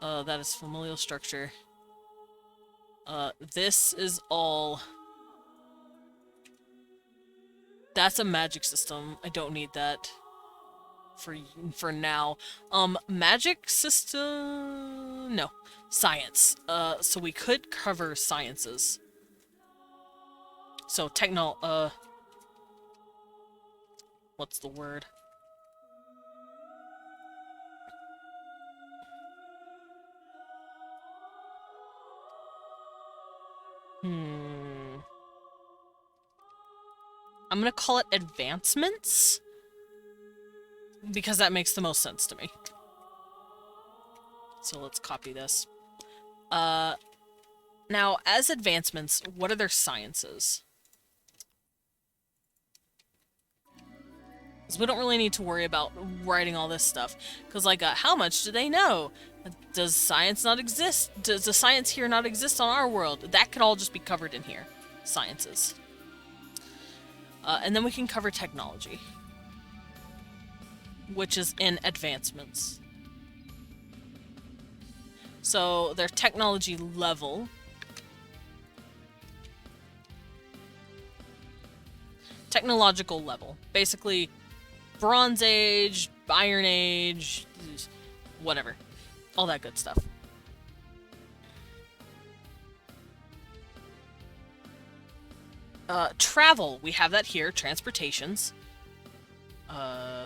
That is familial structure. This is all... That's a magic system. I don't need that for now. Magic system... No. Science. So we could cover sciences. So, what's the word? I'm gonna call it advancements, because that makes the most sense to me. So let's copy this. Now, as advancements, what are their sciences? Because we don't really need to worry about writing all this stuff. Because, like, how much do they know? Does science not exist? Does the science here not exist on our world? That could all just be covered in here. Sciences. And then we can cover technology, which is in advancements. So, their technology level. Technological level. Basically, Bronze Age, Iron Age, whatever. All that good stuff. Travel. We have that here. Transportations.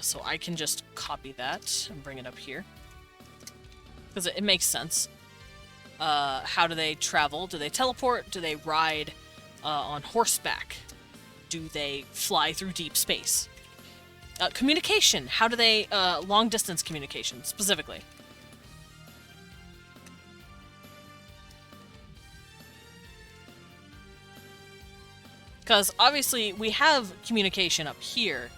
So I can just copy that and bring it up here. Because it makes sense. How do they travel? Do they teleport? Do they ride on horseback? Do they fly through deep space? Communication. How do they... long-distance communication, specifically. Because, obviously, we have communication up here.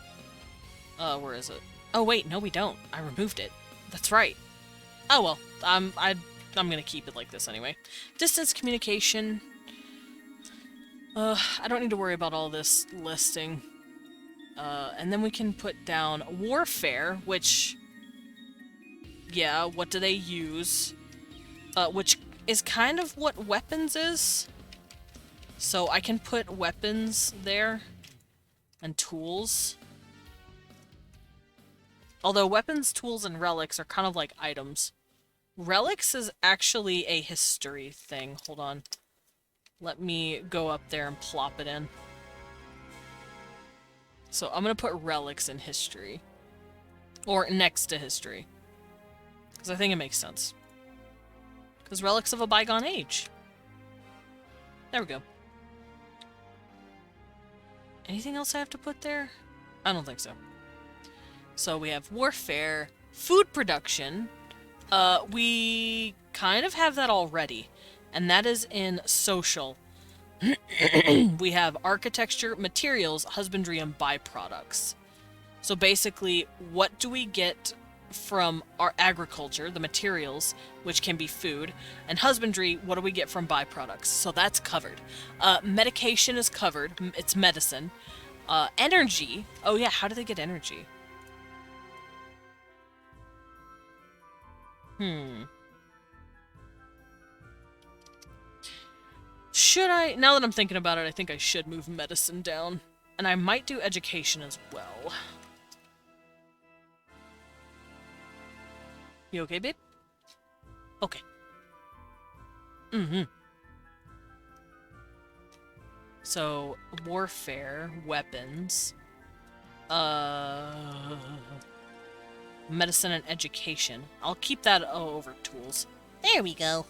Where is it? Oh, wait, no we don't. I removed it. That's right. Oh, well. I'm gonna keep it like this anyway. Distance communication. I don't need to worry about all this listing. And then we can put down warfare, which... Yeah, what do they use? Which is kind of what weapons is. So I can put weapons there. And tools. Although weapons, tools, and relics are kind of like items. Relics is actually a history thing. Hold on. Let me go up there and plop it in. So I'm going to put relics in history. Or next to history. Because I think it makes sense. Because relics of a bygone age. There we go. Anything else I have to put there? I don't think so. So we have warfare, food production. We kind of have that already. And that is in social. We have architecture, materials, husbandry, and byproducts. So basically, what do we get from our agriculture, the materials, which can be food, and husbandry, what do we get from byproducts? So that's covered. Medication is covered. It's medicine. Energy. Oh yeah, how do they get energy? Should I? Now that I'm thinking about it, I think I should move medicine down. And I might do education as well. You okay, babe? Okay. So, warfare, weapons, medicine and education. I'll keep that over tools. There we go.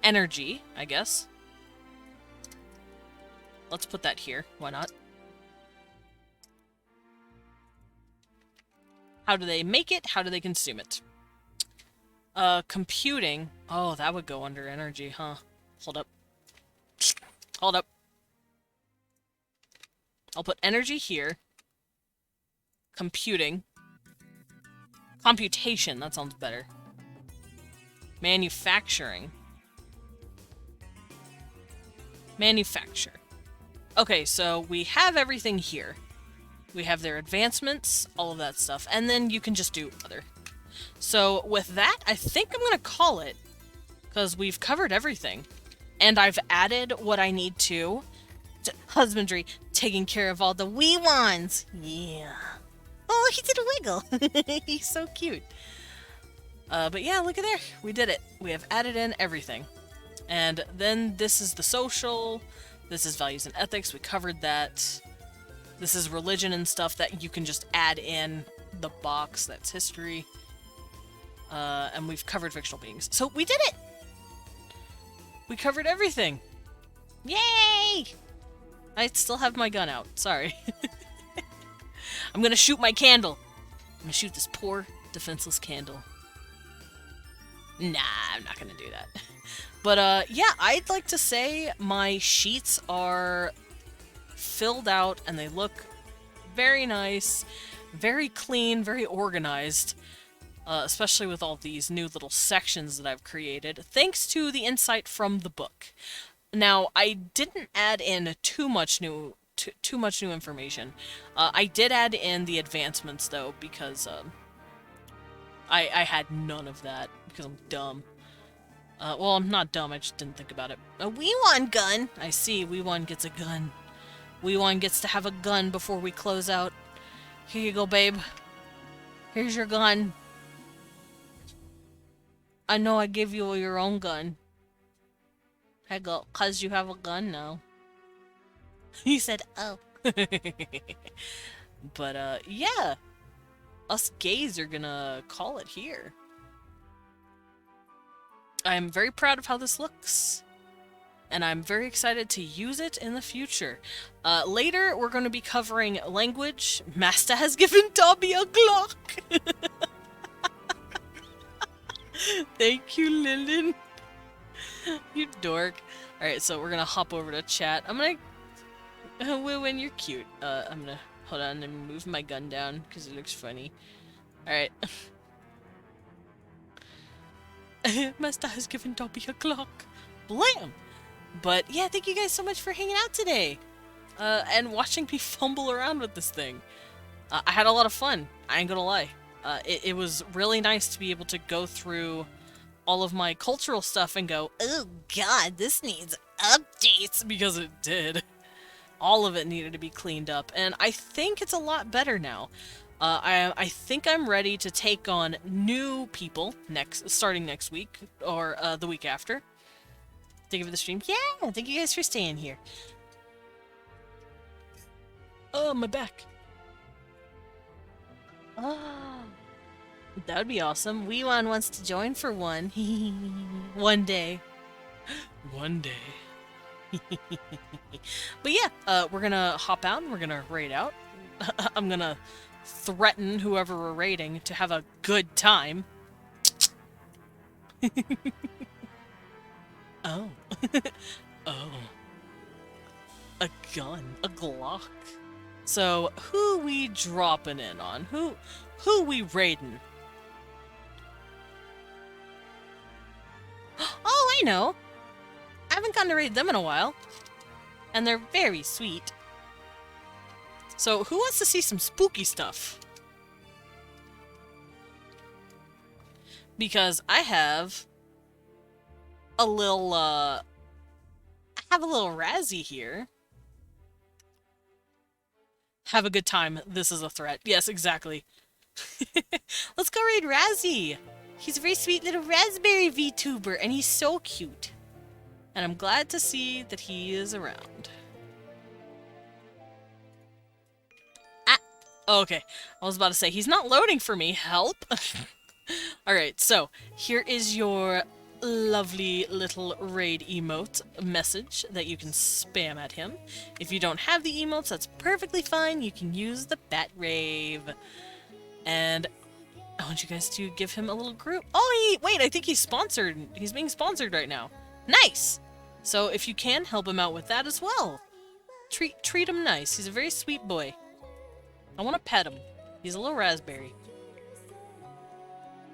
Energy, I guess. Let's put that here. Why not? How do they make it? How do they consume it? Computing. Oh, that would go under energy, huh? Hold up. Hold up. I'll put energy here. Computing. Computation, that sounds better. Manufacturing. Manufacture. Okay, so we have everything here. We have their advancements, all of that stuff, and then you can just do other. So with that, I think I'm going to call it, because we've covered everything. And I've added what I need to husbandry, taking care of all the wee ones. Yeah. Oh, he did a wiggle. He's so cute. But yeah, look at there. We did it. We have added in everything. And then this is the social. This is values and ethics. We covered that. This is religion and stuff that you can just add in the box. That's history. And we've covered fictional beings. So we did it! We covered everything! Yay! I still have my gun out. Sorry. I'm gonna shoot my candle. I'm gonna shoot this poor, defenseless candle. Nah, I'm not gonna do that. But, yeah, I'd like to say my sheets are filled out and they look very nice, very clean, very organized. Especially with all these new little sections that I've created, thanks to the insight from the book. Now, I didn't add in too much new information. I did add in the advancements, though, because I had none of that, because I'm dumb. Well, I'm not dumb, I just didn't think about it. A Wee1 gun! I see, Wee1 gets a gun. Wee1 gets to have a gun before we close out. Here you go, babe. Here's your gun. I know I give you your own gun. I go, 'cause you have a gun now. He said, oh. But, yeah. Us gays are gonna call it here. I'm very proud of how this looks. And I'm very excited to use it in the future. Later, we're going to be covering language. Master has given Dobby a Glock! Thank you, Lilin. You dork. Alright, so we're gonna hop over to chat. I'm gonna... When you're cute. I'm gonna... Hold on, let me move my gun down, because it looks funny. Alright. Master has given Dobby a Glock. Blam! But, yeah, thank you guys so much for hanging out today. And watching me fumble around with this thing. I had a lot of fun. I ain't gonna lie. It was really nice to be able to go through all of my cultural stuff and go, Oh god, this needs updates. because it did. All of it needed to be cleaned up, and I think it's a lot better now. I think I'm ready to take on new people starting next week, or the week after. Thank you for the stream. Yeah, thank you guys for staying here. Oh, my back. Oh, that would be awesome. Wee1 wants to join for one. One day. One day. But yeah, we're gonna hop out and we're gonna raid out. I'm gonna threaten whoever we're raiding to have a good time. Oh. Oh. A gun. A Glock. So, who we dropping in on? Who we raiding? Oh, I know! I haven't gone to raid them in a while. And they're very sweet. So, who wants to see some spooky stuff? Because I have a little, I have a little Razzie here. Have a good time. This is a threat. Yes, exactly. Let's go raid Razzie. He's a very sweet little raspberry VTuber, and he's so cute. And I'm glad to see that he is around. Ah! Okay, I was about to say, he's not loading for me. Help! Alright, so, here is your lovely little raid emote message that you can spam at him. If you don't have the emotes, that's perfectly fine. You can use the Bat Rave. And I want you guys to give him a little group. Oh, wait, I think he's sponsored. He's being sponsored right now. Nice! So if you can, help him out with that as well. Treat him nice. He's a very sweet boy. I want to pet him. He's a little raspberry.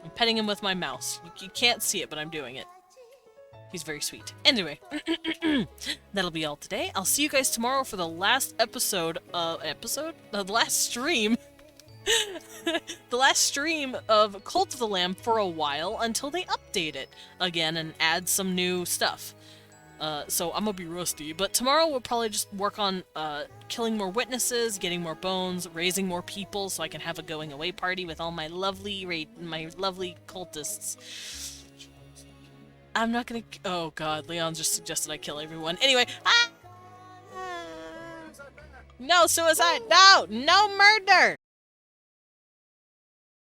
I'm petting him with my mouse. You can't see it, but I'm doing it. He's very sweet. Anyway, that'll be all today. I'll see you guys tomorrow for the last episode? The last stream. The last stream of Cult of the Lamb for a while until they update it again and add some new stuff. So I'm gonna be rusty, but tomorrow we'll probably just work on killing more witnesses, getting more bones, raising more people so I can have a going away party with all my lovely cultists. I'm not gonna... Oh god, Leon just suggested I kill everyone. Anyway, no suicide! No! No murder!